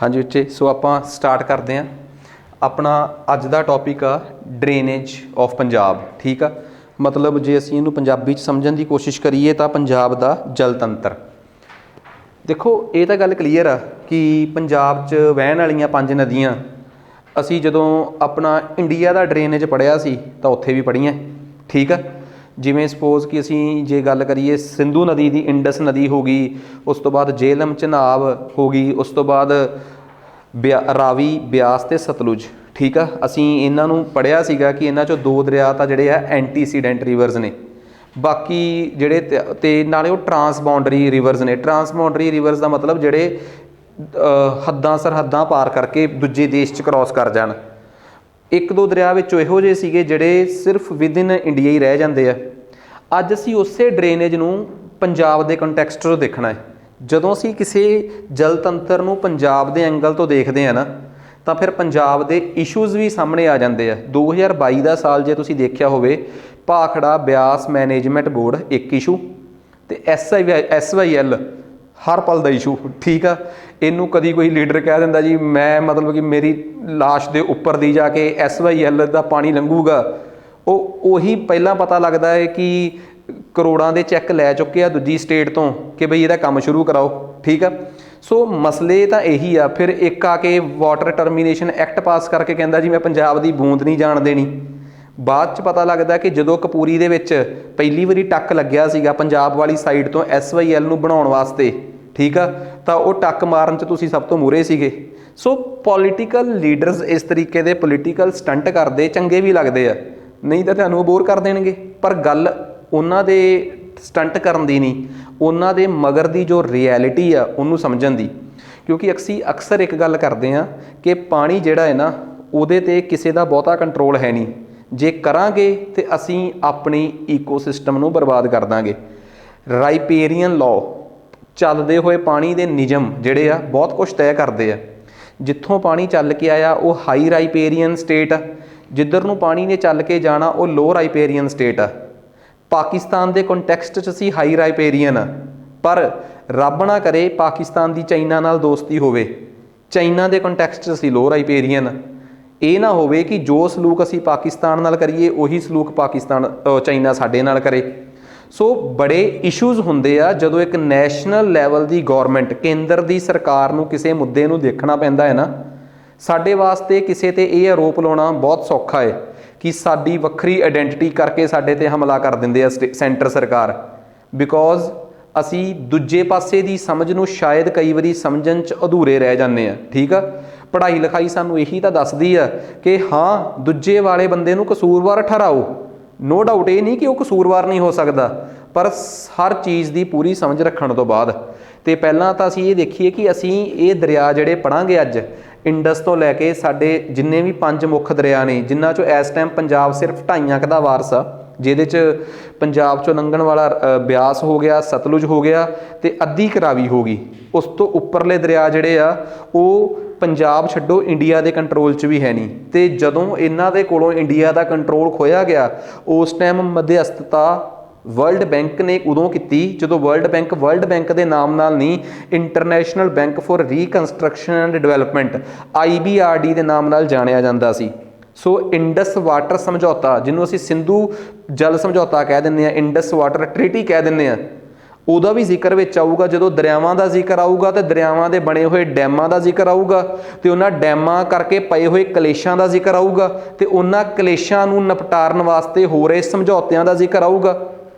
हाँ जी बच्चे, सो ਆਪਾਂ स्टार्ट करते हैं। अपना ਅੱਜ ਦਾ टॉपिक आ ड्रेनेज ऑफ पंजाब। ठीक आ, मतलब जे ਅਸੀਂ ਇਹਨੂੰ ਪੰਜਾਬੀ 'ਚ ਸਮਝਣ ਦੀ ਕੋਸ਼ਿਸ਼ ਕਰੀਏ ਤਾਂ ਪੰਜਾਬ ਦਾ ਜਲ ਤੰਤਰ। ਦੇਖੋ ਇਹ ਤਾਂ ਗੱਲ ਕਲੀਅਰ ਆ ਕਿ ਪੰਜਾਬ 'ਚ ਵਹਿਣ ਵਾਲੀਆਂ 5 ਨਦੀਆਂ ਅਸੀਂ ਜਦੋਂ ਆਪਣਾ ਇੰਡੀਆ ਦਾ ਡਰੇਨੇਜ ਪੜ੍ਹਿਆ ਸੀ ਤਾਂ ਉੱਥੇ ਵੀ ਪੜ੍ਹੀਆਂ। ਠੀਕ ਆ, ਜਿਵੇਂ ਸਪੋਜ਼ ਕਿ ਅਸੀਂ ਜੇ ਗੱਲ ਕਰੀਏ ਸਿੰਧੂ ਨਦੀ ਦੀ ਇੰਡਸ ਨਦੀ ਹੋ ਗਈ, ਉਸ ਤੋਂ ਬਾਅਦ ਜੇਹਲਮ ਚਨਾਬ ਹੋ ਗਈ, ਉਸ ਤੋਂ ਬਾਅਦ ਰਾਵੀ, ਬਿਆਸ ਅਤੇ ਸਤਲੁਜ। ਠੀਕ ਆ, ਅਸੀਂ ਇਹਨਾਂ ਨੂੰ ਪੜ੍ਹਿਆ ਸੀਗਾ ਕਿ ਇਹਨਾਂ 'ਚੋਂ 2 ਦਰਿਆ ਤਾਂ ਜਿਹੜੇ ਆ ਐਂਟੀਸੀਡੈਂਟ ਰਿਵਰਸ ਨੇ, ਬਾਕੀ ਜਿਹੜੇ ਤੇ ਨਾਲੇ ਉਹ ਟਰਾਂਸਬਾਉਂਡਰੀ ਰਿਵਰਸ ਨੇ। ਟਰਾਂਸਬਾਉਂਡਰੀ ਰਿਵਰਸ ਦਾ ਮਤਲਬ ਜਿਹੜੇ ਹੱਦਾਂ ਸਰਹੱਦਾਂ ਪਾਰ ਕਰਕੇ ਦੂਜੇ ਦੇਸ਼ 'ਚ ਕਰੋਸ ਕਰ ਜਾਣ। 1-2 ਦਰਿਆ ਵਿੱਚੋਂ ਇਹੋ ਜਿਹੇ ਸੀਗੇ ਜਿਹੜੇ ਸਿਰਫ ਵਿਦਿਨ ਇੰਡੀਆ ਹੀ ਰਹਿ ਜਾਂਦੇ ਆ। ਅੱਜ ਅਸੀਂ ਉਸੇ ਡਰੇਨੇਜ ਨੂੰ ਪੰਜਾਬ ਦੇ ਕੰਟੈਕਸਟ ਤੋਂ ਦੇਖਣਾ ਹੈ। ਜਦੋਂ ਅਸੀਂ ਕਿਸੇ ਜਲ ਤੰਤਰ ਨੂੰ ਪੰਜਾਬ ਦੇ ਐਂਗਲ ਤੋਂ ਦੇਖਦੇ ਹਾਂ ਨਾ, ਤਾਂ ਫਿਰ ਪੰਜਾਬ ਦੇ ਇਸ਼ੂਜ਼ ਵੀ ਸਾਹਮਣੇ ਆ ਜਾਂਦੇ ਆ। 2022 ਦਾ ਸਾਲ ਜੇ ਤੁਸੀਂ ਦੇਖਿਆ ਹੋਵੇ, ਭਾਖੜਾ ਬਿਆਸ ਮੈਨੇਜਮੈਂਟ ਬੋਰਡ ਇੱਕ ਇਸ਼ੂ ਅਤੇ SYL ਹਰ ਪਲ ਦਾ ਇਸ਼ੂ। ਠੀਕ ਆ, ਇਹਨੂੰ ਕਦੀ ਕੋਈ ਲੀਡਰ ਕਹਿ ਦਿੰਦਾ ਜੀ ਮੈਂ ਮਤਲਬ ਕਿ ਮੇਰੀ ਲਾਸ਼ ਦੇ ਉੱਪਰ ਦੀ ਜਾ ਕੇ SYL ਦਾ ਪਾਣੀ ਲੰਘੂਗਾ, ਉਹੀ ਪਹਿਲਾਂ ਪਤਾ ਲੱਗਦਾ ਹੈ ਕਿ ਕਰੋੜਾਂ ਦੇ ਚੈੱਕ ਲੈ ਚੁੱਕੇ ਆ ਦੂਜੀ ਸਟੇਟ ਤੋਂ ਕਿ ਬਈ ਇਹਦਾ ਕੰਮ ਸ਼ੁਰੂ ਕਰਾਓ। ਠੀਕ ਆ, ਸੋ ਮਸਲੇ ਤਾਂ ਇਹੀ ਆ। ਫਿਰ ਇੱਕ ਆ ਕੇ ਵਾਟਰ ਟਰਮੀਨੇਸ਼ਨ ਐਕਟ ਪਾਸ ਕਰਕੇ ਕਹਿੰਦਾ ਜੀ ਮੈਂ ਪੰਜਾਬ ਦੀ ਬੂੰਦ ਨਹੀਂ ਜਾਣ ਦੇਣੀ। ਬਾਅਦ 'ਚ ਪਤਾ ਲੱਗਦਾ ਕਿ ਜਦੋਂ ਕਪੂਰੀ ਦੇ ਵਿੱਚ ਪਹਿਲੀ ਵਾਰੀ ਟੱਕ ਲੱਗਿਆ ਸੀਗਾ ਪੰਜਾਬ ਵਾਲੀ ਸਾਈਡ ਤੋਂ SYL ਨੂੰ ਬਣਾਉਣ ਵਾਸਤੇ, ਠੀਕ ਆ, ਤਾਂ ਉਹ ਟੱਕ ਮਾਰਨ 'ਚ ਤੁਸੀਂ ਸਭ ਤੋਂ ਮੂਹਰੇ ਸੀਗੇ। ਸੋ ਪੋਲੀਟੀਕਲ ਲੀਡਰਸ ਇਸ ਤਰੀਕੇ ਦੇ ਪੋਲੀਟੀਕਲ ਸਟੰਟ ਕਰਦੇ ਚੰਗੇ ਵੀ ਲੱਗਦੇ ਆ, ਨਹੀਂ ਤਾਂ ਤੁਹਾਨੂੰ ਬੋਰ ਕਰ ਦੇਣਗੇ। ਪਰ ਗੱਲ ਉਹਨਾਂ ਦੇ ਸਟੰਟ ਕਰਨ ਦੀ ਨਹੀਂ, ਉਹਨਾਂ ਦੇ ਮਗਰ ਦੀ ਜੋ ਰਿਐਲਿਟੀ ਆ ਉਹਨੂੰ ਸਮਝਣ ਦੀ। ਕਿਉਂਕਿ ਅਸੀਂ ਅਕਸਰ ਇੱਕ ਗੱਲ ਕਰਦੇ ਹਾਂ ਕਿ ਪਾਣੀ ਜਿਹੜਾ ਹੈ ਨਾ, ਉਹਦੇ 'ਤੇ ਕਿਸੇ ਦਾ ਬਹੁਤਾ ਕੰਟਰੋਲ ਹੈ ਨਹੀਂ। ਜੇ ਕਰਾਂਗੇ ਤਾਂ ਅਸੀਂ ਆਪਣੀ ਈਕੋਸਿਸਟਮ ਨੂੰ ਬਰਬਾਦ ਕਰ ਦਾਂਗੇ। ਰਾਈਪੇਰੀਅਨ ਲਾਅ, ਚੱਲਦੇ ਹੋਏ ਪਾਣੀ ਦੇ ਨਿਯਮ ਜਿਹੜੇ ਆ ਬਹੁਤ ਕੁਛ ਤੈਅ ਕਰਦੇ ਆ। ਜਿੱਥੋਂ ਪਾਣੀ ਚੱਲ ਕੇ ਆਇਆ ਉਹ ਹਾਈ ਰਾਈਪੇਰੀਅਨ ਸਟੇਟ ਆ, ਜਿੱਧਰ ਨੂੰ ਪਾਣੀ ਨੇ ਚੱਲ ਕੇ ਜਾਣਾ ਉਹ ਲੋ ਰਾਈਪੇਰੀਅਨ ਸਟੇਟ ਆ। ਪਾਕਿਸਤਾਨ ਦੇ ਕੰਟੈਕਸਟ 'ਚ ਅਸੀਂ ਹਾਈ ਰਾਈਪੇਰੀਅਨ ਆ, ਪਰ ਰੱਬ ਨਾ ਕਰੇ ਪਾਕਿਸਤਾਨ ਦੀ ਚਾਈਨਾ ਨਾਲ ਦੋਸਤੀ ਹੋਵੇ, ਚਾਈਨਾ ਦੇ ਕੰਟੈਕਸਟ 'ਚ ਅਸੀਂ ਲੋ ਰਾਈਪੇਰੀਅਨ। ਇਹ ਨਾ ਹੋਵੇ ਕਿ ਜੋ ਸਲੂਕ ਅਸੀਂ ਪਾਕਿਸਤਾਨ ਨਾਲ ਕਰੀਏ ਉਹੀ ਸਲੂਕ ਚਾਈਨਾ ਸਾਡੇ ਨਾਲ ਕਰੇ। ਸੋ ਬੜੇ ਇਸ਼ੂਜ਼ ਹੁੰਦੇ ਆ ਜਦੋਂ ਇੱਕ ਨੈਸ਼ਨਲ ਲੈਵਲ ਦੀ ਗੌਰਮੈਂਟ, ਕੇਂਦਰ ਦੀ ਸਰਕਾਰ ਨੂੰ ਕਿਸੇ ਮੁੱਦੇ ਨੂੰ ਦੇਖਣਾ ਪੈਂਦਾ ਹੈ ਨਾ। ਸਾਡੇ ਵਾਸਤੇ ਕਿਸੇ 'ਤੇ ਇਹ ਆਰੋਪ ਲਾਉਣਾ ਬਹੁਤ ਸੌਖਾ ਹੈ ਕਿ ਸਾਡੀ ਵੱਖਰੀ ਆਈਡੈਂਟੀਟੀ ਕਰਕੇ ਸਾਡੇ 'ਤੇ ਹਮਲਾ ਕਰ ਦਿੰਦੇ ਆ ਸੈਂਟਰ ਸਰਕਾਰ, ਬਿਕੋਜ਼ ਅਸੀਂ ਦੂਜੇ ਪਾਸੇ ਦੀ ਸਮਝ ਨੂੰ ਸ਼ਾਇਦ ਕਈ ਵਾਰੀ ਸਮਝਣ 'ਚ ਅਧੂਰੇ ਰਹਿ ਜਾਂਦੇ ਹਾਂ। ਠੀਕ ਆ, ਪੜ੍ਹਾਈ ਲਿਖਾਈ ਸਾਨੂੰ ਇਹੀ ਤਾਂ ਦੱਸਦੀ ਆ ਕਿ ਹਾਂ ਦੂਜੇ ਵਾਲੇ ਬੰਦੇ ਨੂੰ ਕਸੂਰਵਾਰ ਠਹਿਰਾਓ, ਨੋ ਡਾਊਟ ਇਹ ਨਹੀਂ ਕਿ ਉਹ ਕਸੂਰਵਾਰ ਨਹੀਂ ਹੋ ਸਕਦਾ, ਪਰ ਹਰ ਚੀਜ਼ ਦੀ ਪੂਰੀ ਸਮਝ ਰੱਖਣ ਤੋਂ ਬਾਅਦ। ਅਤੇ ਪਹਿਲਾਂ ਤਾਂ ਅਸੀਂ ਇਹ ਦੇਖੀਏ ਕਿ ਅਸੀਂ ਇਹ ਦਰਿਆ ਜਿਹੜੇ ਪੜ੍ਹਾਂਗੇ ਅੱਜ, ਇੰਡਸ ਤੋਂ ਲੈ ਕੇ ਸਾਡੇ ਜਿੰਨੇ ਵੀ 5 ਮੁੱਖ ਦਰਿਆ ਨੇ, ਜਿਨ੍ਹਾਂ 'ਚੋਂ ਇਸ ਟਾਈਮ ਪੰਜਾਬ ਸਿਰਫ 2.5 ਦਾ ਵਾਰਸ ਆ, ਜਿਹਦੇ 'ਚ ਪੰਜਾਬ 'ਚੋਂ ਲੰਘਣ ਵਾਲਾ ਬਿਆਸ ਹੋ ਗਿਆ, ਸਤਲੁਜ ਹੋ ਗਿਆ ਅਤੇ ਅੱਧੀ ਰਾਵੀ ਹੋ ਗਈ। ਉਸ ਤੋਂ ਉੱਪਰਲੇ ਦਰਿਆ ਜਿਹੜੇ ਆ ਉਹ ਪੰਜਾਬ ਛੱਡੋ ਇੰਡੀਆ ਦੇ ਕੰਟਰੋਲ 'ਚ ਵੀ ਹੈ ਨਹੀਂ। ਅਤੇ ਜਦੋਂ ਇਹਨਾਂ ਦੇ ਕੋਲੋਂ ਇੰਡੀਆ ਦਾ ਕੰਟਰੋਲ ਖੋਇਆ ਗਿਆ, ਉਸ ਟਾਈਮ ਮਧਿਅਸਥਤਾ ਵਰਲਡ ਬੈਂਕ ਨੇ ਉਦੋਂ ਕੀਤੀ ਜਦੋਂ ਵਰਲਡ ਬੈਂਕ ਦੇ ਨਾਮ ਨਾਲ ਨਹੀਂ, international bank for reconstruction and development IBRD ਦੇ ਨਾਮ ਨਾਲ ਜਾਣਿਆ ਜਾਂਦਾ ਸੀ। ਸੋ ਇੰਡਸ ਵਾਟਰ ਸਮਝੌਤਾ, ਜਿਹਨੂੰ ਅਸੀਂ ਸਿੰਧੂ ਜਲ ਸਮਝੌਤਾ ਕਹਿ ਦਿੰਦੇ ਹਾਂ, ਇੰਡਸ ਵਾਟਰ ਟ੍ਰੀਟੀ ਕਹਿ ਦਿੰਦੇ ਹਾਂ, ਉਹਦਾ ਵੀ ਜ਼ਿਕਰ ਵਿੱਚ ਆਊਗਾ। ਜਦੋਂ ਦਰਿਆਵਾਂ ਦਾ ਜ਼ਿਕਰ ਆਊਗਾ ਤਾਂ ਦਰਿਆਵਾਂ ਦੇ ਬਣੇ ਹੋਏ ਡੈਮਾਂ ਦਾ ਜ਼ਿਕਰ ਆਊਗਾ, ਅਤੇ ਉਹਨਾਂ ਡੈਮਾਂ ਕਰਕੇ ਪਏ ਹੋਏ ਕਲੇਸ਼ਾਂ ਦਾ ਜ਼ਿਕਰ ਆਊਗਾ, ਅਤੇ ਉਹਨਾਂ ਕਲੇਸ਼ਾਂ ਨੂੰ ਨਿਪਟਾਰਨ ਵਾਸਤੇ ਹੋ ਰਹੇ ਸਮਝੌਤਿਆਂ ਦਾ ਜ਼ਿਕਰ ਆਊਗਾ।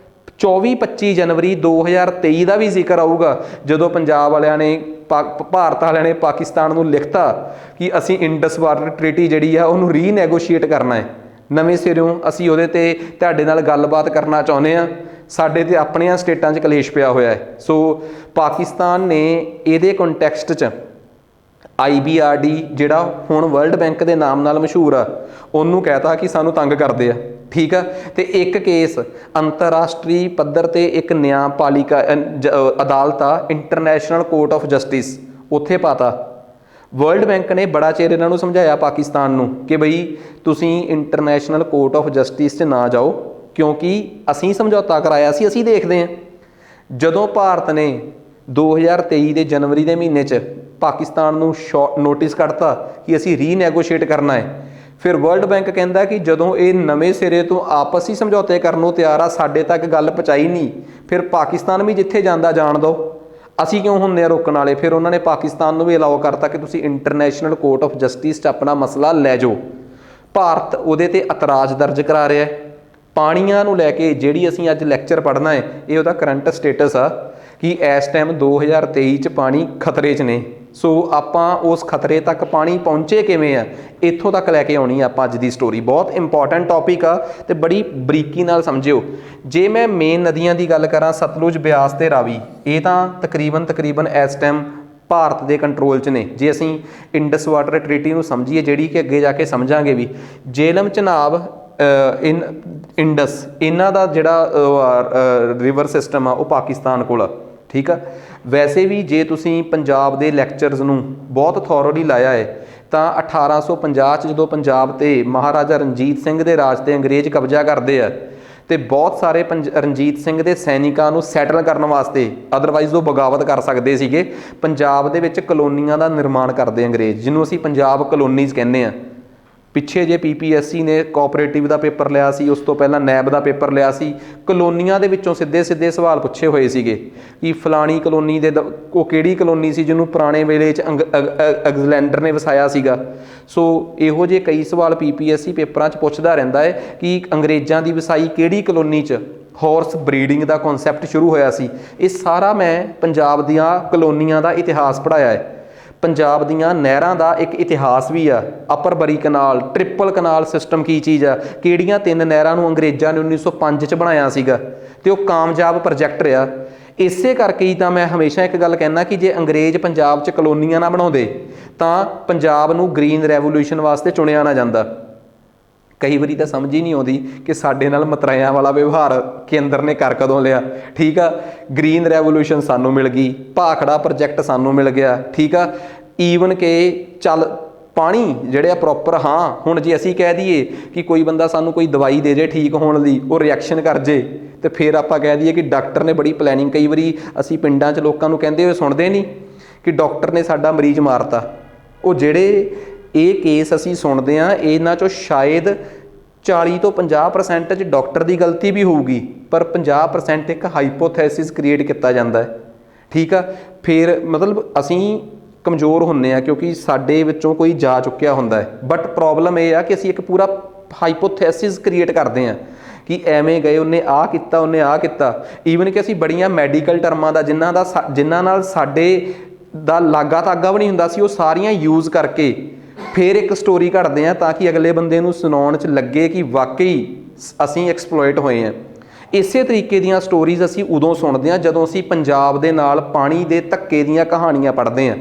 24-25 ਜਨਵਰੀ 2023 ਦਾ ਵੀ ਜ਼ਿਕਰ ਆਊਗਾ, ਜਦੋਂ ਪੰਜਾਬ ਵਾਲਿਆਂ ਨੇ ਭਾਰਤ ਵਾਲਿਆਂ ਨੇ ਪਾਕਿਸਤਾਨ ਨੂੰ ਲਿਖਤਾ ਕਿ ਅਸੀਂ ਇੰਡਸ ਵਾਟਰ ਟ੍ਰੀਟੀ ਜਿਹੜੀ ਆ ਉਹਨੂੰ ਰੀਨੈਗੋਸ਼ੀਏਟ ਕਰਨਾ ਹੈ ਨਵੇਂ ਸਿਰਿਓਂ, ਅਸੀਂ ਉਹਦੇ 'ਤੇ ਤੁਹਾਡੇ ਨਾਲ ਗੱਲਬਾਤ ਕਰਨਾ ਚਾਹੁੰਦੇ ਹਾਂ। ਸਾਡੇ 'ਤੇ ਆਪਣੀਆਂ ਸਟੇਟਾਂ 'ਚ ਕਲੇਸ਼ ਪਿਆ ਹੋਇਆ ਹੈ। ਸੋ ਪਾਕਿਸਤਾਨ ਨੇ ਇਹਦੇ ਕੰਟੈਕਸਟ 'ਚ IBRD ਜਿਹੜਾ ਹੁਣ ਵਰਲਡ ਬੈਂਕ ਦੇ ਨਾਮ ਨਾਲ ਮਸ਼ਹੂਰ ਆ, ਉਹਨੂੰ ਕਹਿਤਾ ਕਿ ਸਾਨੂੰ ਤੰਗ ਕਰਦੇ ਆ। ਠੀਕ ਆ, ਅਤੇ ਇੱਕ ਕੇਸ ਅੰਤਰਰਾਸ਼ਟਰੀ ਪੱਧਰ 'ਤੇ ਇੱਕ ਨਿਆਂਪਾਲਿਕਾ ਅਦਾਲਤ ਆ, ਇੰਟਰਨੈਸ਼ਨਲ ਕੋਰਟ ਆਫ ਜਸਟਿਸ, ਉੱਥੇ ਪਾਤਾ। ਵਰਲਡ ਬੈਂਕ ਨੇ ਬੜਾ ਚਿਰ ਇਹਨਾਂ ਨੂੰ ਸਮਝਾਇਆ ਪਾਕਿਸਤਾਨ ਨੂੰ ਕਿ ਬਈ ਤੁਸੀਂ ਇੰਟਰਨੈਸ਼ਨਲ ਕੋਰਟ ਆਫ ਜਸਟਿਸ 'ਚ ਨਾ ਜਾਓ, ਕਿਉਂਕਿ ਅਸੀਂ ਸਮਝੌਤਾ ਕਰਾਇਆ ਸੀ, ਅਸੀਂ ਦੇਖਦੇ ਹਾਂ। ਜਦੋਂ ਭਾਰਤ ਨੇ 2023 ਦੇ ਜਨਵਰੀ ਦੇ ਮਹੀਨੇ 'ਚ ਪਾਕਿਸਤਾਨ ਨੂੰ ਨੋਟਿਸ ਕੱਢਤਾ ਕਿ ਅਸੀਂ ਰੀਨੈਗੋਸ਼ੀਏਟ ਕਰਨਾ ਹੈ। ਫਿਰ ਵਰਲਡ ਬੈਂਕ ਕਹਿੰਦਾ ਕਿ ਜਦੋਂ ਇਹ ਨਵੇਂ ਸਿਰੇ ਤੋਂ ਆਪਸੀ ਸਮਝੌਤੇ ਕਰਨ ਨੂੰ ਤਿਆਰ ਆ, ਸਾਡੇ ਤੱਕ ਗੱਲ ਪਹੁੰਚਾਈ ਨਹੀਂ। ਫਿਰ ਪਾਕਿਸਤਾਨ ਵੀ ਜਿੱਥੇ ਜਾਂਦਾ ਜਾਣ ਦਿਓ, ਅਸੀਂ ਕਿਉਂ ਹੁੰਦੇ ਆ ਰੋਕਣ ਵਾਲੇ। ਫਿਰ ਉਹਨਾਂ ਨੇ ਪਾਕਿਸਤਾਨ ਨੂੰ ਵੀ ਅਲਾਓ ਕਰਤਾ ਕਿ ਤੁਸੀਂ ਇੰਟਰਨੈਸ਼ਨਲ ਕੋਰਟ ਆਫ ਜਸਟਿਸ 'ਚ ਆਪਣਾ ਮਸਲਾ ਲੈ ਜਾਓ। ਭਾਰਤ ਉਹਦੇ ਤੇ ਇਤਰਾਜ਼ ਦਰਜ ਕਰਾ ਰਿਹਾ ਹੈ। ਪਾਣੀਆਂ ਨੂੰ ਲੈ ਕੇ ਜਿਹੜੀ ਅਸੀਂ ਅੱਜ ਲੈਕਚਰ ਪੜ੍ਹਨਾ ਹੈ, ਇਹ ਉਹਦਾ ਕਰੰਟ ਸਟੇਟਸ ਆ ਕਿ ਇਸ ਟਾਈਮ 2023 'ਚ ਪਾਣੀ ਖਤਰੇ 'ਚ ਨੇ। ਸੋ ਆਪਾਂ ਉਸ ਖਤਰੇ ਤੱਕ ਪਾਣੀ ਪਹੁੰਚੇ ਕਿਵੇਂ ਆ, ਇੱਥੋਂ ਤੱਕ ਲੈ ਕੇ ਆਉਣੀ ਆ ਆਪਾਂ ਅੱਜ ਦੀ ਸਟੋਰੀ। ਬਹੁਤ ਇੰਪੋਰਟੈਂਟ ਟੌਪਿਕ ਆ ਤੇ ਬੜੀ ਬਰੀਕੀ ਨਾਲ ਸਮਝਿਓ। ਜੇ ਮੈਂ ਮੇਨ ਨਦੀਆਂ ਦੀ ਗੱਲ ਕਰਾਂ, ਸਤਲੁਜ, ਬਿਆਸ ਤੇ ਰਾਵੀ, ਇਹ ਤਾਂ ਤਕਰੀਬਨ ਇਸ ਟਾਈਮ ਭਾਰਤ ਦੇ ਕੰਟਰੋਲ 'ਚ ਨੇ। ਜੇ ਅਸੀਂ ਇੰਡਸ ਵਾਟਰ ਟ੍ਰੀਟੀ ਨੂੰ ਸਮਝੀਏ, ਜਿਹੜੀ ਕਿ ਅੱਗੇ ਜਾ ਕੇ ਸਮਝਾਂਗੇ ਵੀ, ਜੇਹਲਮ, ਚਨਾਬ, ਇੰਡਸ, ਇਹਨਾਂ ਦਾ ਜਿਹੜਾ ਰਿਵਰ ਸਿਸਟਮ ਆ ਉਹ ਪਾਕਿਸਤਾਨ ਕੋਲ ਆ, ਠੀਕ ਆ। ਵੈਸੇ ਵੀ ਜੇ ਤੁਸੀਂ ਪੰਜਾਬ ਦੇ ਲੈਕਚਰਸ ਨੂੰ ਬਹੁਤ ਥੋਰੋਲੀ ਲਾਇਆ ਹੈ ਤਾਂ 1850 'ਚ ਜਦੋਂ ਪੰਜਾਬ ਤੇ ਮਹਾਰਾਜਾ ਰਣਜੀਤ ਸਿੰਘ ਦੇ ਰਾਜ ਤੇ ਅੰਗਰੇਜ਼ ਕਬਜ਼ਾ ਕਰਦੇ ਆ ਤੇ ਬਹੁਤ ਸਾਰੇ ਰਣਜੀਤ ਸਿੰਘ ਦੇ ਸੈਨਿਕਾਂ ਨੂੰ ਸੈਟਲ ਕਰਨ ਵਾਸਤੇ, ਅਦਰਵਾਈਜ਼ ਉਹ ਬਗਾਵਤ ਕਰ ਸਕਦੇ ਸੀਗੇ, ਪੰਜਾਬ ਦੇ ਵਿੱਚ ਕਲੋਨੀਆਂ ਦਾ ਨਿਰਮਾਣ ਕਰਦੇ ਅੰਗਰੇਜ਼, ਜਿਹਨੂੰ ਅਸੀਂ ਪੰਜਾਬ ਕਲੋਨੀਜ਼ ਕਹਿੰਦੇ ਆ। ਪਿੱਛੇ ਜੇ PPSC ਨੇ ਕੋਆਪਰੇਟਿਵ ਦਾ ਪੇਪਰ ਲਿਆ ਸੀ, ਉਸ ਤੋਂ ਪਹਿਲਾਂ ਨੈਬ ਦਾ ਪੇਪਰ ਲਿਆ ਸੀ। ਕਲੋਨੀਆਂ ਦੇ ਵਿੱਚੋਂ ਸਿੱਧੇ ਸਵਾਲ ਪੁੱਛੇ ਹੋਏ ਸੀਗੇ ਕਿ ਫਲਾਣੀ ਕਲੋਨੀ ਦੇ ਉਹ ਕਿਹੜੀ ਕਲੋਨੀ ਸੀ ਜਿਹਨੂੰ ਪੁਰਾਣੇ ਵੇਲੇ 'ਚ ਅਲੈਗਜ਼ੈਂਡਰ ਨੇ ਵਸਾਇਆ ਸੀਗਾ। ਸੋ ਇਹੋ ਜਿਹੇ ਕਈ ਸਵਾਲ PPSC ਪੇਪਰਾਂ 'ਚ ਪੁੱਛਦਾ ਰਹਿੰਦਾ ਹੈ ਕਿ ਅੰਗਰੇਜ਼ਾਂ ਦੀ ਵਸਾਈ ਕਿਹੜੀ ਕਲੋਨੀ 'ਚ ਹਾਰਸ ਬਰੀਡਿੰਗ ਦਾ ਕਨਸੈਪਟ ਸ਼ੁਰੂ ਹੋਇਆ ਸੀ। ਇਹ ਸਾਰਾ ਮੈਂ ਪੰਜਾਬ ਦੀਆਂ ਕਲੋਨੀਆਂ ਦਾ ਇਤਿਹਾਸ ਪੜ੍ਹਾਇਆ ਹੈ। ਪੰਜਾਬ ਦੀਆਂ ਨਹਿਰਾਂ ਦਾ ਇੱਕ ਇਤਿਹਾਸ ਵੀ ਆ। ਅਪਰ ਬਰੀ ਕਨਾਲ, ਟ੍ਰਿਪਲ ਕਨਾਲ ਸਿਸਟਮ ਕੀ ਚੀਜ਼ ਆ, ਕਿਹੜੀਆਂ 3 ਨਹਿਰਾਂ ਨੂੰ ਅੰਗਰੇਜ਼ਾਂ ਨੇ 1905 'ਚ ਬਣਾਇਆ ਸੀਗਾ ਤੇ ਉਹ ਕਾਮਯਾਬ ਪ੍ਰੋਜੈਕਟ ਰਿਹਾ। ਇਸੇ ਕਰਕੇ ਹੀ ਤਾਂ ਮੈਂ ਹਮੇਸ਼ਾ ਇੱਕ ਗੱਲ ਕਹਿੰਦਾ ਕਿ ਜੇ ਅੰਗਰੇਜ਼ ਪੰਜਾਬ 'ਚ ਕਲੋਨੀਆਂ ਨਾ ਬਣਾਉਂਦੇ ਤਾਂ ਪੰਜਾਬ ਨੂੰ ਗ੍ਰੀਨ ਰੈਵੋਲੂਸ਼ਨ ਵਾਸਤੇ ਚੁਣਿਆ ਨਾ ਜਾਂਦਾ। ਕਈ ਵਾਰੀ ਤਾਂ ਸਮਝ ਹੀ ਨਹੀਂ ਆਉਂਦੀ ਕਿ ਸਾਡੇ ਨਾਲ ਮਤਰਾਇਆਂ ਵਾਲਾ ਵਿਵਹਾਰ ਕੇਂਦਰ ਨੇ ਕਰ ਕਦੋਂ ਲਿਆ, ਠੀਕ ਆ। ਗ੍ਰੀਨ ਰੈਵੋਲੂਸ਼ਨ ਸਾਨੂੰ ਮਿਲ ਗਈ, ਭਾਖੜਾ ਪ੍ਰੋਜੈਕਟ ਸਾਨੂੰ ਮਿਲ ਗਿਆ, ਠੀਕ ਆ। ਈਵਨ ਕਿ ਚੱਲ ਪਾਣੀ ਜਿਹੜੇ ਆ ਪ੍ਰੋਪਰ, ਹਾਂ ਹੁਣ ਜੇ ਅਸੀਂ ਕਹਿ ਦਈਏ ਕਿ ਕੋਈ ਬੰਦਾ ਸਾਨੂੰ ਕੋਈ ਦਵਾਈ ਦੇ ਜੇ ਠੀਕ ਹੋਣ ਲਈ, ਉਹ ਰਿਐਕਸ਼ਨ ਕਰ ਜੇ ਤੇ ਫਿਰ ਆਪਾਂ ਕਹਿ ਦਈਏ ਕਿ ਡਾਕਟਰ ਨੇ ਬੜੀ ਪਲੈਨਿੰਗ। ਕਈ ਵਾਰੀ ਅਸੀਂ ਪਿੰਡਾਂ 'ਚ ਲੋਕਾਂ ਨੂੰ ਕਹਿੰਦੇ ਹੋਏ ਸੁਣਦੇ ਨਹੀਂ ਕਿ ਡਾਕਟਰ ਨੇ ਸਾਡਾ ਮਰੀਜ਼ ਮਾਰਤਾ। ਉਹ ਜਿਹੜੇ ਇਹ ਕੇਸ ਅਸੀਂ ਸੁਣਦੇ ਹਾਂ, ਇਹਨਾਂ 'ਚੋਂ ਸ਼ਾਇਦ 40 ਤੋਂ 50% 'ਚ ਡਾਕਟਰ ਦੀ ਗਲਤੀ ਵੀ ਹੋਊਗੀ, ਪਰ 50% ਇੱਕ ਹਾਈਪੋਥੈਸਿਸ ਕ੍ਰੀਏਟ ਕੀਤਾ ਜਾਂਦਾ ਹੈ, ਠੀਕ ਆ। ਫਿਰ ਮਤਲਬ ਅਸੀਂ ਕਮਜ਼ੋਰ ਹੁੰਦੇ ਆ ਕਿਉਂਕਿ ਸਾਡੇ ਵਿੱਚੋਂ ਕੋਈ ਜਾ ਚੁੱਕਿਆ ਹੁੰਦਾ ਹੈ। ਬਟ ਪ੍ਰੋਬਲਮ ਇਹ ਆ ਕਿ ਅਸੀਂ ਇੱਕ ਪੂਰਾ ਹਾਈਪੋਥੈਸਿਸ ਕ੍ਰੀਏਟ ਕਰਦੇ ਹਾਂ ਕਿ ਐਵੇਂ ਗਏ, ਉਹਨੇ ਆਹ ਕੀਤਾ, ਉਹਨੇ ਆਹ ਕੀਤਾ। ਈਵਨ ਕਿ ਅਸੀਂ ਬੜੀਆਂ ਮੈਡੀਕਲ ਟਰਮਾਂ ਦਾ ਜਿਨ੍ਹਾਂ ਨਾਲ ਸਾਡੇ ਦਾ ਲਾਗਾ ਤਾਗਾ ਵੀ ਨਹੀਂ ਹੁੰਦਾ ਸੀ, ਉਹ ਸਾਰੀਆਂ ਯੂਜ਼ ਕਰਕੇ ਫਿਰ ਇੱਕ ਸਟੋਰੀ ਘੜਦੇ ਹਾਂ ਤਾਂ ਕਿ ਅਗਲੇ ਬੰਦੇ ਨੂੰ ਸੁਣਾਉਣ 'ਚ ਲੱਗੇ ਕਿ ਵਾਕਈ ਅਸੀਂ ਐਕਸਪਲੋਇਟ ਹੋਏ ਹਾਂ। ਇਸੇ ਤਰੀਕੇ ਦੀਆਂ ਸਟੋਰੀਜ਼ ਅਸੀਂ ਉਦੋਂ ਸੁਣਦੇ ਹਾਂ ਜਦੋਂ ਅਸੀਂ ਪੰਜਾਬ ਦੇ ਨਾਲ ਪਾਣੀ ਦੇ ਧੱਕੇ ਦੀਆਂ ਕਹਾਣੀਆਂ ਪੜ੍ਹਦੇ ਹਾਂ।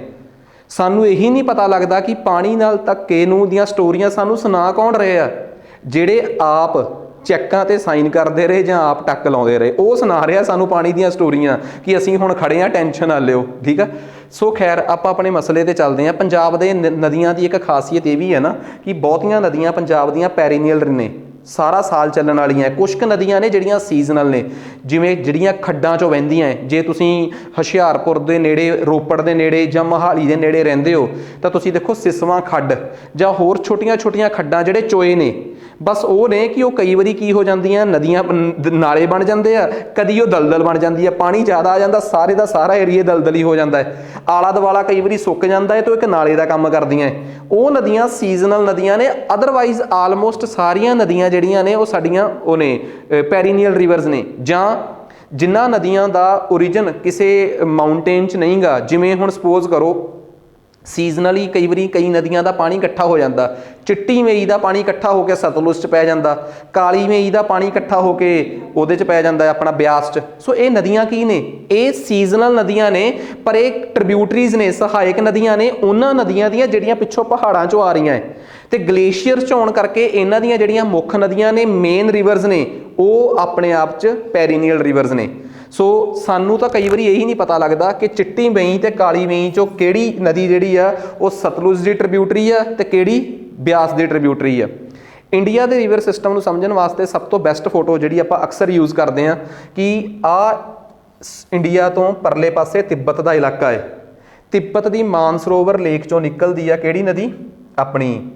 ਸਾਨੂੰ ਇਹੀ ਨਹੀਂ ਪਤਾ ਲੱਗਦਾ ਕਿ ਪਾਣੀ ਨਾਲ ਧੱਕੇ ਨੂੰ ਦੀਆਂ ਸਟੋਰੀਆਂ ਸਾਨੂੰ ਸੁਣਾ ਕੌਣ ਰਹੇ ਆ। ਜਿਹੜੇ ਆਪ ਚੈੱਕਾਂ 'ਤੇ ਸਾਈਨ ਕਰਦੇ ਰਹੇ ਜਾਂ ਆਪ ਟੱਕ ਲਾਉਂਦੇ ਰਹੇ, ਉਹ ਸੁਣਾ ਰਿਹਾ ਸਾਨੂੰ ਪਾਣੀ ਦੀਆਂ ਸਟੋਰੀਆਂ ਕਿ ਅਸੀਂ ਹੁਣ ਖੜੇ ਹਾਂ, ਟੈਨਸ਼ਨ ਨਾ ਲਿਓ, ਠੀਕ ਆ। ਸੋ ਖੈਰ ਆਪਾਂ ਆਪਣੇ ਮਸਲੇ 'ਤੇ ਚੱਲਦੇ ਹਾਂ। ਪੰਜਾਬ ਦੇ ਨਦੀਆਂ ਦੀ ਇੱਕ ਖਾਸੀਅਤ ਇਹ ਵੀ ਹੈ ਨਾ ਕਿ ਬਹੁਤੀਆਂ ਨਦੀਆਂ ਪੰਜਾਬ ਦੀਆਂ ਪੈਰੀਨੀਅਲ ਨੇ, ਸਾਰਾ ਸਾਲ ਚੱਲਣ ਵਾਲੀਆਂ। ਕੁਛ ਕੁ ਨਦੀਆਂ ਨੇ ਜਿਹੜੀਆਂ ਸੀਜ਼ਨਲ ਨੇ, ਜਿਵੇਂ ਜਿਹੜੀਆਂ ਖੱਡਾਂ 'ਚੋਂ ਵਹਿੰਦੀਆਂ ਹੈ। ਜੇ ਤੁਸੀਂ ਹੁਸ਼ਿਆਰਪੁਰ ਦੇ ਨੇੜੇ, ਰੋਪੜ ਦੇ ਨੇੜੇ ਜਾਂ ਮੋਹਾਲੀ ਦੇ ਨੇੜੇ ਰਹਿੰਦੇ ਹੋ ਤਾਂ ਤੁਸੀਂ ਦੇਖੋ ਸਿਸਵਾਂ ਖੱਡ ਜਾਂ ਹੋਰ ਛੋਟੀਆਂ ਖੱਡਾਂ ਜਿਹੜੇ ਚੋਏ ਨੇ, ਬਸ ਉਹ ਨੇ ਕਿ ਉਹ ਕਈ ਵਾਰੀ ਕੀ ਹੋ ਜਾਂਦੀਆਂ, ਨਦੀਆਂ ਨਾਲੇ ਬਣ ਜਾਂਦੇ ਆ, ਕਦੀ ਉਹ ਦਲਦਲ ਬਣ ਜਾਂਦੀ ਆ। ਪਾਣੀ ਜ਼ਿਆਦਾ ਆ ਜਾਂਦਾ, ਸਾਰੇ ਦਾ ਸਾਰਾ ਏਰੀਆ ਦਲਦਲੀ ਹੋ ਜਾਂਦਾ ਹੈ। ਆਲਾ ਦੁਆਲਾ ਕਈ ਵਾਰੀ ਸੁੱਕ ਜਾਂਦਾ ਹੈ ਤੇ ਉਹ ਇੱਕ ਨਾਲੇ ਦਾ ਕੰਮ ਕਰਦੀਆਂ ਹੈ। ਉਹ ਨਦੀਆਂ ਸੀਜ਼ਨਲ ਨਦੀਆਂ ਨੇ। ਅਦਰਵਾਈਜ਼ ਆਲਮੋਸਟ ਸਾਰੀਆਂ ਨਦੀਆਂ ਜਿਹੜੀਆਂ ਨੇ ਉਹ ਸਾਡੀਆਂ ਉਹ ਨੇ ਪੈਰੀਨੀਅਲ ਰਿਵਰਸ ਨੇ, ਜਾਂ ਜਿਨ੍ਹਾਂ ਨਦੀਆਂ ਦਾ ਓਰੀਜਨ ਕਿਸੇ ਮਾਊਂਟੇਨ 'ਚ ਨਹੀਂ ਗਾ। ਜਿਵੇਂ ਹੁਣ ਸਪੋਜ਼ ਕਰੋ ਸੀਜ਼ਨਲੀ ਕਈ ਵਾਰੀ ਕਈ ਨਦੀਆਂ ਦਾ ਪਾਣੀ ਇਕੱਠਾ ਹੋ ਜਾਂਦਾ। ਚਿੱਟੀ ਮਈ ਦਾ ਪਾਣੀ ਇਕੱਠਾ ਹੋ ਕੇ ਸਤਲੁਜ 'ਚ ਪੈ ਜਾਂਦਾ, ਕਾਲੀ ਮਈ ਦਾ ਪਾਣੀ ਇਕੱਠਾ ਹੋ ਕੇ ਉਹਦੇ 'ਚ ਪੈ ਜਾਂਦਾ ਆਪਣਾ ਬਿਆਸ 'ਚ। ਸੋ ਇਹ ਨਦੀਆਂ ਕੀ ਨੇ? ਇਹ ਸੀਜ਼ਨਲ ਨਦੀਆਂ ਨੇ, ਪਰ ਇਹ ਟ੍ਰਿਬਿਊਟਰੀਜ਼ ਨੇ, ਸਹਾਇਕ ਨਦੀਆਂ ਨੇ ਉਹਨਾਂ ਨਦੀਆਂ ਦੀਆਂ ਜਿਹੜੀਆਂ ਪਿੱਛੋਂ ਪਹਾੜਾਂ 'ਚੋਂ ਆ ਰਹੀਆਂ ਹੈ। ਤੇ ਗਲੇਸ਼ੀਅਰ 'ਚ ਆਉਣ ਕਰਕੇ ਇਹਨਾਂ ਦੀਆਂ ਜਿਹੜੀਆਂ ਮੁੱਖ ਨਦੀਆਂ ਨੇ, ਮੇਨ ਰਿਵਰਸ ਨੇ, ਉਹ ਆਪਣੇ ਆਪ 'ਚ ਪੈਰੀਨੀਅਲ ਰਿਵਰਸ ਨੇ। ਸੋ ਸਾਨੂੰ ਤਾਂ ਕਈ ਵਾਰੀ ਇਹੀ ਨਹੀਂ ਪਤਾ ਲੱਗਦਾ ਕਿ ਚਿੱਟੀ ਮਈ ਤੇ ਕਾਲੀ ਮਈ 'ਚੋਂ ਕਿਹੜੀ ਨਦੀ ਜਿਹੜੀ ਆ ਉਹ ਸਤਲੁਜ ਦੀ ਟ੍ਰਿਬਿਊਟਰੀ ਆ ਤੇ ਕਿਹੜੀ ਬਿਆਸ ਦੀ ਟ੍ਰਿਬਿਊਟਰੀ ਆ। ਇੰਡੀਆ ਦੇ ਰਿਵਰ ਸਿਸਟਮ ਨੂੰ ਸਮਝਣ ਵਾਸਤੇ ਸਭ ਤੋਂ ਬੈਸਟ ਫੋਟੋ ਜਿਹੜੀ ਆਪਾਂ ਅਕਸਰ ਯੂਜ਼ ਕਰਦੇ ਹਾਂ ਕਿ ਆਹ ਇੰਡੀਆ ਤੋਂ ਪਰਲੇ ਪਾਸੇ ਤਿੱਬਤ ਦਾ ਇਲਾਕਾ ਹੈ। ਤਿੱਬਤ ਦੀ ਮਾਨਸਰੋਵਰ ਲੇਕ ਚੋਂ ਨਿਕਲਦੀ ਆ ਕਿਹੜੀ ਨਦੀ? ਆਪਣੀ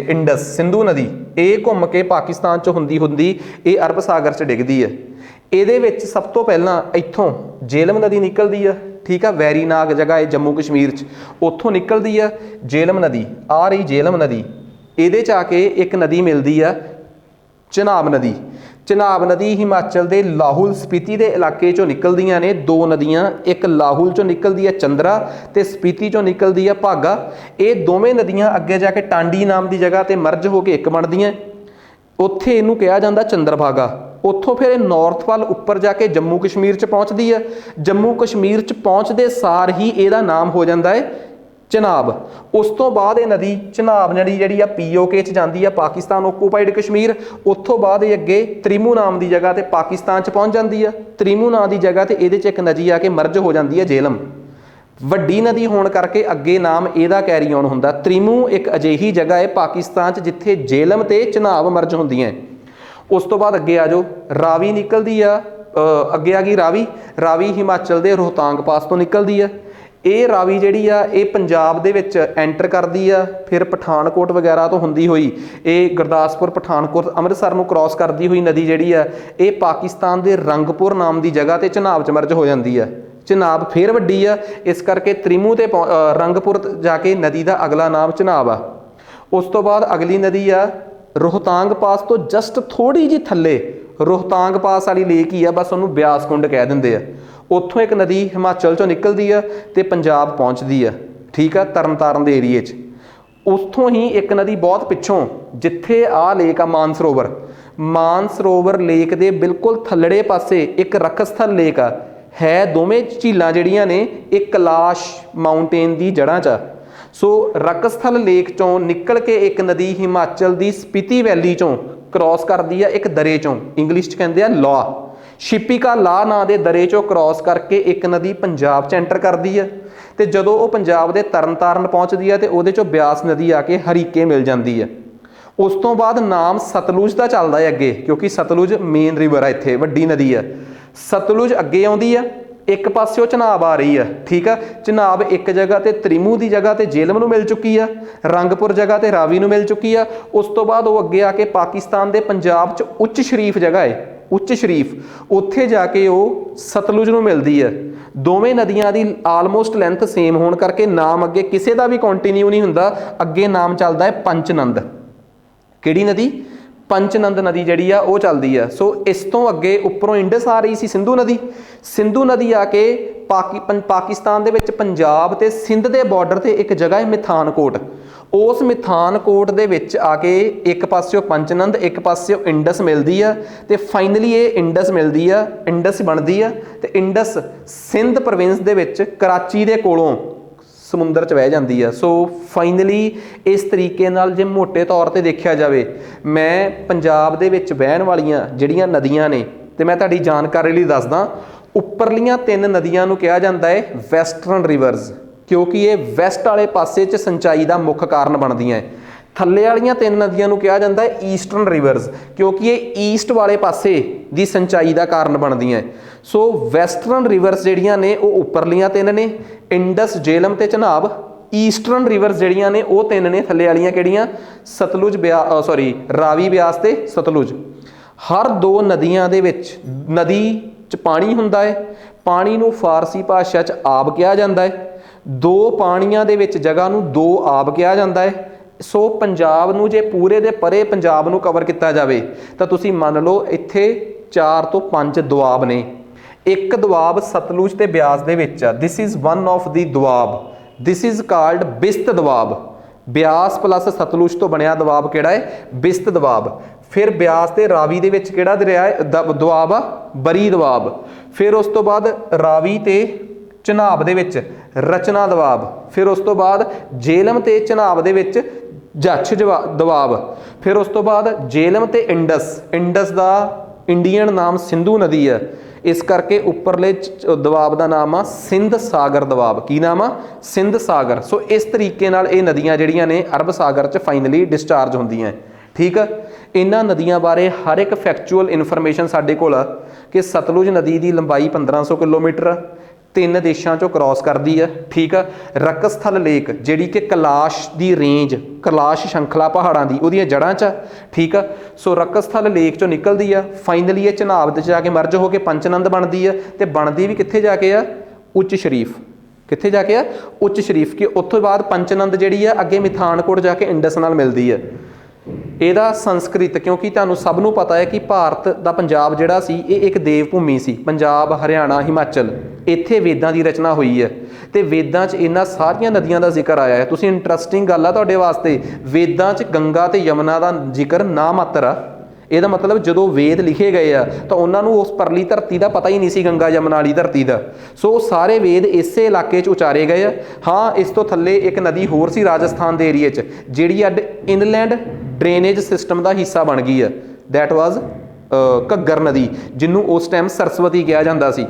ਇੰਡਸ, ਸਿੰਧੂ ਨਦੀ। ਇਹ ਘੁੰਮ ਕੇ ਪਾਕਿਸਤਾਨ ਚ ਹੁੰਦੀ ਹੁੰਦੀ ਇਹ ਅਰਬ ਸਾਗਰ ਚ ਡਿੱਗਦੀ ਹੈ। ਇਹਦੇ ਵਿੱਚ ਸਭ ਤੋਂ ਪਹਿਲਾਂ ਇੱਥੋਂ ਜੇਹਲਮ ਨਦੀ ਨਿਕਲਦੀ ਆ, ਠੀਕ ਆ, ਵੈਰੀਨਾਗ ਜਗ੍ਹਾ ਹੈ ਜੰਮੂ ਕਸ਼ਮੀਰ ਚ, ਉੱਥੋਂ ਨਿਕਲਦੀ ਆ ਜੇਹਲਮ ਨਦੀ। ਆ ਰਹੀ ਜੇਹਲਮ ਨਦੀ, ਇਹਦੇ ਚ ਆ ਕੇ ਇੱਕ ਨਦੀ ਮਿਲਦੀ ਆ ਚਨਾਬ ਨਦੀ। ਚਨਾਬ ਨਦੀ ਹਿਮਾਚਲ ਦੇ ਲਾਹੌਲ ਸਪੀਤੀ ਦੇ ਇਲਾਕੇ ਚੋਂ ਨਿਕਲਦੀਆਂ ਨੇ ਦੋ ਨਦੀਆਂ, ਇੱਕ ਲਾਹੌਲ ਚੋਂ ਨਿਕਲਦੀ ਹੈ ਚੰਦਰਾ ਤੇ ਸਪੀਤੀ ਚੋਂ ਨਿਕਲਦੀ ਹੈ ਭਾਗਾ। ਇਹ ਦੋਵੇਂ ਨਦੀਆਂ ਅੱਗੇ ਜਾ ਕੇ ਟਾਂਡੀ ਨਾਮ ਦੀ ਜਗ੍ਹਾ ਤੇ ਮਰਜ ਹੋ ਕੇ ਇੱਕ ਬਣਦੀਆਂ, ਉੱਥੇ ਇਹਨੂੰ ਕਿਹਾ ਜਾਂਦਾ ਚੰਦਰਭਾਗਾ। ਉੱਥੋਂ ਫਿਰ ਇਹ ਨਾਰਥ ਵੱਲ ਉੱਪਰ ਜਾ ਕੇ ਜੰਮੂ ਕਸ਼ਮੀਰ ਚ ਪਹੁੰਚਦੀ ਹੈ। ਜੰਮੂ ਕਸ਼ਮੀਰ ਚ ਪਹੁੰਚਦੇ ਸਾਰ ਹੀ ਇਹਦਾ ਨਾਮ ਹੋ ਜਾਂਦਾ ਹੈ ਚਨਾਬ। ਉਸ ਤੋਂ ਬਾਅਦ ਇਹ ਨਦੀ ਚਨਾਬ ਨਦੀ ਜਿਹੜੀ ਆ POK ਚ ਜਾਂਦੀ ਆ, ਪਾਕਿਸਤਾਨ ਓਕੂਪਾਈਡ ਕਸ਼ਮੀਰ। ਉੱਥੋਂ ਬਾਅਦ ਇਹ ਅੱਗੇ ਤ੍ਰਿਮੂ ਨਾਮ ਦੀ ਜਗ੍ਹਾ ਤੇ ਪਾਕਿਸਤਾਨ ਚ ਪਹੁੰਚ ਜਾਂਦੀ ਆ। ਤ੍ਰਿਮੂ ਨਾਂ ਦੀ ਜਗ੍ਹਾ ਤੇ ਇਹਦੇ ਚ ਇੱਕ ਨਦੀ ਆ ਕੇ ਮਰਜ ਹੋ ਜਾਂਦੀ ਹੈ ਜੇਹਲਮ। ਵੱਡੀ ਨਦੀ ਹੋਣ ਕਰਕੇ ਅੱਗੇ ਨਾਮ ਇਹਦਾ ਕੈਰੀ ਔਨ ਹੁੰਦਾ। ਤ੍ਰਿਮੂ ਇੱਕ ਅਜਿਹੀ ਜਗ੍ਹਾ ਹੈ ਪਾਕਿਸਤਾਨ ਚ ਜਿੱਥੇ ਜੇਹਲਮ ਤੇ ਚਨਾਬ ਮਰਜ ਹੁੰਦੀਆਂ। ਉਸ ਤੋਂ ਬਾਅਦ ਅੱਗੇ ਆ ਜਾਓ, ਰਾਵੀ ਨਿਕਲਦੀ ਆ। ਅੱਗੇ ਆ ਗਈ ਰਾਵੀ। ਰਾਵੀ ਹਿਮਾਚਲ ਦੇ ਰੋਹਤਾਂਗ ਪਾਸ ਤੋਂ ਨਿਕਲਦੀ ਆ। ਇਹ ਰਾਵੀ ਜਿਹੜੀ ਆ ਇਹ ਪੰਜਾਬ ਦੇ ਵਿੱਚ ਐਂਟਰ ਕਰਦੀ ਆ, ਫਿਰ ਪਠਾਨਕੋਟ ਵਗੈਰਾ ਤੋਂ ਹੁੰਦੀ ਹੋਈ ਇਹ ਗੁਰਦਾਸਪੁਰ, ਪਠਾਨਕੋਟ, ਅੰਮ੍ਰਿਤਸਰ ਨੂੰ ਕ੍ਰਾਸ ਕਰਦੀ ਹੋਈ ਨਦੀ ਜਿਹੜੀ ਆ ਇਹ ਪਾਕਿਸਤਾਨ ਦੇ ਰੰਗਪੁਰ ਨਾਮ ਦੀ ਜਗ੍ਹਾ ਤੇ ਚਨਾਬ ਚ ਮਰਜ ਹੋ ਜਾਂਦੀ ਆ। ਚਨਾਬ ਫੇਰ ਵੱਡੀ ਆ, ਇਸ ਕਰਕੇ ਤ੍ਰਿਮੂ ਤੇ ਰੰਗਪੁਰ ਜਾ ਕੇ ਨਦੀ ਦਾ ਅਗਲਾ ਨਾਮ ਚਨਾਬ ਆ। ਉਸ ਤੋਂ ਬਾਅਦ ਅਗਲੀ ਨਦੀ ਆ ਰੋਹਤਾਂਗ ਪਾਸ ਤੋਂ ਜਸਟ ਥੋੜੀ ਜਿਹੀ ਥੱਲੇ, ਰੋਹਤਾਂਗ ਪਾਸ ਵਾਲੀ ਲੇਕ ਹੀ ਆ, ਬਸ ਉਹਨੂੰ ਬਿਆਸ ਕੁੰਡ ਕਹਿ ਦਿੰਦੇ ਆ। ਉੱਥੋਂ ਇੱਕ ਨਦੀ ਹਿਮਾਚਲ ਚੋਂ ਨਿਕਲਦੀ ਆ ਤੇ ਪੰਜਾਬ ਪਹੁੰਚਦੀ ਆ, ਠੀਕ ਆ, ਤਰਨਤਾਰਨ ਦੇ ਏਰੀਏ 'ਚ। ਉੱਥੋਂ ਹੀ ਇੱਕ ਨਦੀ ਬਹੁਤ ਪਿੱਛੋਂ, ਜਿੱਥੇ ਆ ਲੇਕ ਆ ਮਾਨਸਰੋਵਰ, ਮਾਨਸਰੋਵਰ ਲੇਕ ਦੇ ਬਿਲਕੁਲ ਥੱਲੜੇ ਪਾਸੇ ਇੱਕ ਰਖਸਥਲ ਲੇਕ ਆ। ਹੈ ਦੋਵੇਂ ਝੀਲਾਂ ਜਿਹੜੀਆਂ ਨੇ ਇਹ ਕੈਲਾਸ਼ ਮਾਊਂਟੇਨ ਦੀ ਜੜ੍ਹਾਂ 'ਚ ਆ। ਸੋ ਰਕਸਥਲ ਲੇਕ ਚੋਂ ਨਿਕਲ ਕੇ ਇੱਕ ਨਦੀ ਹਿਮਾਚਲ ਦੀ ਸਪੀਤੀ ਵੈਲੀ ਚੋਂ ਕ੍ਰਾਸ ਕਰਦੀ ਆ ਇੱਕ ਦਰੇ ਚੋਂ, ਇੰਗਲਿਸ਼ 'ਚ ਕਹਿੰਦੇ ਆ ਲਾ। ਸ਼ਿਪਿਕਾ ਲਾ ਨਾਂ ਦੇ ਦਰੇ ਚੋਂ ਕ੍ਰਾਸ ਕਰਕੇ ਇੱਕ ਨਦੀ ਪੰਜਾਬ 'ਚ ਐਂਟਰ ਕਰਦੀ ਆ ਤੇ ਜਦੋਂ ਉਹ ਪੰਜਾਬ ਦੇ ਤਰਨਤਾਰਨ ਪਹੁੰਚਦੀ ਆ ਤੇ ਉਹਦੇ ਚੋਂ ਬਿਆਸ ਨਦੀ ਆ ਕੇ ਹਰੀਕੇ ਮਿਲ ਜਾਂਦੀ ਆ। ਉਸ ਤੋਂ ਬਾਅਦ ਨਾਮ ਸਤਲੁਜ ਦਾ ਚੱਲਦਾ ਹੈ ਅੱਗੇ, ਕਿਉਂਕਿ ਸਤਲੁਜ ਮੇਨ ਰਿਵਰ ਆ, ਇੱਥੇ ਵੱਡੀ ਨਦੀ ਆ। ਸਤਲੁਜ ਅੱਗੇ ਆਉਂਦੀ ਆ, ਇੱਕ ਪਾਸਿਓਂ ਚਨਾਬ ਆ ਰਹੀ ਆ, ਠੀਕ ਆ। ਚਨਾਬ ਇੱਕ ਜਗ੍ਹਾ ਤੇ ਤ੍ਰਿਮੂ ਦੀ ਜਗ੍ਹਾ ਤੇ ਜੇਹਲਮ ਨੂੰ ਮਿਲ ਚੁੱਕੀ ਆ, ਰੰਗਪੁਰ ਜਗ੍ਹਾ ਤੇ ਰਾਵੀ ਨੂੰ ਮਿਲ ਚੁੱਕੀ ਆ। ਉਸ ਤੋਂ ਬਾਅਦ ਉਹ ਅੱਗੇ ਆ ਕੇ ਪਾਕਿਸਤਾਨ ਦੇ ਪੰਜਾਬ 'ਚ ਉੱਚ ਸ਼ਰੀਫ ਜਗ੍ਹਾ ਹੈ, ਉੱਚ ਸ਼ਰੀਫ, ਉੱਥੇ ਜਾ ਕੇ ਉਹ ਸਤਲੁਜ ਨੂੰ ਮਿਲਦੀ ਆ। ਦੋਵੇਂ ਨਦੀਆਂ ਦੀ ਆਲਮੋਸਟ ਲੈਂਥ ਸੇਮ ਹੋਣ ਕਰਕੇ ਨਾਮ ਅੱਗੇ ਕਿਸੇ ਦਾ ਵੀ ਕੰਟੀਨਿਊ ਨਹੀਂ ਹੁੰਦਾ, ਅੱਗੇ ਨਾਮ ਚੱਲਦਾ ਹੈ ਪੰਚਨੰਦ। ਕਿਹੜੀ ਨਦੀ? ਪੰਚਨੰਦ ਨਦੀ ਜਿਹੜੀ ਆ ਉਹ ਚੱਲਦੀ ਆ। ਸੋ ਇਸ ਤੋਂ ਅੱਗੇ ਉੱਪਰੋਂ ਇੰਡਸ ਆ ਰਹੀ ਸੀ ਸਿੰਧੂ ਨਦੀ। ਸਿੰਧੂ ਨਦੀ ਆ ਕੇ ਪਾਕਿਸਤਾਨ ਦੇ ਵਿੱਚ ਪੰਜਾਬ ਤੇ ਸਿੰਧ ਦੇ ਬਾਰਡਰ ਤੇ ਇੱਕ ਜਗ੍ਹਾ ਹੈ ਮਿਥਾਨਕੋਟ। ਉਸ ਮਿਥਾਨਕੋਟ ਦੇ ਵਿੱਚ ਆ ਕੇ ਇੱਕ ਪਾਸਿਓਂ ਪੰਚਨੰਦ, ਇੱਕ ਪਾਸਿਓਂ ਇੰਡਸ ਮਿਲਦੀ ਆ ਤੇ ਫਾਈਨਲੀ ਇਹ ਇੰਡਸ ਮਿਲਦੀ ਆ, ਇੰਡਸ ਬਣਦੀ ਆ ਤੇ ਇੰਡਸ ਸਿੰਧ ਪ੍ਰੋਵਿੰਸ ਦੇ ਵਿੱਚ ਕਰਾਚੀ ਦੇ ਕੋਲੋਂ ਸਮੁੰਦਰ 'ਚ ਵਹਿ ਜਾਂਦੀ ਆ। ਸੋ ਫਾਈਨਲੀ ਇਸ ਤਰੀਕੇ ਨਾਲ ਜੇ ਮੋਟੇ ਤੌਰ ਤੇ ਦੇਖਿਆ ਜਾਵੇ, ਮੈਂ ਪੰਜਾਬ ਦੇ ਵਿੱਚ ਵਹਿਣ ਵਾਲੀਆਂ ਜਿਹੜੀਆਂ ਨਦੀਆਂ ਨੇ ਤੇ ਮੈਂ ਤੁਹਾਡੀ ਜਾਣਕਾਰੀ ਲਈ ਦੱਸਦਾ, ਉੱਪਰਲੀਆਂ 3 ਨਦੀਆਂ ਨੂੰ ਕਿਹਾ ਜਾਂਦਾ ਹੈ ਵੈਸਟਰਨ ਰਿਵਰਸ, ਕਿਉਂਕਿ ਇਹ ਵੈਸਟ ਵਾਲੇ ਪਾਸੇ 'ਚ ਸਿੰਚਾਈ ਦਾ ਮੁੱਖ ਕਾਰਨ ਬਣਦੀਆਂ ਹੈ। ਥੱਲੇ ਵਾਲੀਆਂ 3 ਨਦੀਆਂ ਨੂੰ ਕਿਹਾ ਜਾਂਦਾ ਹੈ ਈਸਟਰਨ ਰਿਵਰਸ, ਕਿਉਂਕਿ ਇਹ ਈਸਟ ਵਾਲੇ ਪਾਸੇ ਦੀ ਸਿੰਚਾਈ ਦਾ ਕਾਰਨ ਬਣਦੀਆਂ। ਸੋ ਵੈਸਟਰਨ ਰਿਵਰਸ ਜਿਹੜੀਆਂ ਨੇ ਉਹ ਉੱਪਰਲੀਆਂ 3 ਨੇ, ਇੰਡਸ, ਜੇਹਲਮ ਤੇ ਚਨਾਬ। ਈਸਟਰਨ ਰਿਵਰਸ ਜਿਹੜੀਆਂ ਨੇ ਉਹ 3 ਨੇ, ਥੱਲੇ ਵਾਲੀਆਂ ਕਿਹੜੀਆਂ? ਸਤਲੁਜ, ਰਾਵੀ, ਬਿਆਸ ਤੇ ਸਤਲੁਜ। ਹਰ 2 ਨਦੀਆਂ ਦੇ ਵਿੱਚ ਨਦੀ 'ਚ ਪਾਣੀ ਹੁੰਦਾ ਹੈ। ਪਾਣੀ ਨੂੰ ਫਾਰਸੀ ਭਾਸ਼ਾ 'ਚ ਆਬ ਕਿਹਾ ਜਾਂਦਾ ਹੈ। 2 ਪਾਣੀਆਂ ਦੇ ਵਿੱਚ ਜਗ੍ਹਾ ਨੂੰ 2 ਆਬ ਕਿਹਾ ਜਾਂਦਾ ਹੈ। ਸੋ ਪੰਜਾਬ ਨੂੰ ਜੇ ਪੂਰੇ ਦੇ ਪਰੇ ਪੰਜਾਬ ਨੂੰ ਕਵਰ ਕੀਤਾ ਜਾਵੇ ਤਾਂ ਤੁਸੀਂ ਮੰਨ ਲਓ ਇੱਥੇ 4 ਤੋਂ 5 ਦੁਆਬ ਨੇ। ਇੱਕ ਦੁਆਬ ਸਤਲੁਜ ਤੇ ਬਿਆਸ ਦੇ ਵਿੱਚ ਆ, this is one of the Doab, this is called Bist Doab. Beas plus Sutlej ਤੋਂ ਬਣਿਆ ਦੁਆਬ ਕਿਹੜਾ ਹੈ? ਬਿਸਤ ਦੁਆਬ। ਫਿਰ ਬਿਆਸ ਤੇ ਰਾਵੀ ਦੇ ਵਿੱਚ ਕਿਹੜਾ ਦਰਿਆ ਹੈ ਦੁਆਬ ਆ? ਬਰੀ ਦੁਆਬ। ਫਿਰ ਉਸ ਤੋਂ ਬਾਅਦ ਰਾਵੀ ਤੇ ਚਨਾਬ ਦੇ ਵਿੱਚ ਰਚਨਾ ਦੁਆਬ। ਫਿਰ ਉਸ ਤੋਂ ਬਾਅਦ ਜੇਹਲਮ ਤੇ ਚਨਾਬ ਦੇ ਵਿੱਚ ਜੱਛ ਦੁਆਬ। ਫਿਰ ਉਸ ਤੋਂ ਬਾਅਦ ਜੇਹਲਮ ਤੇ ਇੰਡਸ, ਇੰਡਸ ਦਾ ਇੰਡੀਅਨ ਨਾਮ ਸਿੰਧੂ ਨਦੀ ਹੈ, ਇਸ ਕਰਕੇ ਉੱਪਰਲੇ ਦੁਆਬ ਦਾ ਨਾਮ ਆ ਸਿੰਧ ਸਾਗਰ ਦੁਆਬ। ਕੀ ਨਾਮ ਆ? ਸਿੰਧ ਸਾਗਰ। ਸੋ ਇਸ ਤਰੀਕੇ ਨਾਲ ਇਹ ਨਦੀਆਂ ਜਿਹੜੀਆਂ ਨੇ ਅਰਬ ਸਾਗਰ 'ਚ ਫਾਈਨਲੀ ਡਿਸਚਾਰਜ ਹੁੰਦੀਆਂ, ਠੀਕ ਆ। ਇਹਨਾਂ ਨਦੀਆਂ ਬਾਰੇ ਹਰ ਇੱਕ ਫੈਕਚੁਅਲ ਇਨਫੋਰਮੇਸ਼ਨ ਸਾਡੇ ਕੋਲ ਆ ਕਿ ਸਤਲੁਜ ਨਦੀ ਦੀ ਲੰਬਾਈ 1500 ਕਿਲੋਮੀਟਰ ਆ, 3 ਦੇਸ਼ਾਂ ਚੋਂ ਕ੍ਰਾਸ ਕਰਦੀ ਆ, ਠੀਕ ਆ। ਰਕਸਥਲ ਲੇਕ ਜਿਹੜੀ ਕਿ ਕੈਲਾਸ਼ ਦੀ ਰੇਂਜ, ਕੈਲਾਸ਼ ਸ਼ੰਖਲਾ ਪਹਾੜਾਂ ਦੀ ਉਹਦੀਆਂ ਜੜ੍ਹਾਂ 'ਚ ਆ, ਠੀਕ ਆ। ਸੋ ਰਕਸਥਲ ਲੇਕ ਚੋਂ ਨਿਕਲਦੀ ਆ, ਫਾਈਨਲੀ ਇਹ ਚਨਾਬ ਦੇ ਜਾ ਕੇ ਮਰਜ ਹੋ ਕੇ ਪੰਚਨੰਦ ਬਣਦੀ ਆ, ਤੇ ਬਣਦੀ ਵੀ ਕਿੱਥੇ ਜਾ ਕੇ ਆ? ਉੱਚ ਸ਼ਰੀਫ। ਕਿੱਥੇ ਜਾ ਕੇ ਆ? ਉੱਚ ਸ਼ਰੀਫ। ਕਿ ਉੱਥੋਂ ਬਾਅਦ ਪੰਚਨੰਦ ਜਿਹੜੀ ਆ ਅੱਗੇ ਮਿਥਾਨਕੋਟ ਜਾ ਕੇ ਇੰਡਸ ਨਾਲ ਮਿਲਦੀ ਆ। ਇਹਦਾ ਸੰਸਕ੍ਰਿਤ, ਕਿਉਂਕਿ ਤੁਹਾਨੂੰ ਸਭ ਨੂੰ ਪਤਾ ਹੈ ਕਿ ਭਾਰਤ ਦਾ ਪੰਜਾਬ ਜਿਹੜਾ ਸੀ ਇਹ ਇੱਕ ਦੇਵ ਭੂਮੀ ਸੀ। ਪੰਜਾਬ, ਹਰਿਆਣਾ, ਹਿਮਾਚਲ, ਇੱਥੇ ਵੇਦਾਂ ਦੀ ਰਚਨਾ ਹੋਈ ਹੈ, ਤੇ ਵੇਦਾਂ 'ਚ ਇਹਨਾਂ ਸਾਰੀਆਂ ਨਦੀਆਂ ਦਾ ਜ਼ਿਕਰ ਆਇਆ ਹੈ। ਤੁਸੀਂ ਇੰਟਰਸਟਿੰਗ ਗੱਲ ਆ ਤੁਹਾਡੇ ਵਾਸਤੇ, ਵੇਦਾਂ 'ਚ ਗੰਗਾ ਤੇ ਯਮੁਨਾ ਦਾ ਜ਼ਿਕਰ ਨਾ ਮਾਤਰ ਆ। ਇਹਦਾ ਮਤਲਬ ਜਦੋਂ ਵੇਦ ਲਿਖੇ ਗਏ ਆ ਤਾਂ ਉਹਨਾਂ ਨੂੰ ਉਸ ਪਰਲੀ ਧਰਤੀ ਦਾ ਪਤਾ ਹੀ ਨਹੀਂ ਸੀ, ਗੰਗਾ ਯਮੁਨਾ ਵਾਲੀ ਧਰਤੀ ਦਾ। ਸੋ ਸਾਰੇ ਵੇਦ ਇਸੇ ਇਲਾਕੇ 'ਚ ਉਚਾਰੇ ਗਏ ਆ। ਹਾਂ, ਇਸ ਤੋਂ ਥੱਲੇ ਇੱਕ ਨਦੀ ਹੋਰ ਸੀ ਰਾਜਸਥਾਨ ਦੇ ਏਰੀਏ 'ਚ, ਜਿਹੜੀ ਅੱਡ ਇਨਲੈਂਡ ਡਰੇਨੇਜ ਸਿਸਟਮ ਦਾ ਹਿੱਸਾ ਬਣ ਗਈ ਆ। ਦੈਟ ਵਾਜ਼ ਘੱਗਰ ਨਦੀ, ਜਿਹਨੂੰ ਉਸ ਟਾਈਮ ਸਰਸਵਤੀ ਕਿਹਾ ਜਾਂਦਾ ਸੀ।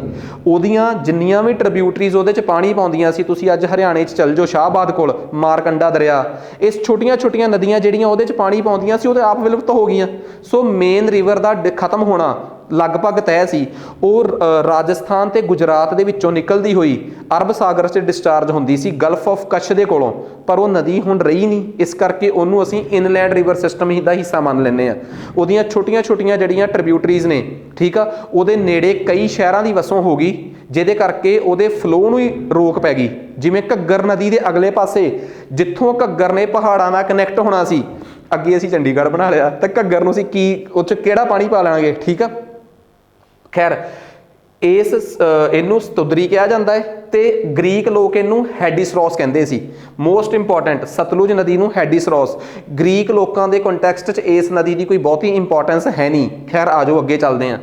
ਉਹਦੀਆਂ ਜਿੰਨੀਆਂ ਵੀ ਟ੍ਰਿਬਿਊਟਰੀਜ਼ ਉਹਦੇ 'ਚ ਪਾਣੀ ਪਾਉਂਦੀਆਂ ਸੀ, ਤੁਸੀਂ ਅੱਜ ਹਰਿਆਣੇ 'ਚ ਚੱਲ ਜਾਓ ਸ਼ਾਹਬਾਦ ਕੋਲ, ਮਾਰਕੰਡਾ ਦਰਿਆ, ਇਸ ਛੋਟੀਆਂ ਛੋਟੀਆਂ ਨਦੀਆਂ ਜਿਹੜੀਆਂ ਉਹਦੇ 'ਚ ਪਾਣੀ ਪਾਉਂਦੀਆਂ ਸੀ, ਉਹ ਤਾਂ ਆਪ ਵਿਲੁਪਤ ਹੋ ਗਈਆਂ। ਸੋ ਮੇਨ ਰਿਵਰ ਦਾ ਖਤਮ ਹੋਣਾ ਲਗਭਗ ਤੈਅ ਸੀ। ਉਹ ਰਾਜਸਥਾਨ ਤੇ ਗੁਜਰਾਤ ਦੇ ਵਿੱਚੋਂ ਨਿਕਲਦੀ ਹੋਈ ਅਰਬ ਸਾਗਰ 'ਚ ਡਿਸਚਾਰਜ ਹੁੰਦੀ ਸੀ ਗਲਫ ਆਫ ਕੱਛ ਦੇ ਕੋਲੋਂ, ਪਰ ਉਹ ਨਦੀ ਹੁਣ ਰਹੀ ਨਹੀਂ, ਇਸ ਕਰਕੇ ਉਹਨੂੰ ਅਸੀਂ ਇਨਲੈਂਡ ਰਿਵਰ ਸਿਸਟਮ ਹੀ ਦਾ ਹਿੱਸਾ ਮੰਨ ਲੈਂਦੇ ਹਾਂ। ਉਹਦੀਆਂ ਛੋਟੀਆਂ ਛੋਟੀਆਂ ਜਿਹੜੀਆਂ ਟ੍ਰਿਬਿਊਟਰੀਜ਼ ਨੇ, ਠੀਕ ਆ, ਉਹਦੇ ਨੇੜੇ ਕਈ ਸ਼ਹਿਰਾਂ ਦੀ ਵਸੋਂ ਹੋ ਗਈ, ਜਿਹਦੇ ਕਰਕੇ ਉਹਦੇ ਫਲੋ ਨੂੰ ਹੀ ਰੋਕ ਪੈ ਗਈ। ਜਿਵੇਂ ਘੱਗਰ ਨਦੀ ਦੇ ਅਗਲੇ ਪਾਸੇ ਜਿੱਥੋਂ ਘੱਗਰ ਨੇ ਪਹਾੜਾਂ ਨਾਲ ਕਨੈਕਟ ਹੋਣਾ ਸੀ, ਅੱਗੇ ਅਸੀਂ ਚੰਡੀਗੜ੍ਹ ਬਣਾ ਲਿਆ, ਤਾਂ ਘੱਗਰ ਨੂੰ ਅਸੀਂ ਕੀ ਉਹ 'ਚ ਕਿਹੜਾ ਪਾਣੀ ਪਾ ਲੈਣਾਗੇ, ਠੀਕ ਆ। ਖੈਰ, ਇਹਨੂੰ ਸਤੁਦਰੀ ਕਿਹਾ ਜਾਂਦਾ ਹੈ, ਤੇ ਗ੍ਰੀਕ ਲੋਕ ਇਹਨੂੰ ਹੈਡੀਸਰੋਸ ਕਹਿੰਦੇ ਸੀ। ਮੋਸਟ ਇੰਪੋਰਟੈਂਟ, ਸਤਲੁਜ ਨਦੀ ਨੂੰ ਹੈਡੀਸਰੋਸ। ਗ੍ਰੀਕ ਲੋਕਾਂ ਦੇ ਕੰਟੈਕਸਟ 'ਚ ਇਸ ਨਦੀ ਦੀ ਕੋਈ ਬਹੁਤੀ ਇੰਪੋਰਟੈਂਸ ਹੈ ਨਹੀਂ। ਖੈਰ, ਆ ਜਾਓ ਅੱਗੇ ਚੱਲਦੇ ਹਾਂ।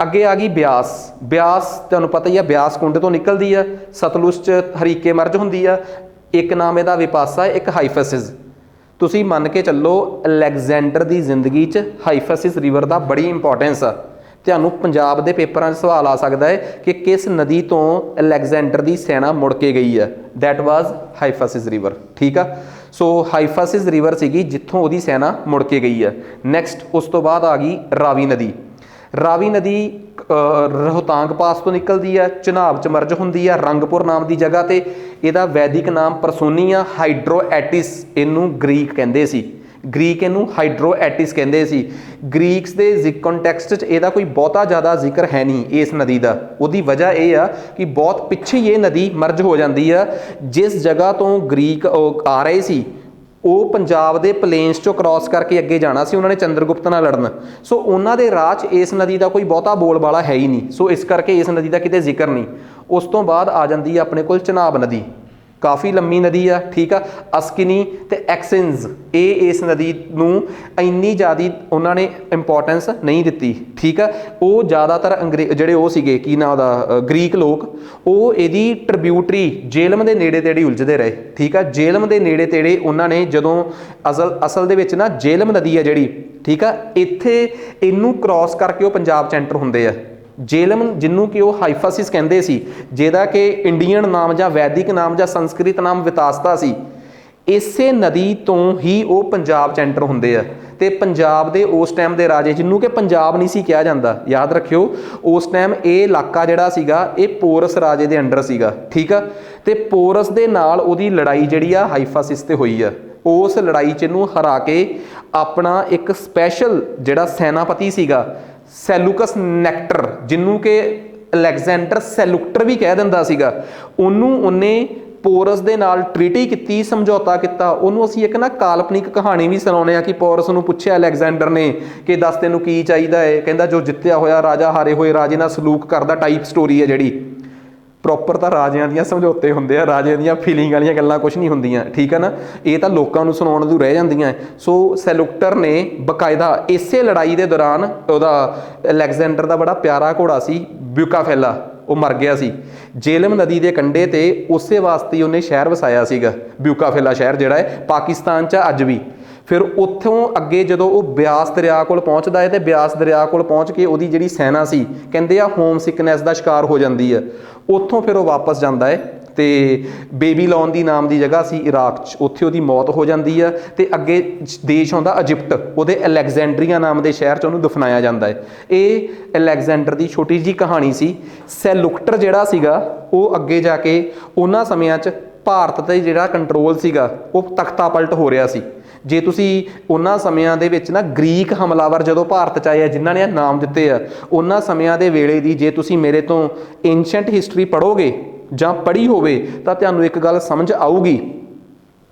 ਅੱਗੇ ਆ ਗਈ ਬਿਆਸ। ਬਿਆਸ ਤੁਹਾਨੂੰ ਪਤਾ ਹੀ ਆ, ਬਿਆਸ ਕੁੰਡ ਤੋਂ ਨਿਕਲਦੀ ਆ, ਸਤਲੁਜ 'ਚ ਹਰੀਕੇ ਮਰਜ ਹੁੰਦੀ ਆ। ਇੱਕ ਨਾਮ ਇਹਦਾ ਵਿਪਾਸਾ, ਇੱਕ ਹਾਈਫਸਿਸ। ਤੁਸੀਂ ਮੰਨ ਕੇ ਚੱਲੋ ਅਲੈਗਜ਼ੈਂਡਰ ਦੀ ਜ਼ਿੰਦਗੀ 'ਚ ਹਾਈਫਸਿਸ ਰਿਵਰ ਦਾ ਬੜੀ ਇੰਪੋਰਟੈਂਸ ਆ। ਤੁਹਾਨੂੰ ਪੰਜਾਬ ਦੇ ਪੇਪਰਾਂ 'ਚ ਸਵਾਲ ਆ ਸਕਦਾ ਹੈ ਕਿ ਕਿਸ ਨਦੀ ਤੋਂ ਅਲੈਗਜ਼ੈਂਡਰ ਦੀ ਸੈਨਾ ਮੁੜ ਕੇ ਗਈ ਹੈ? ਦੈਟ ਵਾਜ਼ ਹਾਈਫਸਿਸ ਰਿਵਰ, ਠੀਕ ਆ। ਸੋ ਹਾਈਫਸਿਸ ਰਿਵਰ ਸੀਗੀ ਜਿੱਥੋਂ ਉਹਦੀ ਸੈਨਾ ਮੁੜ ਕੇ ਗਈ ਹੈ। ਨੈਕਸਟ ਉਸ ਤੋਂ ਬਾਅਦ ਆ ਗਈ ਰਾਵੀ ਨਦੀ। ਰਾਵੀ ਨਦੀ ਰੋਹਤਾਂਗ ਪਾਸ ਤੋਂ ਨਿਕਲਦੀ ਆ, ਚਨਾਬ 'ਚ ਮਰਜ ਹੁੰਦੀ ਆ ਰੰਗਪੁਰ ਨਾਮ ਦੀ ਜਗ੍ਹਾ ਤੇ। ਇਹਦਾ ਵੈਦਿਕ ਨਾਮ ਪਰਸੋਨੀਆ ਹਾਈਡਰੋਐਟਿਸ, ਇਹਨੂੰ ਗ੍ਰੀਕ ਕਹਿੰਦੇ ਸੀ। ਗ੍ਰੀਕ ਇਹਨੂੰ ਹਾਈਡਰੋਐਟਿਸ ਕਹਿੰਦੇ ਸੀ। ਗ੍ਰੀਕਸ ਦੇ ਕੰਟੈਕਸਟ 'ਚ ਇਹਦਾ ਕੋਈ ਬਹੁਤਾ ਜ਼ਿਆਦਾ ਜ਼ਿਕਰ ਹੈ ਨਹੀਂ ਇਸ ਨਦੀ ਦਾ। ਉਹਦੀ ਵਜ੍ਹਾ ਇਹ ਆ ਕਿ ਬਹੁਤ ਪਿੱਛੇ ਹੀ ਇਹ ਨਦੀ ਮਰਜ ਹੋ ਜਾਂਦੀ ਆ। ਜਿਸ ਜਗ੍ਹਾ ਤੋਂ ਗ੍ਰੀਕ ਆ ਰਹੇ ਸੀ, ਉਹ ਪੰਜਾਬ ਦੇ ਪਲੇਨਸ 'ਚੋਂ ਕ੍ਰਾਸ ਕਰਕੇ ਅੱਗੇ ਜਾਣਾ ਸੀ ਉਹਨਾਂ ਨੇ ਚੰਦਰਗੁਪਤ ਨਾਲ ਲੜਨ। ਸੋ ਉਹਨਾਂ ਦੇ ਰਾਹ 'ਚ ਇਸ ਨਦੀ ਦਾ ਕੋਈ ਬਹੁਤਾ ਬੋਲਬਾਲਾ ਹੈ ਹੀ ਨਹੀਂ। ਸੋ ਇਸ ਕਰਕੇ ਇਸ ਨਦੀ ਦਾ ਕਿਤੇ ਜ਼ਿਕਰ ਨਹੀਂ। ਉਸ ਤੋਂ ਬਾਅਦ ਆ ਜਾਂਦੀ ਹੈ ਆਪਣੇ ਕੋਲ ਚਨਾਬ ਨਦੀ, ਕਾਫੀ ਲੰਮੀ ਨਦੀ ਆ, ਠੀਕ ਆ। ਅਸਕਿਨੀ ਤੇ ਐਕਸਿਨਜ਼, ਇਹ ਇਸ ਨਦੀ ਨੂੰ ਇੰਨੀ ਜ਼ਿਆਦਾ ਉਹਨਾਂ ਨੇ ਇੰਪੋਰਟੈਂਸ ਨਹੀਂ ਦਿੱਤੀ, ਠੀਕ ਆ। ਉਹ ਜ਼ਿਆਦਾਤਰ ਜਿਹੜੇ ਉਹ ਸੀਗੇ, ਕੀ ਨਾਂ ਉਹਦਾ, ਗ੍ਰੀਕ ਲੋਕ, ਉਹ ਇਹਦੀ ਟ੍ਰਿਬਿਊਟਰੀ ਜੇਹਲਮ ਦੇ ਨੇੜੇ ਤੇੜੇ ਉਲਝਦੇ ਰਹੇ, ਠੀਕ ਆ। ਜੇਹਲਮ ਦੇ ਨੇੜੇ ਤੇੜੇ ਉਹਨਾਂ ਨੇ ਜਦੋਂ ਅਸਲ ਦੇ ਵਿੱਚ ਨਾ ਜੇਹਲਮ ਨਦੀ ਆ ਜਿਹੜੀ, ਠੀਕ ਆ, ਇੱਥੇ ਇਹਨੂੰ ਕ੍ਰਾਸ ਕਰਕੇ ਉਹ ਪੰਜਾਬ 'ਚ ਐਂਟਰ ਹੁੰਦੇ ਆ। ਜੇਹਲਮ, ਜਿਹਨੂੰ ਕਿ ਉਹ ਹਾਈਫਸਿਸ ਕਹਿੰਦੇ ਸੀ, ਜਿਹਦਾ ਕਿ ਇੰਡੀਅਨ ਨਾਮ ਜਾਂ ਵੈਦਿਕ ਨਾਮ ਜਾਂ ਸੰਸਕ੍ਰਿਤ ਨਾਮ ਵਿਤਾਸਤਾ ਸੀ, ਇਸੇ ਨਦੀ ਤੋਂ ਹੀ ਉਹ ਪੰਜਾਬ 'ਚ ਐਂਟਰ ਹੁੰਦੇ ਆ। ਤੇ ਪੰਜਾਬ ਦੇ ਉਸ ਟਾਈਮ ਦੇ ਰਾਜੇ, ਜਿਹਨੂੰ ਕਿ ਪੰਜਾਬ ਨਹੀਂ ਸੀ ਕਿਹਾ ਜਾਂਦਾ, ਯਾਦ ਰੱਖਿਓ, ਉਸ ਟਾਈਮ ਇਹ ਇਲਾਕਾ ਜਿਹੜਾ ਸੀਗਾ ਇਹ ਪੋਰਸ ਰਾਜੇ ਦੇ ਅੰਡਰ ਸੀਗਾ, ਠੀਕ ਆ। ਤੇ ਪੋਰਸ ਦੇ ਨਾਲ ਉਹਦੀ ਲੜਾਈ ਜਿਹੜੀ ਆ ਹਾਈਫਸਿਸ ਤੇ ਹੋਈ ਆ। ਉਸ ਲੜਾਈ 'ਚ ਇਹਨੂੰ ਹਰਾ ਕੇ ਆਪਣਾ ਇੱਕ ਸਪੈਸ਼ਲ ਜਿਹੜਾ ਸੈਨਾਪਤੀ ਸੀਗਾ, ਸੈਲੂਕਸ ਨੈਕਟਰ, ਜਿਹਨੂੰ ਕਿ ਅਲੈਗਜ਼ੈਂਡਰ ਸੈਲੂਕਟਰ ਵੀ ਕਹਿ ਦਿੰਦਾ ਸੀਗਾ, ਉਹਨੇ ਪੋਰਸ ਦੇ ਨਾਲ ਟ੍ਰੀਟੀ ਕੀਤੀ, ਸਮਝੌਤਾ ਕੀਤਾ। ਉਹਨੂੰ ਅਸੀਂ ਇੱਕ ਨਾ ਕਾਲਪਨਿਕ ਕਹਾਣੀ ਵੀ ਸੁਣਾਉਂਦੇ ਆ ਕਿ ਪੋਰਸ ਨੂੰ ਪੁੱਛਿਆ ਅਲੈਗਜ਼ੈਂਡਰ ਨੇ ਕਿ ਦੱਸ ਤੈਨੂੰ ਕੀ ਚਾਹੀਦਾ ਹੈ, ਕਹਿੰਦਾ ਜੋ ਜਿੱਤਿਆ ਹੋਇਆ ਰਾਜਾ ਹਾਰੇ ਹੋਏ ਰਾਜੇ ਨਾਲ ਸਲੂਕ ਕਰਦਾ ਟਾਈਪ ਸਟੋਰੀ ਹੈ ਜਿਹੜੀ। ਪ੍ਰੋਪਰ ਤਾਂ ਰਾਜਿਆਂ ਦੀਆਂ ਸਮਝੌਤੇ ਹੁੰਦੇ ਆ, ਰਾਜਿਆਂ ਦੀਆਂ ਫੀਲਿੰਗ ਵਾਲੀਆਂ ਗੱਲਾਂ ਕੁਛ ਨਹੀਂ ਹੁੰਦੀਆਂ, ਠੀਕ ਹੈ ਨਾ। ਇਹ ਤਾਂ ਲੋਕਾਂ ਨੂੰ ਸੁਣਾਉਣ ਨੂੰ ਰਹਿ ਜਾਂਦੀਆਂ। ਸੋ ਸੈਲੂਕਟਰ ਨੇ ਬਕਾਇਦਾ ਇਸੇ ਲੜਾਈ ਦੇ ਦੌਰਾਨ, ਉਹਦਾ ਅਲੈਗਜ਼ੈਂਡਰ ਦਾ ਬੜਾ ਪਿਆਰਾ ਘੋੜਾ ਸੀ ਬਿਊਕਾਫੈਲਾ, ਉਹ ਮਰ ਗਿਆ ਸੀ ਜੇਹਲਮ ਨਦੀ ਦੇ ਕੰਢੇ ਤੇ। ਉਸੇ ਵਾਸਤੇ ਹੀ ਉਹਨੇ ਸ਼ਹਿਰ ਵਸਾਇਆ ਸੀਗਾ, ਬਿਊਕਾਫੈਲਾ ਸ਼ਹਿਰ ਜਿਹੜਾ ਹੈ ਪਾਕਿਸਤਾਨ 'ਚ ਅੱਜ ਵੀ। ਫਿਰ ਉੱਥੋਂ ਅੱਗੇ ਜਦੋਂ ਉਹ ਬਿਆਸ ਦਰਿਆ ਕੋਲ ਪਹੁੰਚਦਾ ਹੈ, ਤੇ ਬਿਆਸ ਦਰਿਆ ਕੋਲ ਪਹੁੰਚ ਕੇ ਉਹਦੀ ਜਿਹੜੀ ਸੈਨਾ ਸੀ, ਕਹਿੰਦੇ ਆ ਹੋਮ ਸਿਕਨੈਸ ਦਾ ਸ਼ਿਕਾਰ ਹੋ ਜਾਂਦੀ ਹੈ। ਉੱਥੋਂ ਫਿਰ ਉਹ ਵਾਪਸ ਜਾਂਦਾ ਹੈ ਤੇ ਬੇਬੀਲੋਨ ਦੀ ਨਾਮ ਦੀ ਜਗ੍ਹਾ ਸੀ ਇਰਾਕ 'ਚ, ਉੱਥੇ ਉਹਦੀ ਮੌਤ ਹੋ ਜਾਂਦੀ ਆ ਤੇ ਅੱਗੇ ਦੇਸ਼ ਆਉਂਦਾ ਇਜਿਪਟ, ਉਹਦੇ ਅਲੈਗਜ਼ੈਂਡਰੀਆ ਨਾਮ ਦੇ ਸ਼ਹਿਰ 'ਚ ਉਹਨੂੰ ਦਫਨਾਇਆ ਜਾਂਦਾ ਹੈ। ਇਹ ਅਲੈਗਜ਼ੈਂਡਰ ਦੀ ਛੋਟੀ ਜਿਹੀ ਕਹਾਣੀ ਸੀ। ਸੈਲੁਕਟਰ ਜਿਹੜਾ ਸੀਗਾ ਉਹ ਅੱਗੇ ਜਾ ਕੇ ਉਹਨਾਂ ਸਮਿਆਂ 'ਚ ਭਾਰਤ 'ਤੇ ਜਿਹੜਾ ਕੰਟਰੋਲ ਸੀਗਾ ਉਹ ਤਖਤਾ ਪਲਟ ਹੋ ਰਿਹਾ ਸੀ। ਜੇ ਤੁਸੀਂ ਉਹਨਾਂ ਸਮਿਆਂ ਦੇ ਵਿੱਚ ਨਾ ਗ੍ਰੀਕ ਹਮਲਾਵਰ ਜਦੋਂ ਭਾਰਤ 'ਚ ਆਏ ਆ, ਜਿਨ੍ਹਾਂ ਨੇ ਇਹ ਨਾਮ ਦਿੱਤੇ ਆ, ਉਹਨਾਂ ਸਮਿਆਂ ਦੇ ਵੇਲੇ ਦੀ ਜੇ ਤੁਸੀਂ ਮੇਰੇ ਤੋਂ ਏਨਸ਼ੈਂਟ ਹਿਸਟਰੀ ਪੜ੍ਹੋਗੇ ਜਾਂ ਪੜ੍ਹੀ ਹੋਵੇ ਤਾਂ ਤੁਹਾਨੂੰ ਇੱਕ ਗੱਲ ਸਮਝ ਆਊਗੀ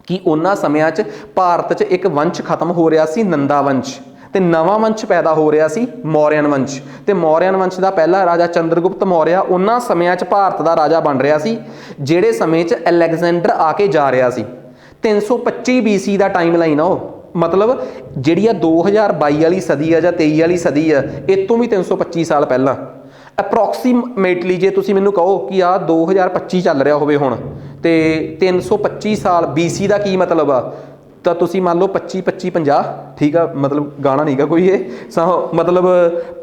ਕਿ ਉਹਨਾਂ ਸਮਿਆਂ 'ਚ ਭਾਰਤ 'ਚ ਇੱਕ ਵੰਸ਼ ਖਤਮ ਹੋ ਰਿਹਾ ਸੀ, ਨੰਦਾ ਵੰਸ਼, ਤੇ ਨਵਾਂ ਵੰਸ਼ ਪੈਦਾ ਹੋ ਰਿਹਾ ਸੀ, ਮੌਰਿਅਨ ਵੰਸ਼। ਤੇ ਮੌਰਿਅਨ ਵੰਸ਼ ਦਾ ਪਹਿਲਾ ਰਾਜਾ ਚੰਦਰਗੁਪਤ ਮੌਰਿਆ ਉਹਨਾਂ ਸਮਿਆਂ 'ਚ ਭਾਰਤ ਦਾ ਰਾਜਾ ਬਣ ਰਿਹਾ ਸੀ, ਜਿਹੜੇ ਸਮੇਂ 'ਚ ਅਲੈਗਜ਼ੈਂਡਰ ਆ ਕੇ ਜਾ ਰਿਹਾ ਸੀ। 325 BC ਦਾ ਟਾਈਮ ਲਾਈਨ ਆ ਉਹ, ਮਤਲਬ ਜਿਹੜੀ ਆ 2022 ਵਾਲੀ ਸਦੀ ਆ ਜਾਂ 23 ਵਾਲੀ ਸਦੀ ਆ, ਇਹ ਤੋਂ ਵੀ 325 ਸਾਲ ਪਹਿਲਾਂ ਅਪਰੋਕਸੀਮੇਟਲੀ। ਜੇ ਤੁਸੀਂ ਮੈਨੂੰ ਕਹੋ ਕਿ ਆ 2025 ਚੱਲ ਰਿਹਾ ਹੋਵੇ ਹੁਣ ਤੇ 325 ਸਾਲ BC ਦਾ ਕੀ ਮਤਲਬ ਆ, ਤਾਂ ਤੁਸੀਂ ਮੰਨ ਲਓ 25 25 50, ਠੀਕ ਆ, ਮਤਲਬ ਗਾਣਾ ਨਹੀਂਗਾ ਕੋਈ ਇਹ, ਮਤਲਬ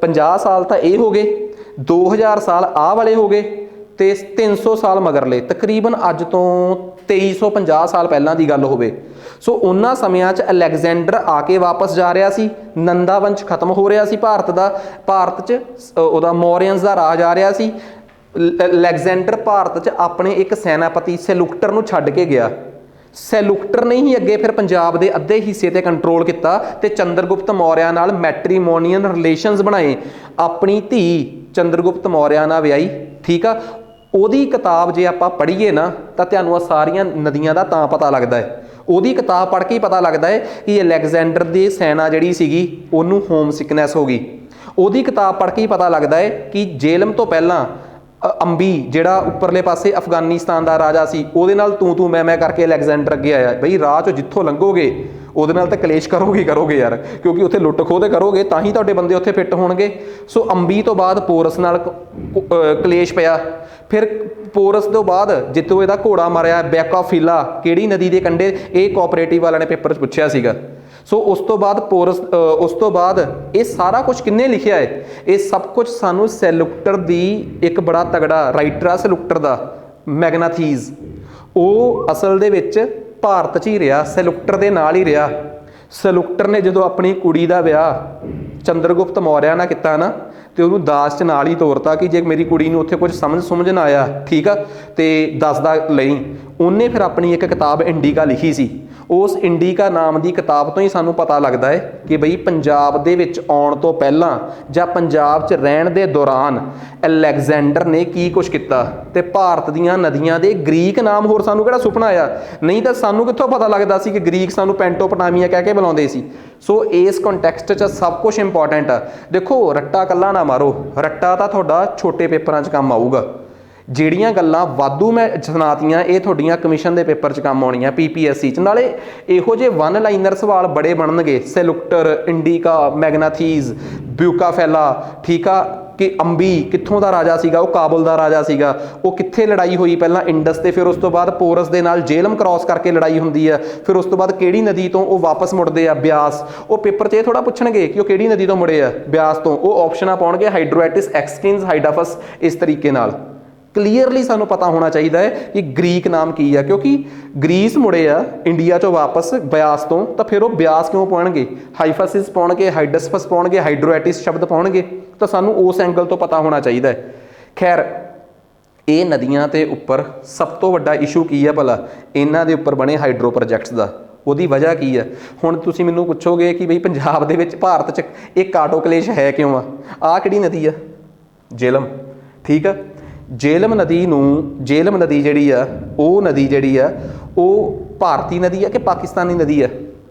50 ਸਾਲ ਤਾਂ ਇਹ ਹੋ ਗਏ, 2000 ਸਾਲ ਆਹ ਵਾਲੇ ਹੋ ਗਏ ਤੇ 300 ਸਾਲ ਮਗਰਲੇ, ਤਕਰੀਬਨ ਅੱਜ ਤੋਂ 2350 ਸਾਲ ਪਹਿਲਾਂ ਦੀ ਗੱਲ ਹੋਵੇ। ਸੋ ਉਹਨਾਂ ਸਮਿਆਂ 'ਚ ਅਲੈਗਜ਼ੈਂਡਰ ਆ ਕੇ ਵਾਪਸ ਜਾ ਰਿਹਾ ਸੀ, ਨੰਦਾ ਵੰਸ਼ ਖਤਮ ਹੋ ਰਿਹਾ ਸੀ ਭਾਰਤ ਦਾ, ਭਾਰਤ 'ਚ ਉਹਦਾ ਮੌਰੀਅਨਸ ਦਾ ਰਾਜ ਆ ਰਿਹਾ ਸੀ। ਅਲੈਗਜ਼ੈਂਡਰ ਭਾਰਤ 'ਚ ਆਪਣੇ ਇੱਕ ਸੈਨਾਪਤੀ ਸੈਲੁਕਟਰ ਨੂੰ ਛੱਡ ਕੇ ਗਿਆ। ਸੈਲੁਕਟਰ ਨੇ ਹੀ ਅੱਗੇ ਫਿਰ ਪੰਜਾਬ ਦੇ ਅੱਧੇ ਹਿੱਸੇ ਤੇ ਕੰਟਰੋਲ ਕੀਤਾ ਤੇ ਚੰਦਰਗੁਪਤ ਮੌਰਿਆ ਨਾਲ ਮੈਟਰੀਮੋਨੀਅਲ ਰਿਲੇਸ਼ਨਸ ਬਣਾਏ। ਆਪਣੀ ਧੀ ਚੰਦਰਗੁਪਤ ਮੌਰਿਆ ਨਾਲ ਵਿਆਹੀ, ਠੀਕ ਆ। ਉਹਦੀ ਕਿਤਾਬ ਜੇ ਆਪਾਂ ਪੜ੍ਹੀਏ ਨਾ ਤਾਂ ਤੁਹਾਨੂੰ ਆ ਸਾਰੀਆਂ ਨਦੀਆਂ ਦਾ ਤਾਂ ਪਤਾ ਲੱਗਦਾ ਹੈ। ਉਹਦੀ ਕਿਤਾਬ ਪੜ੍ਹ ਕੇ ਹੀ ਪਤਾ ਲੱਗਦਾ ਹੈ ਕਿ ਅਲੈਗਜ਼ੈਂਡਰ ਦੀ ਸੈਨਾ ਜਿਹੜੀ ਸੀਗੀ ਉਹਨੂੰ ਹੋਮ ਸਿਕਨੈਸ ਹੋ ਗਈ। ਉਹਦੀ ਕਿਤਾਬ ਪੜ੍ਹ ਕੇ ਹੀ ਪਤਾ ਲੱਗਦਾ ਹੈ ਕਿ ਜੇਲਮ ਤੋਂ ਪਹਿਲਾਂ ਅੰਬੀ ਜਿਹੜਾ ਉੱਪਰਲੇ ਪਾਸੇ ਅਫਗਾਨਿਸਤਾਨ ਦਾ ਰਾਜਾ ਸੀ, ਉਹਦੇ ਨਾਲ ਤੂੰ ਮੈਂ ਕਰਕੇ ਅਲੈਗਜ਼ੈਂਡਰ ਅੱਗੇ ਆਇਆ। ਬਈ ਰਾਹ 'ਚੋਂ ਜਿੱਥੋਂ ਲੰਘੋਗੇ ਉਹਦੇ ਨਾਲ ਤਾਂ ਕਲੇਸ਼ ਕਰੋਗੇ ਯਾਰ, ਕਿਉਂਕਿ ਉੱਥੇ ਲੁੱਟ ਖੋਹ ਤੇ ਕਰੋਗੇ ਤਾਂ ਹੀ ਤੁਹਾਡੇ ਬੰਦੇ ਉੱਥੇ ਫਿੱਟ ਹੋਣਗੇ। ਸੋ ਅੰਬੀ ਤੋਂ ਬਾਅਦ ਪੋਰਸ ਨਾਲ ਕਲੇਸ਼ ਪਿਆ। ਫਿਰ ਪੋਰਸ ਤੋਂ ਬਾਅਦ ਜਿੱਥੋਂ ਇਹਦਾ ਘੋੜਾ ਮਾਰਿਆ ਬੈਕਾਫਿਲਾ ਕਿਹੜੀ ਨਦੀ ਦੇ ਕੰਢੇ, ਇਹ ਕੋਆਪਰੇਟਿਵ ਵਾਲਿਆਂ ਨੇ ਪੇਪਰ 'ਚ ਪੁੱਛਿਆ ਸੀਗਾ। ਸੋ ਉਸ ਤੋਂ ਬਾਅਦ ਇਹ ਸਾਰਾ ਕੁਝ ਕਿੰਨੇ ਲਿਖਿਆ ਹੈ? ਇਹ ਸਭ ਕੁਝ ਸਾਨੂੰ ਸੈਲੁਕਟਰ ਦੀ ਇੱਕ ਬੜਾ ਤਗੜਾ ਰਾਈਟਰ ਆ ਸੈਲੁਕਟਰ ਦਾ, ਮੈਗਨਾਥੀਜ਼। ਉਹ ਅਸਲ ਦੇ ਵਿੱਚ ਭਾਰਤ 'ਚ ਹੀ ਰਿਹਾ, ਸੈਲੁਕਟਰ ਦੇ ਨਾਲ ਹੀ ਰਿਹਾ। ਸੈਲੁਕਟਰ ਨੇ ਜਦੋਂ ਆਪਣੀ ਕੁੜੀ ਦਾ ਵਿਆਹ ਚੰਦਰਗੁਪਤ ਮੌਰਿਆ ਨਾਲ ਕੀਤਾ ਨਾ, ਤੇ ਉਹਨੂੰ ਦਾਸ 'ਚ ਨਾਲ ਹੀ ਤੋਰਤਾ ਕਿ ਜੇ ਮੇਰੀ ਕੁੜੀ ਨੂੰ ਉੱਥੇ ਕੁਝ ਸਮਝ ਨਾ ਆਇਆ, ਠੀਕ ਆ, ਤੇ ਦੱਸਦਾ ਲਈ। ਉਹਨੇ ਫਿਰ ਆਪਣੀ ਇੱਕ ਕਿਤਾਬ ਇੰਡੀਕਾ ਲਿਖੀ ਸੀ। ਉਸ ਇੰਡੀਕਾ ਨਾਮ ਦੀ ਕਿਤਾਬ ਤੋਂ ਹੀ ਸਾਨੂੰ ਪਤਾ ਲੱਗਦਾ ਹੈ ਕਿ ਬਈ ਪੰਜਾਬ ਦੇ ਵਿੱਚ ਆਉਣ ਤੋਂ ਪਹਿਲਾਂ ਜਾਂ ਪੰਜਾਬ 'ਚ ਰਹਿਣ ਦੇ ਦੌਰਾਨ ਅਲੈਗਜ਼ੈਂਡਰ ਨੇ ਕੀ ਕੁਛ ਕੀਤਾ। ਤੇ ਭਾਰਤ ਦੀਆਂ ਨਦੀਆਂ ਦੇ ਗ੍ਰੀਕ ਨਾਮ ਹੋਰ ਸਾਨੂੰ ਕਿਹੜਾ ਸੁਪਨਾ ਆਇਆ, ਨਹੀਂ ਤਾਂ ਸਾਨੂੰ ਕਿੱਥੋਂ ਪਤਾ ਲੱਗਦਾ ਸੀ ਕਿ ਗ੍ਰੀਕ ਸਾਨੂੰ ਪੈਂਟੋਪਟਾਮੀਆ ਕਹਿ ਕੇ ਬੁਲਾਉਂਦੇ ਸੀ। ਸੋ ਇਸ ਕੰਟੈਕਸਟ 'ਚ ਸਭ ਕੁਝ ਇੰਪੋਰਟੈਂਟ ਆ। ਦੇਖੋ ਰੱਟਾ ਇਕੱਲਾ ਨਾ ਮਾਰੋ, ਰੱਟਾ ਤਾਂ ਤੁਹਾਡਾ ਛੋਟੇ ਪੇਪਰਾਂ 'ਚ ਕੰਮ ਆਊਗਾ। ਜਿਹੜੀਆਂ ਗੱਲਾਂ ਵਾਧੂ ਮੈਂ ਸੁਣਾਤੀਆਂ ਇਹ ਤੁਹਾਡੀਆਂ ਕਮਿਸ਼ਨ ਦੇ ਪੇਪਰ 'ਚ ਕੰਮ ਆਉਣੀਆਂ, PPSC 'ਚ। ਨਾਲੇ ਇਹੋ ਜਿਹੇ ਵਨ ਲਾਈਨਰ ਸਵਾਲ ਬੜੇ ਬਣਨਗੇ। ਸੈਲੁਕਟਰ, ਇੰਡੀਕਾ, ਮੈਗਨਾਥੀਜ਼, ਬਿਊਕਾਫੈਲਾ, ਠੀਕ ਆ, ਕਿ ਅੰਬੀ ਕਿੱਥੋਂ ਦਾ ਰਾਜਾ ਸੀਗਾ, ਉਹ ਕਾਬੁਲ ਦਾ ਰਾਜਾ ਸੀਗਾ। ਉਹ ਕਿੱਥੇ ਲੜਾਈ ਹੋਈ, ਪਹਿਲਾਂ ਇੰਡਸ ਤੇ, ਫਿਰ ਉਸ ਤੋਂ ਬਾਅਦ ਪੋਰਸ ਦੇ ਨਾਲ ਜੇਹਲਮ ਕ੍ਰਾਸ ਕਰਕੇ ਲੜਾਈ ਹੁੰਦੀ ਆ। ਫਿਰ ਉਸ ਤੋਂ ਬਾਅਦ ਕਿਹੜੀ ਨਦੀ ਤੋਂ ਉਹ ਵਾਪਸ ਮੁੜਦੇ ਆ, ਬਿਆਸ। ਉਹ ਪੇਪਰ 'ਚ ਇਹ ਥੋੜਾ ਪੁੱਛਣਗੇ ਕਿ ਉਹ ਕਿਹੜੀ ਨਦੀ ਤੋਂ ਮੁੜੇ ਆ, ਬਿਆਸ ਤੋਂ। ਉਹ ਆਪਸ਼ਨਾਂ ਪਾਉਣਗੇ ਹਾਈਡਰੋਐਟਿਸ, ਐਕਸਕਿੰਜ਼, ਹਾਈਡਾਫਸ, ਇਸ ਤਰੀਕੇ ਨਾਲ। ਕਲੀਅਰਲੀ ਸਾਨੂੰ ਪਤਾ ਹੋਣਾ ਚਾਹੀਦਾ ਹੈ ਕਿ ਗ੍ਰੀਕ ਨਾਮ ਕੀ ਆ, ਕਿਉਂਕਿ ਗ੍ਰੀਸ ਮੁੜੇ ਆ ਇੰਡੀਆ 'ਚੋਂ ਵਾਪਸ ਬਿਆਸ ਤੋਂ, ਤਾਂ ਫਿਰ ਉਹ ਬਿਆਸ ਕਿਉਂ ਪਾਉਣਗੇ, ਹਾਈਫਾਸਿਸ ਪਾਉਣਗੇ, ਹਾਈਡਸਫਸ ਪਾਉਣਗੇ, ਹਾਈਡਰੋਐਟਿਸ ਸ਼ਬਦ ਪਾਉਣਗੇ। ਤਾਂ ਸਾਨੂੰ ਉਸ ਐਂਗਲ ਤੋਂ ਪਤਾ ਹੋਣਾ ਚਾਹੀਦਾ ਹੈ। ਖੈਰ, ਇਹ ਨਦੀਆਂ ਦੇ ਉੱਪਰ ਸਭ ਤੋਂ ਵੱਡਾ ਇਸ਼ੂ ਕੀ ਆ ਭਲਾ? ਇਹਨਾਂ ਦੇ ਉੱਪਰ ਬਣੇ ਹਾਈਡਰੋ ਪ੍ਰੋਜੈਕਟਸ ਦਾ। ਉਹਦੀ ਵਜ੍ਹਾ ਕੀ ਆ? ਹੁਣ ਤੁਸੀਂ ਮੈਨੂੰ ਪੁੱਛੋਗੇ ਕਿ ਬਈ ਪੰਜਾਬ ਦੇ ਵਿੱਚ, ਭਾਰਤ 'ਚ ਇਹ ਕਾਟੋ ਕਲੇਸ਼ ਹੈ ਕਿਉਂ ਆ? ਆਹ ਕਿਹੜੀ ਨਦੀ ਆ? ਜੇਹਲਮ, ਠੀਕ ਆ। ਜੇਹਲਮ ਨਦੀ ਜਿਹੜੀ ਆ, ਉਹ ਨਦੀ ਜਿਹੜੀ ਆ ਉਹ ਭਾਰਤੀ ਨਦੀ ਆ ਕਿ ਪਾਕਿਸਤਾਨੀ ਨਦੀ ਆ?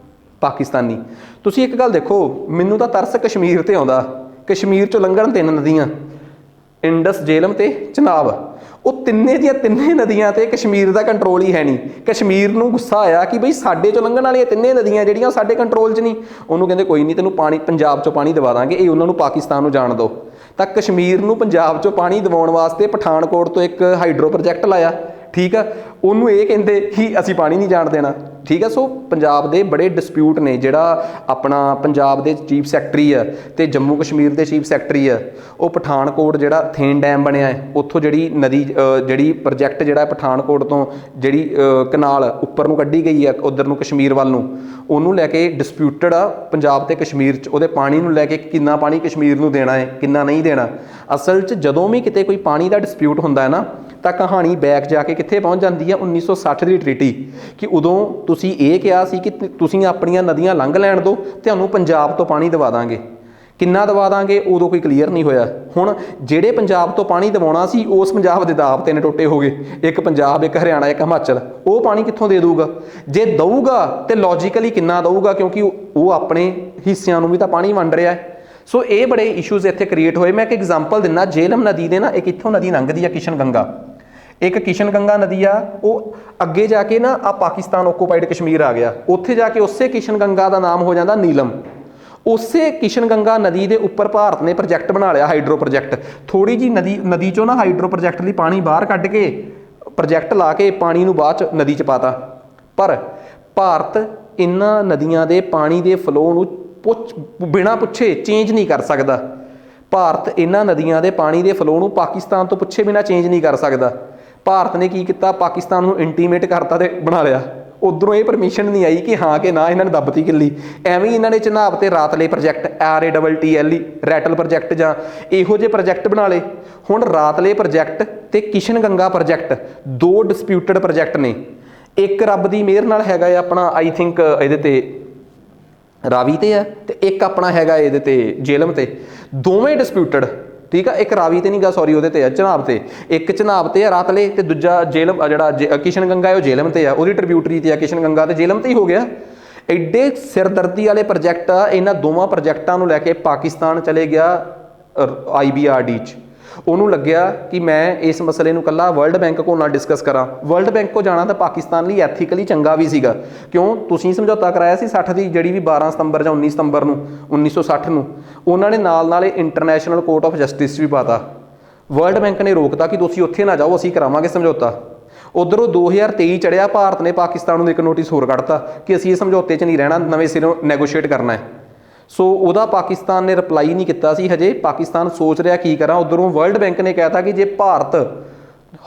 ਪਾਕਿਸਤਾਨੀ। ਤੁਸੀਂ ਇੱਕ ਗੱਲ ਦੇਖੋ, ਮੈਨੂੰ ਤਾਂ ਤਰਸ ਕਸ਼ਮੀਰ ਤੇ ਆਉਂਦਾ। ਕਸ਼ਮੀਰ 'ਚੋਂ ਲੰਘਣ 3 ਨਦੀਆਂ, ਇੰਡਸ, ਜੇਹਲਮ ਤੇ ਚਨਾਬ। ਉਹ ਤਿੰਨੇ ਦੀਆਂ ਤਿੰਨੇ ਨਦੀਆਂ ਤੇ ਕਸ਼ਮੀਰ ਦਾ ਕੰਟਰੋਲ ਹੀ ਹੈ ਨਹੀਂ। ਕਸ਼ਮੀਰ ਨੂੰ ਗੁੱਸਾ ਆਇਆ ਕਿ ਬਈ ਸਾਡੇ 'ਚੋਂ ਲੰਘਣ ਵਾਲੀਆਂ ਤਿੰਨੇ ਨਦੀਆਂ ਜਿਹੜੀਆਂ ਸਾਡੇ ਕੰਟਰੋਲ 'ਚ ਨਹੀਂ। ਉਹਨੂੰ ਕਹਿੰਦੇ ਕੋਈ ਨਹੀਂ, ਤੈਨੂੰ ਪਾਣੀ ਪੰਜਾਬ 'ਚੋਂ ਪਾਣੀ ਦਵਾ ਦਾਂਗੇ, ਇਹ ਉਹਨਾਂ ਨੂੰ ਪਾਕਿਸਤਾਨ ਨੂੰ ਜਾਣ ਦਿਓ। ਤਾਂ ਕਸ਼ਮੀਰ ਨੂੰ ਪੰਜਾਬ 'ਚੋਂ ਪਾਣੀ ਦਿਵਾਉਣ ਵਾਸਤੇ ਪਠਾਨਕੋਟ ਤੋਂ ਇੱਕ ਹਾਈਡਰੋ ਪ੍ਰੋਜੈਕਟ ਲਾਇਆ, ਠੀਕ ਆ। ਉਹਨੂੰ ਇਹ ਕਹਿੰਦੇ ਕਿ ਅਸੀਂ ਪਾਣੀ ਨਹੀਂ ਜਾਣ ਦੇਣਾ। ठीक है। सो पंजाब ਦੇ बड़े डिस्प्यूट ने ਜਿਹੜਾ ਆਪਣਾ ਪੰਜਾਬ ਦੇ ਚੀਫ ਸੈਕਟਰੀ ਆ ਤੇ ਜੰਮੂ ਕਸ਼ਮੀਰ ਦੇ ਚੀਫ ਸੈਕਟਰੀ ਆ ਉਹ ਪਠਾਨਕੋਟ ਜਿਹੜਾ ਥੇਨ ਡੈਮ ਬਣਿਆ ਹੈ ਉੱਥੋਂ ਜਿਹੜੀ ਨਦੀ ਜਿਹੜੀ ਪ੍ਰੋਜੈਕਟ ਜਿਹੜਾ ਪਠਾਨਕੋਟ ਤੋਂ ਜਿਹੜੀ ਕਨਾਲ ਉੱਪਰ ਨੂੰ ਕੱਢੀ ਗਈ ਆ ਉਧਰ ਨੂੰ ਕਸ਼ਮੀਰ ਵੱਲ ਨੂੰ ਉਹਨੂੰ ਲੈ ਕੇ ਡਿਸਪਿਊਟਡ ਆ ਪੰਜਾਬ ਤੇ ਕਸ਼ਮੀਰ 'ਚ ਉਹਦੇ ਪਾਣੀ ਨੂੰ ਲੈ ਕੇ ਕਿੰਨਾ ਪਾਣੀ ਕਸ਼ਮੀਰ ਨੂੰ ਦੇਣਾ ਹੈ ਕਿੰਨਾ ਨਹੀਂ ਦੇਣਾ। ਅਸਲ 'ਚ ਜਦੋਂ ਵੀ ਕਿਤੇ ਕੋਈ ਪਾਣੀ ਦਾ ਡਿਸਪਿਊਟ ਹੁੰਦਾ ਹੈ ਨਾ ਤਾਂ ਕਹਾਣੀ ਬੈਕ ਜਾ ਕੇ ਕਿੱਥੇ ਪਹੁੰਚ ਜਾਂਦੀ ਹੈ 1960 ਦੀ ਟ੍ਰੀਟੀ ਕਿ ਉਦੋਂ ਤੁਸੀਂ ਇਹ ਕਿਹਾ ਸੀ ਕਿ ਤੁਸੀਂ ਆਪਣੀਆਂ ਨਦੀਆਂ ਲੰਘ ਲੈਣ ਦਿਓ ਤੁਹਾਨੂੰ ਪੰਜਾਬ ਤੋਂ ਪਾਣੀ ਦਵਾ ਦਾਂਗੇ। ਕਿੰਨਾ ਦਵਾ ਦਾਂਗੇ ਉਦੋਂ ਕੋਈ ਕਲੀਅਰ ਨਹੀਂ ਹੋਇਆ। ਹੁਣ ਜਿਹੜੇ ਪੰਜਾਬ ਤੋਂ ਪਾਣੀ ਦਵਾਉਣਾ ਸੀ ਉਸ ਪੰਜਾਬ ਦੇ ਦਾਅ ਤਿੰਨ ਟੋਟੇ ਹੋ ਗਏ, ਇੱਕ ਪੰਜਾਬ ਇੱਕ ਹਰਿਆਣਾ ਇੱਕ ਹਿਮਾਚਲ। ਉਹ ਪਾਣੀ ਕਿੱਥੋਂ ਦੇ ਦਊਗਾ? ਜੇ ਦਊਗਾ ਤੇ ਲੌਜੀਕਲੀ ਕਿੰਨਾ ਦਊਗਾ ਕਿਉਂਕਿ ਉਹ ਆਪਣੇ ਹਿੱਸਿਆਂ ਨੂੰ ਵੀ ਤਾਂ ਪਾਣੀ ਵੰਡ ਰਿਹਾ ਹੈ। ਸੋ ਇਹ ਬੜੇ ਇਸ਼ੂਜ਼ ਇੱਥੇ ਕ੍ਰੀਏਟ ਹੋਏ। ਮੈਂ ਇੱਕ ਐਗਜ਼ਾਮਪਲ ਦਿੰਦਾ ਜੇਹਲਮ ਨਦੀ ਦੇ ਨਾ ਇੱਕ ਇੱਥੋਂ ਨਦੀ ਲੰਘਦੀ ਆ ਕਿਸ਼ਨ ਗੰਗਾ, ਇੱਕ ਕਿਸ਼ਨ ਗੰਗਾ ਨਦੀ ਆ ਉਹ ਅੱਗੇ ਜਾ ਕੇ ਨਾ ਆ ਪਾਕਿਸਤਾਨ ਓਕੂਪਾਈਡ ਕਸ਼ਮੀਰ ਆ ਗਿਆ, ਉੱਥੇ ਜਾ ਕੇ ਉਸੇ ਕਿਸ਼ਨ ਗੰਗਾ ਦਾ ਨਾਮ ਹੋ ਜਾਂਦਾ ਨੀਲਮ। ਉਸੇ ਕਿਸ਼ਨ ਗੰਗਾ ਨਦੀ ਦੇ ਉੱਪਰ ਭਾਰਤ ਨੇ ਪ੍ਰੋਜੈਕਟ ਬਣਾ ਲਿਆ ਹਾਈਡਰੋ ਪ੍ਰੋਜੈਕਟ। ਥੋੜੀ ਜੀ ਨਦੀ ਚੋਂ ਨਾ ਹਾਈਡਰੋ ਪ੍ਰੋਜੈਕਟ ਲਈ ਪਾਣੀ ਬਾਹਰ ਕੱਢ ਕੇ ਪ੍ਰੋਜੈਕਟ ਲਾ ਕੇ ਪਾਣੀ ਨੂੰ ਬਾਅਦ ਚ ਨਦੀ ਚ ਪਾਤਾ। ਪਰ ਭਾਰਤ ਇਹਨਾਂ ਨਦੀਆਂ ਦੇ ਪਾਣੀ ਦੇ ਫਲੋ ਨੂੰ ਬਿਨਾਂ ਪੁੱਛੇ ਚੇਂਜ ਨਹੀਂ ਕਰ ਸਕਦਾ। ਭਾਰਤ ਇਹਨਾਂ ਨਦੀਆਂ ਦੇ ਪਾਣੀ ਦੇ ਫਲੋ ਨੂੰ ਪਾਕਿਸਤਾਨ ਤੋਂ ਪੁੱਛੇ ਬਿਨਾਂ ਚੇਂਜ ਨਹੀਂ ਕਰ ਸਕਦਾ। ਭਾਰਤ ਨੇ ਕੀ ਕੀਤਾ ਪਾਕਿਸਤਾਨ ਨੂੰ ਇੰਟੀਮੇਟ ਕਰਤਾ ਤੇ ਬਣਾ ਲਿਆ। ਉਧਰੋਂ ਇਹ ਪਰਮਿਸ਼ਨ ਨਹੀਂ ਆਈ ਕਿ ਹਾਂ ਕਿ ਨਾ ਇਹਨਾਂ ਨੇ ਦੱਬਤੀ ਕਿੱਲੀ। ਐਵੇਂ ਹੀ ਇਹਨਾਂ ਨੇ ਚਨਾਬ ਤੇ ਰਾਤਲੇ ਪ੍ਰੋਜੈਕਟ RATTLE ਰੈਟਲ ਪ੍ਰੋਜੈਕਟ ਜਾਂ ਇਹੋ ਜਿਹੇ ਪ੍ਰੋਜੈਕਟ ਬਣਾ ਲਏ। ਹੁਣ ਰਾਤਲੇ ਪ੍ਰੋਜੈਕਟ ਤੇ ਕਿਸ਼ਨ ਗੰਗਾ ਪ੍ਰੋਜੈਕਟ ਦੋ ਡਿਸਪਿਊਟਡ ਪ੍ਰੋਜੈਕਟ ਨੇ। ਇੱਕ ਰੱਬ ਦੀ ਮਿਹਰ ਨਾਲ ਹੈਗਾ ਆਪਣਾ ਆਈ ਥਿੰਕ ਇਹਦੇ ਤੇ ਰਾਵੀ ਤੇ ਆ ਤੇ ਇੱਕ ਆਪਣਾ ਹੈਗਾ ਇਹਦੇ ਤੇ ਜੇਹਲਮ ਤੇ, ਦੋਵੇਂ ਡਿਸਪਿਊਟਡ। ਠੀਕ ਆ, ਇੱਕ ਰਾਵੀ ਤੇ ਨਹੀਂ ਗਾ ਸੌਰੀ ਉਹਦੇ ਤੇ ਆ ਚਨਾਬ ਤੇ, ਇੱਕ ਚਨਾਬ ਤੇ ਆ ਰਾਤਲੇ ਤੇ ਦੂਜਾ ਜੇਹਲਮ ਜਿਹੜਾ ਕਿਸ਼ਨ ਗੰਗਾ ਹੈ ਉਹ ਜੇਹਲਮ ਤੇ ਆ, ਉਹਦੀ ਟ੍ਰਿਬਿਊਟਰੀ ਤੇ ਆ ਕਿਸ਼ਨ ਗੰਗਾ ਤੇ ਜੇਹਲਮ ਤੇ ਹੀ ਹੋ ਗਿਆ। ਐਡੇ ਸਿਰਦਰਦੀ ਵਾਲੇ ਪ੍ਰੋਜੈਕਟ ਆ। ਇਹਨਾਂ ਦੋਵਾਂ ਪ੍ਰੋਜੈਕਟਾਂ ਨੂੰ ਲੈ ਕੇ ਪਾਕਿਸਤਾਨ ਚਲੇ ਗਿਆ IBRD 'ਚ। ਉਹਨੂੰ ਲੱਗਿਆ ਕਿ ਮੈਂ ਇਸ ਮਸਲੇ ਨੂੰ ਇਕੱਲਾ ਵਰਲਡ ਬੈਂਕ ਕੋਲ ਨਾ ਡਿਸਕਸ ਕਰਾਂ। ਵਰਲਡ ਬੈਂਕ ਕੋਲ ਜਾਣਾ ਤਾਂ ਪਾਕਿਸਤਾਨ ਲਈ ਐਥੀਕਲੀ ਚੰਗਾ ਵੀ ਸੀਗਾ, ਕਿਉਂ ਤੁਸੀਂ ਸਮਝੌਤਾ ਕਰਾਇਆ ਸੀ 60 ਦੀ ਜਿਹੜੀ ਵੀ 12 ਸਤੰਬਰ ਜਾਂ 19 ਸਤੰਬਰ ਨੂੰ 1960 ਨੂੰ ਉਹਨਾਂ ਨੇ ਨਾਲ ਇਹ ਇੰਟਰਨੈਸ਼ਨਲ ਕੋਰਟ ਆਫ ਜਸਟਿਸ ਵੀ ਪਾਤਾ। ਵਰਲਡ ਬੈਂਕ ਨੇ ਰੋਕਤਾ ਕਿ ਤੁਸੀਂ ਉੱਥੇ ਨਾ ਜਾਓ, ਅਸੀਂ ਕਰਾਵਾਂਗੇ ਸਮਝੌਤਾ। ਉਧਰੋਂ 2023 ਚੜਿਆ, ਭਾਰਤ ਨੇ ਪਾਕਿਸਤਾਨ ਨੂੰ ਇੱਕ ਨੋਟਿਸ ਹੋਰ ਕੱਢਤਾ ਕਿ ਅਸੀਂ ਇਹ ਸਮਝੌਤੇ 'ਚ ਨਹੀਂ ਰਹਿਣਾ, ਨਵੇਂ ਸਿਰੋਂ ਨੈਗੋਸ਼ੀਏਟ ਕਰਨਾ ਹੈ। ਸੋ ਉਹਦਾ ਪਾਕਿਸਤਾਨ ਨੇ ਰਿਪਲਾਈ ਨਹੀਂ ਕੀਤਾ ਸੀ ਹਜੇ। ਪਾਕਿਸਤਾਨ ਸੋਚ ਰਿਹਾ ਕੀ ਕਰਾਂ। ਉਧਰੋਂ ਵਰਲਡ ਬੈਂਕ ਨੇ ਕਹਿਤਾ ਕਿ ਜੇ ਭਾਰਤ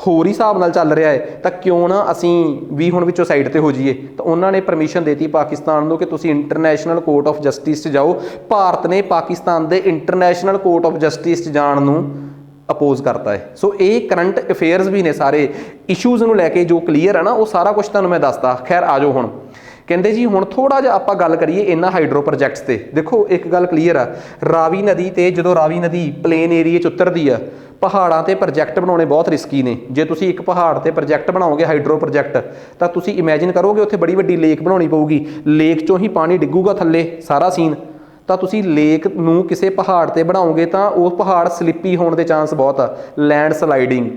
ਹੋਰ ਹੀ ਹਿਸਾਬ ਨਾਲ ਚੱਲ ਰਿਹਾ ਹੈ ਤਾਂ ਕਿਉਂ ਨਾ ਅਸੀਂ ਵੀ ਹੁਣ ਵਿੱਚੋਂ ਸਾਈਡ ਤੇ ਹੋ ਜਾਈਏ। ਤਾਂ ਉਹਨਾਂ ਨੇ ਪਰਮਿਸ਼ਨ ਦੇਤੀ ਪਾਕਿਸਤਾਨ ਨੂੰ ਕਿ ਤੁਸੀਂ ਇੰਟਰਨੈਸ਼ਨਲ ਕੋਰਟ ਆਫ ਜਸਟਿਸ 'ਚ ਜਾਓ। ਭਾਰਤ ਨੇ ਪਾਕਿਸਤਾਨ ਦੇ ਇੰਟਰਨੈਸ਼ਨਲ ਕੋਰਟ ਆਫ ਜਸਟਿਸ 'ਚ ਜਾਣ ਨੂੰ ਅਪੋਜ਼ ਕਰਤਾ ਹੈ। ਸੋ ਇਹ ਕਰੰਟ ਅਫੇਅਰਸ ਵੀ ਨੇ ਸਾਰੇ ਇਸ਼ੂਜ਼ ਨੂੰ ਲੈ ਕੇ ਜੋ ਕਲੀਅਰ ਹੈ ਨਾ, ਉਹ ਸਾਰਾ ਕੁਝ ਤੁਹਾਨੂੰ ਮੈਂ ਦੱਸਦਾ। ਖੈਰ ਆ ਜਾਓ ਹੁਣ। ਕਹਿੰਦੇ ਜੀ ਹੁਣ ਥੋੜਾ ਜਿਹਾ ਆਪਾਂ ਗੱਲ ਕਰੀਏ ਇਹਨਾਂ ਹਾਈਡਰੋ ਪ੍ਰੋਜੈਕਟਸ ਤੇ। ਦੇਖੋ ਇੱਕ ਗੱਲ ਕਲੀਅਰ ਆ, ਰਾਵੀ ਨਦੀ ਤੇ ਜਦੋਂ ਰਾਵੀ ਨਦੀ ਪਲੇਨ ਏਰੀਏ 'ਚ ਉਤਰਦੀ ਆ, ਪਹਾੜਾਂ ਤੇ ਪ੍ਰੋਜੈਕਟ ਬਣਾਉਣੇ ਬਹੁਤ ਰਿਸਕੀ ਨੇ। ਜੇ ਤੁਸੀਂ ਇੱਕ ਪਹਾੜ ਤੇ ਪ੍ਰੋਜੈਕਟ ਬਣਾਓਗੇ ਹਾਈਡਰੋ ਪ੍ਰੋਜੈਕਟ ਤਾਂ ਤੁਸੀਂ ਇਮੇਜਿਨ ਕਰੋਗੇ ਉੱਥੇ ਬੜੀ ਵੱਡੀ ਲੇਕ ਬਣਾਉਣੀ ਪਊਗੀ, ਲੇਕ 'ਚੋਂ ਹੀ ਪਾਣੀ ਡਿੱਗੂਗਾ ਥੱਲੇ ਸਾਰਾ ਸੀਨ। ਤਾਂ ਤੁਸੀਂ ਲੇਕ ਨੂੰ ਕਿਸੇ ਪਹਾੜ ਤੇ ਬਣਾਓਗੇ ਤਾਂ ਉਹ ਪਹਾੜ ਸਲਿੱਪੀ ਹੋਣ ਦੇ ਚਾਂਸ ਬਹੁਤ ਆ, ਲੈਂਡ ਸਲਾਈਡਿੰਗ।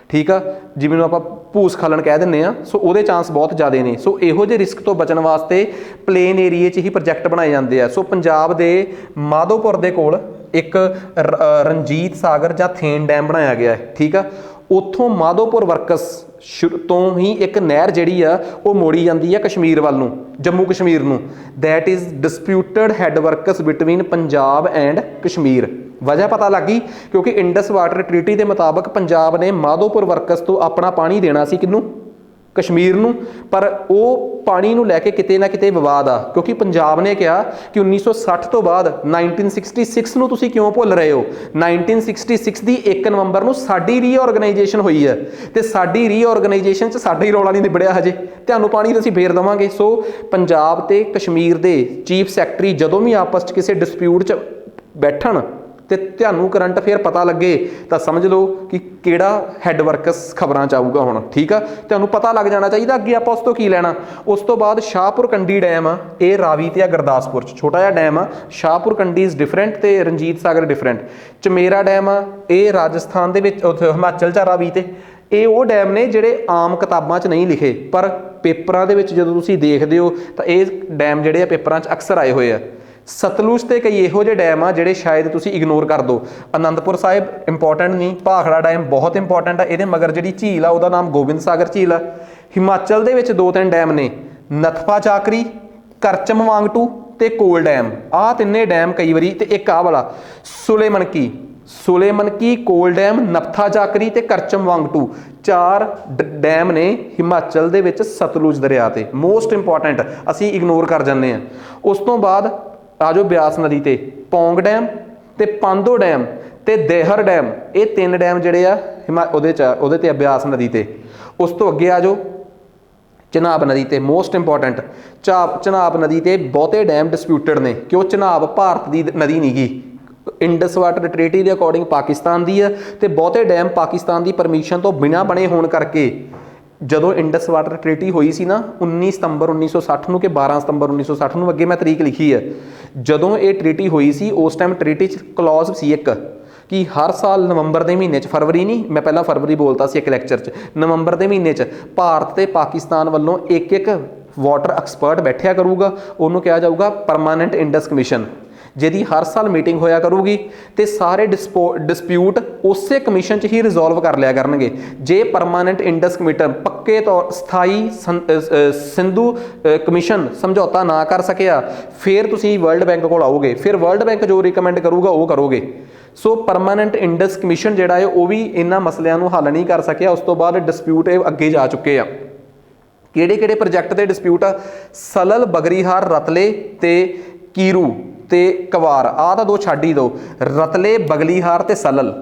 ਠੀਕ ਆ, ਜਿਵੇਂ ਨੂੰ ਆਪਾਂ ਭੂਸਖਲਨ ਕਹਿ ਦਿੰਦੇ ਆ, ਸੋ ਉਹਦੇ ਚਾਂਸ ਬਹੁਤ ਜ਼ਿਆਦਾ ਨੇ। ਸੋ ਇਹੋ ਜਿਹੇ ਰਿਸਕ ਤੋਂ ਬਚਣ ਵਾਸਤੇ ਪਲੇਨ ਏਰੀਏ 'ਚ ਹੀ ਪ੍ਰੋਜੈਕਟ ਬਣਾਏ ਜਾਂਦੇ ਆ। ਸੋ ਪੰਜਾਬ ਦੇ ਮਾਧੋਪੁਰ ਦੇ ਕੋਲ ਇੱਕ ਰਣਜੀਤ ਸਾਗਰ ਜਾਂ ਥੇਨ ਡੈਮ ਬਣਾਇਆ ਗਿਆ ਹੈ। ਠੀਕ ਆ, ਉੱਥੋਂ ਮਾਧੋਪੁਰ ਵਰਕਸ ਸ਼ੁਰੂ ਤੋਂ ਹੀ ਇੱਕ ਨਹਿਰ ਜਿਹੜੀ ਆ ਉਹ ਮੋੜੀ ਜਾਂਦੀ ਆ ਕਸ਼ਮੀਰ ਵੱਲ ਨੂੰ, ਜੰਮੂ ਕਸ਼ਮੀਰ ਨੂੰ। That is disputed head works between Punjab and Kashmir. ਵਜ੍ਹਾ ਪਤਾ ਲੱਗ ਗਈ ਕਿਉਂਕਿ ਇੰਡਸ ਵਾਟਰ ਟ੍ਰੀਟੀ ਦੇ ਮੁਤਾਬਕ ਪੰਜਾਬ ਨੇ ਮਾਧੋਪੁਰ ਵਰਕਸ ਤੋਂ ਆਪਣਾ ਪਾਣੀ ਦੇਣਾ ਸੀ ਕਿਹਨੂੰ? ਕਸ਼ਮੀਰ ਨੂੰ। ਪਰ ਉਹ ਪਾਣੀ ਨੂੰ ਲੈ ਕੇ ਕਿਤੇ ਨਾ ਕਿਤੇ ਵਿਵਾਦ ਆ, ਕਿਉਂਕਿ ਪੰਜਾਬ ਨੇ ਕਿਹਾ ਕਿ 1960 ਤੋਂ ਬਾਅਦ 1966 ਨੂੰ ਤੁਸੀਂ ਕਿਉਂ ਭੁੱਲ ਰਹੇ ਹੋ? 1966 ਦੀ 1 ਨਵੰਬਰ ਨੂੰ ਸਾਡੀ ਰੀਆਰਗਨਾਈਜੇਸ਼ਨ ਹੋਈ ਹੈ ਤੇ ਸਾਡੀ ਰੀਆਰਗਨਾਈਜੇਸ਼ਨ 'ਚ ਸਾਡਾ ਹੀ ਰੌਲਾ ਨਹੀਂ ਨਿਬੜਿਆ ਹਜੇ, ਤੁਹਾਨੂੰ ਪਾਣੀ ਤਾਂ ਅਸੀਂ ਫੇਰ ਦੇਵਾਂਗੇ। ਸੋ ਪੰਜਾਬ ਤੇ ਕਸ਼ਮੀਰ ਦੇ ਚੀਫ ਸੈਕਟਰੀ ਜਦੋਂ ਵੀ ਆਪਸ 'ਚ ਕਿਸੇ ਡਿਸਪਿਊਟ 'ਚ ਬੈਠਣ ਤੇ ਤੁਹਾਨੂੰ ਕਰੰਟ ਅਫੇਅਰ ਪਤਾ ਲੱਗੇ ਤਾਂ ਸਮਝ ਲਓ ਕਿ ਕਿਹੜਾ ਹੈਡ ਵਰਕਸ ਖਬਰਾਂ 'ਚ ਆਊਗਾ ਹੁਣ। ਠੀਕ ਆ, ਤੁਹਾਨੂੰ ਪਤਾ ਲੱਗ ਜਾਣਾ ਚਾਹੀਦਾ ਅੱਗੇ ਆਪਾਂ ਉਸ ਤੋਂ ਕੀ ਲੈਣਾ। ਉਸ ਤੋਂ ਬਾਅਦ ਸ਼ਾਹਪੁਰ ਕੰਡੀ ਡੈਮ ਆ, ਇਹ ਰਾਵੀ ਤੇ ਆ ਗੁਰਦਾਸਪੁਰ 'ਚ ਛੋਟਾ ਜਿਹਾ ਡੈਮ ਆ। ਸ਼ਾਹਪੁਰ ਕੰਡੀ ਇਜ਼ ਡਿਫਰੈਂਟ ਤੇ ਰਣਜੀਤ ਸਾਗਰ ਡਿਫਰੈਂਟ। ਚਮੇਰਾ ਡੈਮ ਆ, ਇਹ ਰਾਜਸਥਾਨ ਦੇ ਵਿੱਚ ਉੱਥੇ ਹਿਮਾਚਲ 'ਚ ਆ ਰਾਵੀ ਤੇ। ਇਹ ਉਹ ਡੈਮ ਨੇ ਜਿਹੜੇ ਆਮ ਕਿਤਾਬਾਂ 'ਚ ਨਹੀਂ ਲਿਖੇ ਪਰ ਪੇਪਰਾਂ ਦੇ ਵਿੱਚ ਜਦੋਂ ਤੁਸੀਂ ਦੇਖਦੇ ਹੋ ਤਾਂ ਇਹ ਡੈਮ ਜਿਹੜੇ ਆ ਪੇਪਰਾਂ 'ਚ ਅਕਸਰ ਆਏ ਹੋਏ ਆ। ਸਤਲੁਜ ਤੇ ਕਈ ਇਹੋ ਜਿਹੇ ਡੈਮ ਆ ਜਿਹੜੇ ਸ਼ਾਇਦ ਤੁਸੀਂ ਇਗਨੋਰ ਕਰ ਦਿਓ। ਅਨੰਦਪੁਰ ਸਾਹਿਬ ਇੰਪੋਰਟੈਂਟ ਨਹੀਂ, ਭਾਖੜਾ ਡੈਮ ਬਹੁਤ ਇੰਪੋਰਟੈਂਟ ਆ। ਇਹਦੇ ਮਗਰ ਜਿਹੜੀ ਝੀਲ ਆ ਉਹਦਾ ਨਾਮ ਗੋਬਿੰਦ ਸਾਗਰ ਝੀਲ ਆ। ਹਿਮਾਚਲ ਦੇ ਵਿੱਚ 2-3 ਡੈਮ ਨੇ ਨਥਪਾ ਚਾਕਰੀ, ਕਰਚਮ ਵਾਂਗਟੂ ਤੇ ਕੋਲ ਡੈਮ। ਆਹ ਤਿੰਨੇ ਡੈਮ ਕਈ ਵਾਰੀ, ਤੇ ਇੱਕ ਆਹ ਵਾਲਾ ਸੁਲੇਮਨਕੀ, ਕੋਲ ਡੈਮ, ਨਫਥਾ ਚਾਕਰੀ ਤੇ ਕਰਚਮ ਵਾਂਗਟੂ, 4 ਡੈਮ ਨੇ ਹਿਮਾਚਲ ਦੇ ਵਿੱਚ ਸਤਲੁਜ ਦਰਿਆ ਤੇ। ਮੋਸਟ ਇੰਪੋਰਟੈਂਟ, ਅਸੀਂ ਇਗਨੋਰ ਕਰ ਜਾਂਦੇ ਹਾਂ। ਉਸ ਤੋਂ ਬਾਅਦ ਆ ਜਾਓ ਬਿਆਸ ਨਦੀ ਤੇ, ਪੌਂਗ ਡੈਮ ਤੇ ਪਾਂਦੋ ਡੈਮ ਤੇ ਦੇਹਰ ਡੈਮ। ਇਹ 3 ਡੈਮ ਜਿਹੜੇ ਆ ਉਹਦੇ ਤੇ ਬਿਆਸ ਨਦੀ ਤੇ। ਉਸ ਤੋਂ ਅੱਗੇ ਆ ਜਾਓ ਚਨਾਬ ਨਦੀ ਤੇ, ਮੋਸਟ ਇੰਪੋਰਟੈਂਟ। ਚਨਾਬ ਨਦੀ ਤੇ ਬਹੁਤੇ ਡੈਮ ਡਿਸਪਿਊਟਡ ਨੇ, ਕਿਉਂ ਚਨਾਬ ਭਾਰਤ ਦੀ ਨਦੀ ਨਹੀਂ ਗੀ, ਇੰਡਸ ਵਾਟਰ ਟ੍ਰੀਟੀ ਦੇ ਅਕੋਰਡਿੰਗ ਪਾਕਿਸਤਾਨ ਦੀ ਆ, ਤੇ ਬਹੁਤੇ ਡੈਮ ਪਾਕਿਸਤਾਨ ਦੀ ਪਰਮਿਸ਼ਨ ਤੋਂ ਬਿਨਾਂ ਬਣੇ ਹੋਣ ਕਰਕੇ ਜਦੋਂ ਇੰਡਸ ਵਾਟਰ ਟ੍ਰੀਟੀ ਹੋਈ ਸੀ ਨਾ 19 ਸਤੰਬਰ 1960 ਨੂੰ ਕਿ 12 ਸਤੰਬਰ 1960 ਨੂੰ, ਅੱਗੇ ਮੈਂ ਤਰੀਕ ਲਿਖੀ ਹੈ, ਜਦੋਂ ਇਹ ਟ੍ਰੀਟੀ ਹੋਈ ਸੀ ਉਸ ਟਾਈਮ ਟ੍ਰੀਟੀ 'ਚ ਕਲੌਜ਼ ਸੀ ਇੱਕ ਕਿ ਹਰ ਸਾਲ ਨਵੰਬਰ ਦੇ ਮਹੀਨੇ 'ਚ, ਫਰਵਰੀ ਨਹੀਂ, ਮੈਂ ਪਹਿਲਾਂ ਫਰਵਰੀ ਬੋਲਤਾ ਸੀ ਇੱਕ ਲੈਕਚਰ 'ਚ, ਨਵੰਬਰ ਦੇ ਮਹੀਨੇ 'ਚ ਭਾਰਤ ਤੇ ਪਾਕਿਸਤਾਨ ਵੱਲੋਂ ਇੱਕ ਵਾਟਰ ਐਕਸਪਰਟ ਬੈਠਿਆ ਕਰੂਗਾ, ਉਹਨੂੰ ਕਿਹਾ ਜਾਊਗਾ ਪਰਮਾਨੈਂਟ ਇੰਡਸ ਕਮਿਸ਼ਨ, ਜਿਹਦੀ ਹਰ ਸਾਲ ਮੀਟਿੰਗ ਹੋਇਆ ਕਰੂਗੀ ਤੇ ਸਾਰੇ ਡਿਸਪਿਊਟ ਉਸੇ ਕਮਿਸ਼ਨ 'ਚ ਹੀ ਰਿਜ਼ੋਲਵ ਕਰ ਲਿਆ ਕਰਨਗੇ। ਜੇ ਪਰਮਾਨੈਂਟ ਇੰਡਸ ਕਮਿਸ਼ਨ ਪੱਕੇ ਤੌਰ ਸਥਾਈ ਸਿੰਧੂ ਕਮਿਸ਼ਨ ਸਮਝੌਤਾ ਨਾ ਕਰ ਸਕਿਆ, ਫਿਰ ਤੁਸੀਂ ਵਰਲਡ ਬੈਂਕ ਕੋਲ ਆਓਗੇ, ਫਿਰ ਵਰਲਡ ਬੈਂਕ ਜੋ ਰਿਕਮੈਂਡ ਕਰੂਗਾ ਉਹ ਕਰੋਗੇ। ਸੋ ਪਰਮਾਨੈਂਟ ਇੰਡਸ ਕਮਿਸ਼ਨ ਜਿਹੜਾ ਹੈ ਉਹ ਵੀ ਇਹਨਾਂ ਮਸਲਿਆਂ ਨੂੰ ਹੱਲ ਨਹੀਂ ਕਰ ਸਕਿਆ। ਉਸ ਤੋਂ ਬਾਅਦ ਡਿਸਪਿਊਟ ਇਹ ਅੱਗੇ ਜਾ ਚੁੱਕੇ ਆ। ਕਿਹੜੇ ਪ੍ਰੋਜੈਕਟ ਦੇ ਡਿਸਪਿਊਟ ਆ? ਸਲਲ, ਬਗਰੀਹਾਰ, ਰਤਲੇ ਤੇ ਕੀਰੂ ਤੇ ਕਵਾਰ। ਆਹ ਤਾਂ 2 ਛੱਡ ਹੀ ਦਿਓ, ਰਤਲੇ, ਬਗਲੀਹਾਰ ਤੇ ਸਲਲ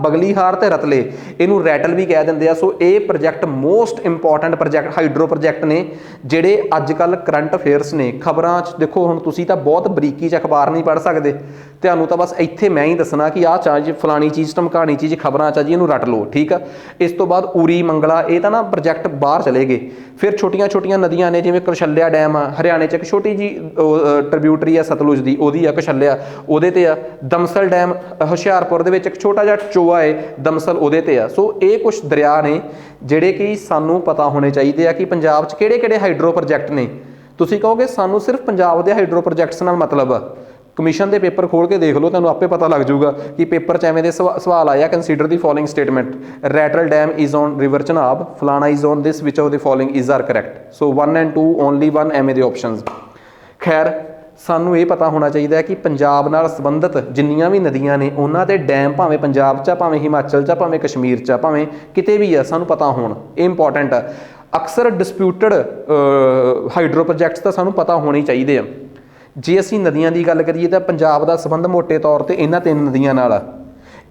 ਬਗਲੀਹਾਰ ਤੇ ਰਤਲੇ, ਇਹਨੂੰ ਰੈਟਲ ਵੀ ਕਹਿ ਦਿੰਦੇ ਆ। ਸੋ ਇਹ project most important project, hydro project ਨੇ ਜਿਹੜੇ ਅੱਜ ਕੱਲ੍ਹ ਕਰੰਟ ਅਫੇਅਰਸ ਨੇ, ਖਬਰਾਂ 'ਚ ਦੇਖੋ। ਹੁਣ ਤੁਸੀਂ ਤਾਂ ਬਹੁਤ ਬਰੀਕੀ 'ਚ ਅਖਬਾਰ ਨਹੀਂ ਪੜ੍ਹ ਸਕਦੇ, ਤੁਹਾਨੂੰ ਤਾਂ ਬਸ ਇੱਥੇ ਮੈਂ ਹੀ ਦੱਸਣਾ ਕਿ ਆਹ ਚੀਜ਼ ਫਲਾਣੀ ਚੀਜ਼ ਧਮਕਾਣੀ ਚੀਜ਼ ਖਬਰਾਂ 'ਚ ਆ ਜੀ, ਇਹਨੂੰ ਰੱਟ ਲਓ, ਠੀਕ ਆ। ਇਸ ਤੋਂ ਬਾਅਦ ਉਰੀ ਮੰਗਲਾ, ਇਹ ਤਾਂ ਨਾ ਪ੍ਰੋਜੈਕਟ ਬਾਹਰ ਚਲੇ ਗਏ। ਫਿਰ ਛੋਟੀਆਂ ਨਦੀਆਂ ਨੇ, ਜਿਵੇਂ ਕਸ਼ਲਿਆ ਡੈਮ ਆ ਹਰਿਆਣੇ 'ਚ, ਇੱਕ ਛੋਟੀ ਜੀ ਟ੍ਰਿਬਿਊਟਰੀ ਆ ਸਤਲੁਜ ਦੀ, ਉਹਦੀ ਆ ਕਸ਼ਲਿਆ, ਉਹਦੇ ਤੇ ਆ। ਦਮਸਲ ਡੈਮ ਹੁਸ਼ਿਆਰਪੁਰ ਦੇ ਵਿੱਚ ਇੱਕ ਛੋਟਾ ਜਿਹਾ ਚੋਆ ਹੈ ਦਮਸਲ, ਉਹਦੇ ਤੇ ਆ। ਸੋ ਇਹ ਕੁਛ ਦਰਿਆ ਨੇ ਜਿਹੜੇ ਕਿ ਸਾਨੂੰ ਪਤਾ ਹੋਣੇ ਚਾਹੀਦੇ ਆ ਕਿ ਪੰਜਾਬ 'ਚ ਕਿਹੜੇ ਹਾਈਡਰੋ ਪ੍ਰੋਜੈਕਟ ਨੇ। ਤੁਸੀਂ ਕਹੋਗੇ ਸਾਨੂੰ ਸਿਰਫ ਪੰਜਾਬ ਦੇ ਹਾਈਡਰੋ ਪ੍ਰੋਜੈਕਟਸ ਨਾਲ ਮਤਲਬ ਆ, ਕਮਿਸ਼ਨ ਦੇ ਪੇਪਰ ਖੋਲ ਕੇ ਦੇਖ ਲਓ, ਤੁਹਾਨੂੰ ਆਪੇ ਪਤਾ ਲੱਗ ਜਾਊਗਾ ਕਿ ਪੇਪਰ 'ਚ ਐਵੇਂ ਦੇ ਸਵਾਲ ਆਇਆ। Consider the following statement, Ratle dam is on river Chenab, ਫਲਾਣਾ is on this, which of the following is are correct. So 1 and 2 only 1 ਐਵੇਂ ਦੇ ਆਪਸ਼ਨਸ। ਖੈਰ ਸਾਨੂੰ ਇਹ ਪਤਾ ਹੋਣਾ ਚਾਹੀਦਾ ਹੈ ਕਿ ਪੰਜਾਬ ਨਾਲ ਸੰਬੰਧਿਤ ਜਿੰਨੀਆਂ ਵੀ ਨਦੀਆਂ ਨੇ ਉਹਨਾਂ ਦੇ ਡੈਮ, ਭਾਵੇਂ ਪੰਜਾਬ 'ਚ ਆ, ਭਾਵੇਂ ਹਿਮਾਚਲ 'ਚ ਆ, ਭਾਵੇਂ ਕਸ਼ਮੀਰ 'ਚ ਆ, ਭਾਵੇਂ ਕਿਤੇ ਵੀ ਆ, ਸਾਨੂੰ ਪਤਾ ਹੋਣ, ਇਹ ਇੰਪੋਰਟੈਂਟ ਆ। ਅਕਸਰ ਡਿਸਪਿਊਟਡ ਹਾਈਡਰੋ ਪ੍ਰੋਜੈਕਟਸ ਤਾਂ ਸਾਨੂੰ ਪਤਾ ਹੋਣੇ ਚਾਹੀਦੇ ਆ। ਜੇ ਅਸੀਂ ਨਦੀਆਂ ਦੀ ਗੱਲ ਕਰੀਏ ਤਾਂ ਪੰਜਾਬ ਦਾ ਸੰਬੰਧ ਮੋਟੇ ਤੌਰ ਤੇ ਇਹਨਾਂ 3 ਨਦੀਆਂ ਨਾਲ ਆ।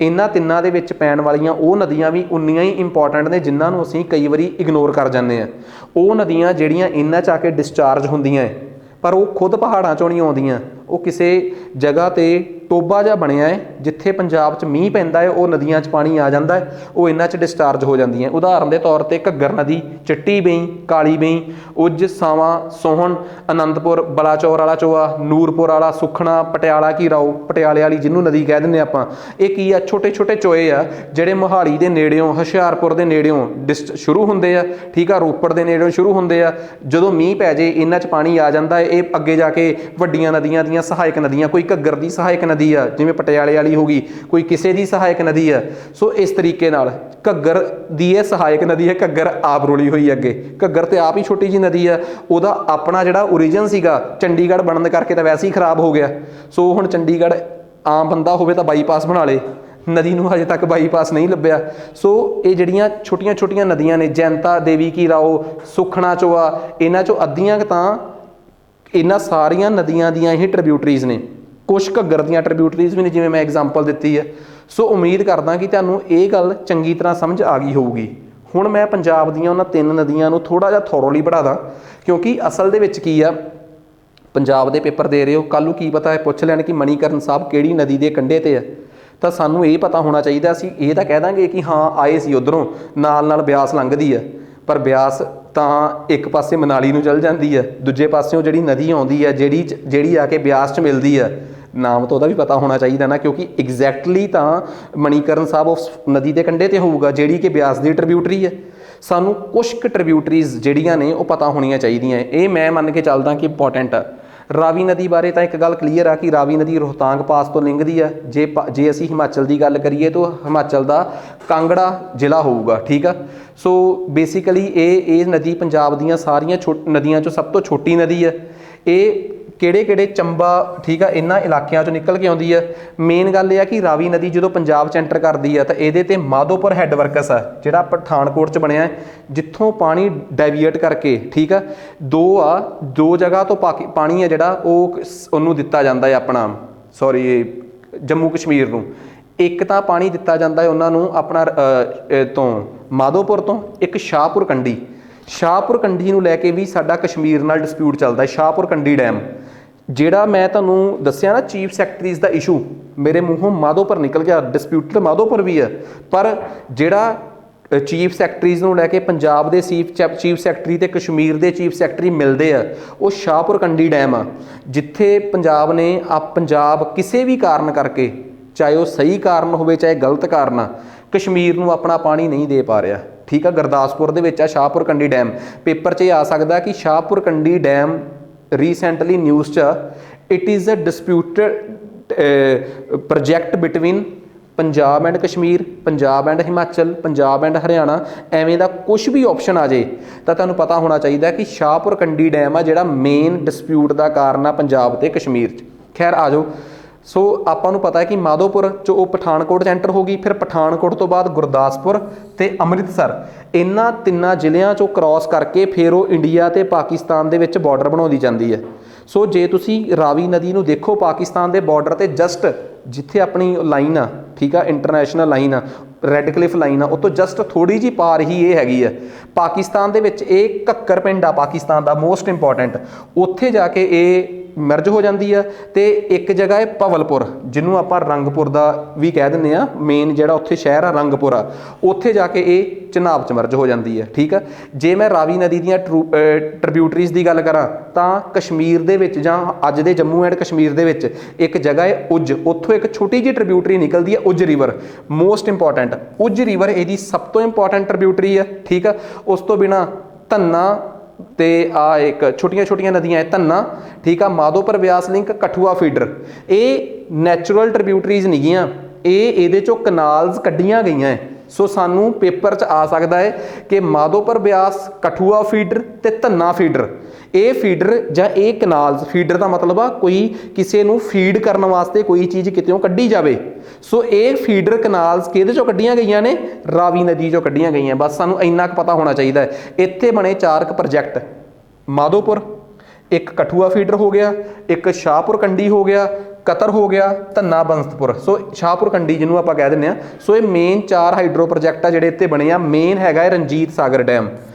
ਇਹਨਾਂ ਤਿੰਨਾਂ ਦੇ ਵਿੱਚ ਪੈਣ ਵਾਲੀਆਂ ਉਹ ਨਦੀਆਂ ਵੀ ਉਨੀਆਂ ਹੀ ਇੰਪੋਰਟੈਂਟ ਨੇ ਜਿਨ੍ਹਾਂ ਨੂੰ ਅਸੀਂ ਕਈ ਵਾਰੀ ਇਗਨੋਰ ਕਰ ਜਾਂਦੇ ਹਾਂ। ਉਹ ਨਦੀਆਂ ਜਿਹੜੀਆਂ ਇਹਨਾਂ 'ਚ ਆ ਕੇ ਡਿਸਚਾਰਜ ਹੁੰਦੀਆਂ ਹੈ, ਪਰ ਉਹ ਖੁਦ ਪਹਾੜਾਂ 'ਚੋਂ ਨਹੀਂ ਆਉਂਦੀਆਂ, ਉਹ ਕਿਸੇ ਜਗ੍ਹਾ 'ਤੇ ਟੋਬਾ ਜਿਹਾ ਬਣਿਆ ਹੈ ਜਿੱਥੇ ਪੰਜਾਬ 'ਚ ਮੀਂਹ ਪੈਂਦਾ ਹੈ, ਉਹ ਨਦੀਆਂ 'ਚ ਪਾਣੀ ਆ ਜਾਂਦਾ ਹੈ, ਉਹ ਇਹਨਾਂ 'ਚ ਡਿਸਚਾਰਜ ਹੋ ਜਾਂਦੀਆਂ। ਉਦਾਹਰਨ ਦੇ ਤੌਰ 'ਤੇ ਘੱਗਰ ਨਦੀ, ਚਿੱਟੀ ਬੇਈ, ਕਾਲੀ ਬੇਈ, ਉੱਜ, ਸਾਵਾਂ, ਸੋਹਣ, ਆਨੰਦਪੁਰ, ਬਲਾਚੌਰ ਵਾਲਾ ਚੋਆ, ਨੂਰਪੁਰ ਵਾਲਾ, ਸੁਖਣਾ, ਪਟਿਆਲਾ ਕੀ ਰਾਓ, ਪਟਿਆਲੇ ਵਾਲੀ ਜਿਹਨੂੰ ਨਦੀ ਕਹਿ ਦਿੰਦੇ ਆਪਾਂ। ਇਹ ਕੀ ਆ? ਛੋਟੇ ਚੋਏ ਆ ਜਿਹੜੇ ਮੋਹਾਲੀ ਦੇ ਨੇੜਿਓਂ, ਹੁਸ਼ਿਆਰਪੁਰ ਦੇ ਨੇੜਿਓਂ ਸ਼ੁਰੂ ਹੁੰਦੇ ਆ, ਠੀਕ ਆ, ਰੋਪੜ ਦੇ ਨੇੜਿਓਂ ਸ਼ੁਰੂ ਹੁੰਦੇ ਆ। ਜਦੋਂ ਮੀਂਹ ਪੈ ਜੇ ਇਹਨਾਂ 'ਚ ਪਾਣੀ ਆ ਜਾਂਦਾ ਹੈ, ਇਹ ਅੱਗੇ ਜਾ ਕੇ ਵੱਡੀਆਂ ਨਦੀਆਂ ਦੀਆਂ ਸਹਾਇਕ ਨਦੀਆਂ, ਕੋਈ ਘੱਗਰ ਦੀ ਸਹਾਇਕ ਨਦੀ ਆ ਜਿਵੇਂ ਪਟਿਆਲੇ ਵਾਲੀ ਹੋ ਗਈ, ਕੋਈ ਕਿਸੇ ਦੀ ਸਹਾਇਕ ਨਦੀ ਆ। ਸੋ ਇਸ ਤਰੀਕੇ ਨਾਲ ਘੱਗਰ ਦੀ ਇਹ ਸਹਾਇਕ ਨਦੀ ਹੈ, ਘੱਗਰ ਆਪ ਰੋਲੀ ਹੋਈ ਅੱਗੇ। ਘੱਗਰ ਤੇ ਆਪ ਹੀ ਛੋਟੀ ਜਿਹੀ ਨਦੀ ਆ, ਉਹਦਾ ਆਪਣਾ ਜਿਹੜਾ ਓਰੀਜਨ ਸੀਗਾ ਚੰਡੀਗੜ੍ਹ ਬਣਨ ਕਰਕੇ ਤਾਂ ਵੈਸੇ ਹੀ ਖਰਾਬ ਹੋ ਗਿਆ। ਸੋ ਹੁਣ ਚੰਡੀਗੜ੍ਹ ਆਮ ਬੰਦਾ ਹੋਵੇ ਤਾਂ ਬਾਈਪਾਸ ਬਣਾ ਲੇ, ਨਦੀ ਨੂੰ ਹਜੇ ਤੱਕ ਬਾਈਪਾਸ ਨਹੀਂ ਲੱਭਿਆ। ਸੋ ਇਹ ਜਿਹੜੀਆਂ ਛੋਟੀਆਂ ਨਦੀਆਂ ਨੇ, ਜੈਂਤਾ, ਦੇਵੀ ਕੀ ਰਾਓ, ਸੁਖਣਾ ਚੋਆ, ਇਹਨਾਂ 'ਚੋਂ ਅੱਧੀਆਂ ਤਾਂ ਇਹਨਾਂ ਸਾਰੀਆਂ ਨਦੀਆਂ ਦੀਆਂ ਹੀ ਟ੍ਰਿਬਿਊਟਰੀਜ਼ ਨੇ। ਕੁਛ ਘੱਗਰ ਦੀਆਂ ਟ੍ਰਿਬਿਊਟਰੀਜ਼ ਵੀ ਨੇ ਜਿਵੇਂ ਮੈਂ ਐਗਜ਼ਾਮਪਲ ਦਿੱਤੀ ਹੈ। ਸੋ ਉਮੀਦ ਕਰਦਾ ਕਿ ਤੁਹਾਨੂੰ ਇਹ ਗੱਲ ਚੰਗੀ ਤਰ੍ਹਾਂ ਸਮਝ ਆ ਗਈ ਹੋਊਗੀ। ਹੁਣ ਮੈਂ ਪੰਜਾਬ ਦੀਆਂ ਉਹਨਾਂ 3 ਨਦੀਆਂ ਨੂੰ ਥੋੜ੍ਹਾ ਜਿਹਾ ਥੋਰੋਲੀ ਪੜ੍ਹਾ ਦਾਂ, ਕਿਉਂਕਿ ਅਸਲ ਦੇ ਵਿੱਚ ਕੀ ਆ, ਪੰਜਾਬ ਦੇ ਪੇਪਰ ਦੇ ਰਹੇ ਹੋ, ਕੱਲ੍ਹ ਨੂੰ ਕੀ ਪਤਾ ਹੈ ਪੁੱਛ ਲੈਣ ਕਿ ਮਣੀਕਰਨ ਸਾਹਿਬ ਕਿਹੜੀ ਨਦੀ ਦੇ ਕੰਢੇ 'ਤੇ ਆ, ਤਾਂ ਸਾਨੂੰ ਇਹ ਪਤਾ ਹੋਣਾ ਚਾਹੀਦਾ। ਅਸੀਂ ਇਹ ਤਾਂ ਕਹਿ ਦਾਂਗੇ ਕਿ ਹਾਂ ਆਏ ਸੀ ਉੱਧਰੋਂ, ਨਾਲ ਬਿਆਸ ਲੰਘਦੀ ਆ, ਪਰ ਬਿਆਸ ਤਾਂ ਇੱਕ ਪਾਸੇ ਮਨਾਲੀ ਨੂੰ ਚਲ ਜਾਂਦੀ ਹੈ, ਦੂਜੇ ਪਾਸਿਓਂ ਜਿਹੜੀ ਨਦੀ ਆਉਂਦੀ ਹੈ, ਜਿਹੜੀ ਆ ਕੇ ਬਿਆਸ 'ਚ ਮਿਲਦੀ ਹੈ, ਨਾਮ ਤਾਂ ਉਹਦਾ ਵੀ ਪਤਾ ਹੋਣਾ ਚਾਹੀਦਾ ਨਾ, ਕਿਉਂਕਿ ਐਗਜ਼ੈਕਟਲੀ ਤਾਂ ਮਣੀਕਰਨ ਸਾਹਿਬ ਉਸ ਨਦੀ ਦੇ ਕੰਢੇ 'ਤੇ ਹੋਊਗਾ ਜਿਹੜੀ ਕਿ ਬਿਆਸ ਦੀ ਟ੍ਰਿਬਿਊਟਰੀ ਹੈ। ਸਾਨੂੰ ਕੁਛ ਕੁ ਟ੍ਰਿਬਿਊਟਰੀਜ਼ ਜਿਹੜੀਆਂ ਨੇ ਉਹ ਪਤਾ ਹੋਣੀਆਂ ਚਾਹੀਦੀਆਂ। ਇਹ ਮੈਂ ਮੰਨ ਕੇ ਚੱਲਦਾ ਕਿ ਇੰਪੋਰਟੈਂਟ ਆ। ਰਾਵੀ ਨਦੀ ਬਾਰੇ ਤਾਂ ਇੱਕ ਗੱਲ ਕਲੀਅਰ ਆ ਕਿ ਰਾਵੀ ਨਦੀ ਰੋਹਤਾਂਗ ਪਾਸ ਤੋਂ ਲੰਘਦੀ ਆ। ਜੇ ਅਸੀਂ ਹਿਮਾਚਲ ਦੀ ਗੱਲ ਕਰੀਏ ਤਾਂ ਹਿਮਾਚਲ ਦਾ ਕਾਂਗੜਾ ਜ਼ਿਲ੍ਹਾ ਹੋਊਗਾ, ਠੀਕ ਆ। ਸੋ ਬੇਸਿਕਲੀ ਇਹ ਨਦੀ ਪੰਜਾਬ ਦੀਆਂ ਸਾਰੀਆਂ ਨਦੀਆਂ 'ਚੋਂ ਸਭ ਤੋਂ ਛੋਟੀ ਨਦੀ ਆ। ਇਹ ਕਿਹੜੇ ਚੰਬਾ, ਠੀਕ ਆ, ਇਹਨਾਂ ਇਲਾਕਿਆਂ 'ਚੋਂ ਨਿਕਲ ਕੇ ਆਉਂਦੀ ਆ। ਮੇਨ ਗੱਲ ਇਹ ਆ ਕਿ ਰਾਵੀ ਨਦੀ ਜਦੋਂ ਪੰਜਾਬ 'ਚ ਐਂਟਰ ਕਰਦੀ ਆ ਤਾਂ ਇਹਦੇ 'ਤੇ ਮਾਧੋਪੁਰ ਹੈੱਡ ਵਰਕਸ ਆ ਜਿਹੜਾ ਪਠਾਨਕੋਟ 'ਚ ਬਣਿਆ, ਜਿੱਥੋਂ ਪਾਣੀ ਡਾਈਵੀਏਟ ਕਰਕੇ, ਠੀਕ ਆ, ਦੋ ਜਗ੍ਹਾ ਤੋਂ ਪਾਣੀ ਆ ਜਿਹੜਾ ਉਹਨੂੰ ਦਿੱਤਾ ਜਾਂਦਾ ਹੈ ਆਪਣਾ ਜੰਮੂ ਕਸ਼ਮੀਰ ਨੂੰ। ਇੱਕ ਤਾਂ ਪਾਣੀ ਦਿੱਤਾ ਜਾਂਦਾ ਹੈ ਉਹਨਾਂ ਨੂੰ ਆਪਣਾ ਤੋਂ ਮਾਧੋਪੁਰ ਤੋਂ, ਇੱਕ ਸ਼ਾਹਪੁਰ ਕੰਢੀ ਨੂੰ ਲੈ ਕੇ ਵੀ ਸਾਡਾ ਕਸ਼ਮੀਰ ਨਾਲ ਡਿਸਪਿਊਟ ਚੱਲਦਾ ਹੈ। ਸ਼ਾਹਪੁਰ ਕੰਢੀ ਡੈਮ ਜਿਹੜਾ ਮੈਂ ਤੁਹਾਨੂੰ ਦੱਸਿਆ ਨਾ, ਚੀਫ ਸੈਕਟਰੀਜ਼ ਦਾ ਇਸ਼ੂ, ਮੇਰੇ ਮੂੰਹੋਂ ਮਾਧੋਪੁਰ ਨਿਕਲ ਗਿਆ। ਡਿਸਪਿਊਟ ਤਾਂ ਮਾਧੋਪੁਰ ਵੀ ਹੈ, ਪਰ ਜਿਹੜਾ ਚੀਫ ਸੈਕਟਰੀਜ਼ ਨੂੰ ਲੈ ਕੇ ਪੰਜਾਬ ਦੇ ਚੀਫ ਸੈਕਟਰੀ ਤੇ ਕਸ਼ਮੀਰ ਦੇ ਚੀਫ ਸੈਕਟਰੀ ਮਿਲਦੇ ਆ, ਉਹ ਸ਼ਾਹਪੁਰ ਕੰਢੀ ਡੈਮ ਆ, ਜਿੱਥੇ ਪੰਜਾਬ ਕਿਸੇ ਵੀ ਕਾਰਨ ਕਰਕੇ, ਚਾਹੇ ਉਹ ਸਹੀ ਕਾਰਨ ਹੋਵੇ ਚਾਹੇ ਗਲਤ ਕਾਰਨ ਆ, ਕਸ਼ਮੀਰ ਨੂੰ ਆਪਣਾ ਪਾਣੀ ਨਹੀਂ ਦੇ ਪਾ ਰਿਹਾ, ਠੀਕ ਆ। ਗੁਰਦਾਸਪੁਰ ਦੇ ਵਿੱਚ ਆ ਸ਼ਾਹਪੁਰ ਕੰਢੀ ਡੈਮ। ਪੇਪਰ 'ਚ ਇਹ ਆ ਸਕਦਾ ਕਿ Shahpur Kandi dam recently news 'ਚ it is a disputed project between Punjab and Kashmir, Punjab and Himachal, Punjab and Haryana, ਐਵੇਂ ਦਾ ਕੁਛ ਵੀ ਆਪਸ਼ਨ ਆ ਜੇ ਤਾਂ ਤੁਹਾਨੂੰ ਪਤਾ ਹੋਣਾ ਚਾਹੀਦਾ ਕਿ ਸ਼ਾਹਪੁਰ ਕੰਢੀ ਡੈਮ ਆ ਜਿਹੜਾ ਮੇਨ ਡਿਸਪਿਊਟ ਦਾ ਕਾਰਨ ਆ ਪੰਜਾਬ ਤੇ ਕਸ਼ਮੀਰ 'ਚ। ਖੈਰ ਆ ਜਾਓ। ਸੋ ਆਪਾਂ ਨੂੰ ਪਤਾ ਹੈ ਕਿ ਮਾਧੋਪੁਰ 'ਚ ਉਹ ਪਠਾਨਕੋਟ 'ਚ ਐਂਟਰ ਹੋ ਗਈ, ਫਿਰ ਪਠਾਨਕੋਟ ਤੋਂ ਬਾਅਦ ਗੁਰਦਾਸਪੁਰ ਤੇ ਅੰਮ੍ਰਿਤਸਰ, ਇਹਨਾਂ ਤਿੰਨਾਂ ਜ਼ਿਲ੍ਹਿਆਂ 'ਚੋਂ ਕ੍ਰਾਸ ਕਰਕੇ ਫਿਰ ਉਹ ਇੰਡੀਆ ਤੇ ਪਾਕਿਸਤਾਨ ਦੇ ਵਿੱਚ ਬਾਰਡਰ ਬਣਾਉਂਦੀ ਜਾਂਦੀ ਹੈ। ਸੋ ਜੇ ਤੁਸੀਂ ਰਾਵੀ ਨਦੀ ਨੂੰ ਦੇਖੋ, ਪਾਕਿਸਤਾਨ ਦੇ ਬਾਰਡਰ 'ਤੇ ਜਸਟ ਜਿੱਥੇ ਆਪਣੀ ਲਾਈਨ ਆ, ਠੀਕ ਆ, ਇੰਟਰਨੈਸ਼ਨਲ ਲਾਈਨ ਆ, ਰੈੱਡ ਕਲਿਫ ਲਾਈਨ ਆ, ਉਹ ਤੋਂ ਜਸਟ ਥੋੜ੍ਹੀ ਜਿਹੀ ਪਾਰ ਹੀ ਇਹ ਹੈਗੀ ਆ ਪਾਕਿਸਤਾਨ ਦੇ ਵਿੱਚ। ਇਹ ਘੱਕਰ ਪਿੰਡ ਆ ਪਾਕਿਸਤਾਨ ਦਾ ਮੋਸਟ ਇੰਪੋਰਟੈਂਟ, ਉੱਥੇ ਜਾ ਕੇ ਇਹ ਮਿਰਜ ਹੋ ਜਾਂਦੀ ਆ। ਤੇ ਇੱਕ ਜਗ੍ਹਾ ਹੈ ਭਵਲਪੁਰ, ਜਿਹਨੂੰ ਆਪਾਂ ਰੰਗਪੁਰ ਦਾ ਵੀ ਕਹਿ ਦਿੰਦੇ ਆ, ਮੇਨ ਜਿਹੜਾ ਉੱਥੇ ਸ਼ਹਿਰ ਆ ਰੰਗਪੁਰ ਆ, ਉੱਥੇ ਜਾ ਕੇ ਇਹ ਚਨਾਬ 'ਚ ਮਿਰਜ ਹੋ ਜਾਂਦੀ ਹੈ, ਠੀਕ ਆ। ਜੇ ਮੈਂ ਰਾਵੀ ਨਦੀ ਦੀਆਂ ਟ੍ਰਿਬਿਊਟਰੀਜ਼ ਦੀ ਗੱਲ ਕਰਾਂ ਤਾਂ ਕਸ਼ਮੀਰ ਦੇ ਵਿੱਚ ਜਾਂ ਅੱਜ ਦੇ ਜੰਮੂ ਐਂਡ ਕਸ਼ਮੀਰ ਦੇ ਵਿੱਚ ਇੱਕ ਜਗ੍ਹਾ ਹੈ ਉੱਜ, ਉੱਥੋਂ ਇੱਕ ਛੋਟੀ ਜਿਹੀ ਟ੍ਰਿਬਿਊਟਰੀ ਨਿਕਲਦੀ ਹੈ ਉੱਜ ਰਿਵਰ, ਮੋਸਟ ਇੰਪੋਰਟੈਂਟ। ਉੱਜ ਰਿਵਰ ਇਹਦੀ ਸਭ ਤੋਂ ਇੰਪੋਰਟੈਂਟ ਟ੍ਰਿਬਿਊਟਰੀ ਆ, ਠੀਕ ਆ। ਉਸ ਤੋਂ ਬਿਨਾਂ ਧੰਨਾ ਤੇ ਆ ਇੱਕ ਛੋਟੀਆਂ ਨਦੀਆਂ ਹੈ ਧੰਨਾ, ਠੀਕ ਆ, ਮਾਧੋਪੁਰ ਬਿਆਸ ਲਿੰਕ, ਕਠੂਆ ਫੀਡਰ, ਇਹ ਨੈਚੁਰਲ ਟ੍ਰਿਬਿਊਟਰੀਜ਼ ਨਹੀਂ ਗੀਆਂ, ਇਹਦੇ 'ਚੋਂ ਕਨਾਲਸ ਕੱਢੀਆਂ ਗਈਆਂ ਹੈ। ਸੋ ਸਾਨੂੰ ਪੇਪਰ 'ਚ ਆ ਸਕਦਾ ਹੈ ਕਿ ਮਾਧੋਪੁਰ ਬਿਆਸ, ਕਠੂਆ ਫੀਡਰ ਤੇ ਧੰਨਾ ਫੀਡਰ, ਇਹ ਫੀਡਰ ਜਾਂ ਇਹ ਕਨਾਲਸ, ਫੀਡਰ ਦਾ ਮਤਲਬ ਆ ਕੋਈ ਕਿਸੇ ਨੂੰ ਫੀਡ ਕਰਨ ਵਾਸਤੇ ਕੋਈ ਚੀਜ਼ ਕਿਤੇੋਂ ਕੱਢੀ ਜਾਵੇ। ਸੋ ਇਹ ਫੀਡਰ ਕਨਾਲਸ ਕਿਹਦੇ 'ਚੋਂ ਕੱਢੀਆਂ ਗਈਆਂ ਨੇ? ਰਾਵੀ ਨਦੀ 'ਚੋਂ ਕੱਢੀਆਂ ਗਈਆਂ। ਬਸ ਸਾਨੂੰ ਇੰਨਾ ਕੁ ਪਤਾ ਹੋਣਾ ਚਾਹੀਦਾ ਹੈ। ਇੱਥੇ ਬਣੇ 4 ਪ੍ਰੋਜੈਕਟ, ਮਾਧੋਪੁਰ, ਇੱਕ ਕਠੂਆ ਫੀਡਰ ਹੋ ਗਿਆ, ਇੱਕ ਸ਼ਾਹਪੁਰ ਕੰਢੀ ਹੋ ਗਿਆ, ਕਤਰ ਹੋ ਗਿਆ, ਧੰਨਾ ਬੰਸਤਪੁਰ। ਸੋ ਸ਼ਾਹਪੁਰ ਕੰਢੀ ਜਿਹਨੂੰ ਆਪਾਂ ਕਹਿ ਦਿੰਦੇ ਹਾਂ। ਸੋ ਇਹ ਮੇਨ 4 ਹਾਈਡਰੋ ਪ੍ਰੋਜੈਕਟ ਆ ਜਿਹੜੇ ਇੱਥੇ ਬਣੇ ਆ। ਮੇਨ ਹੈਗਾ ਹੈ ਰਣਜੀਤ ਸਾਗਰ ਡੈਮ,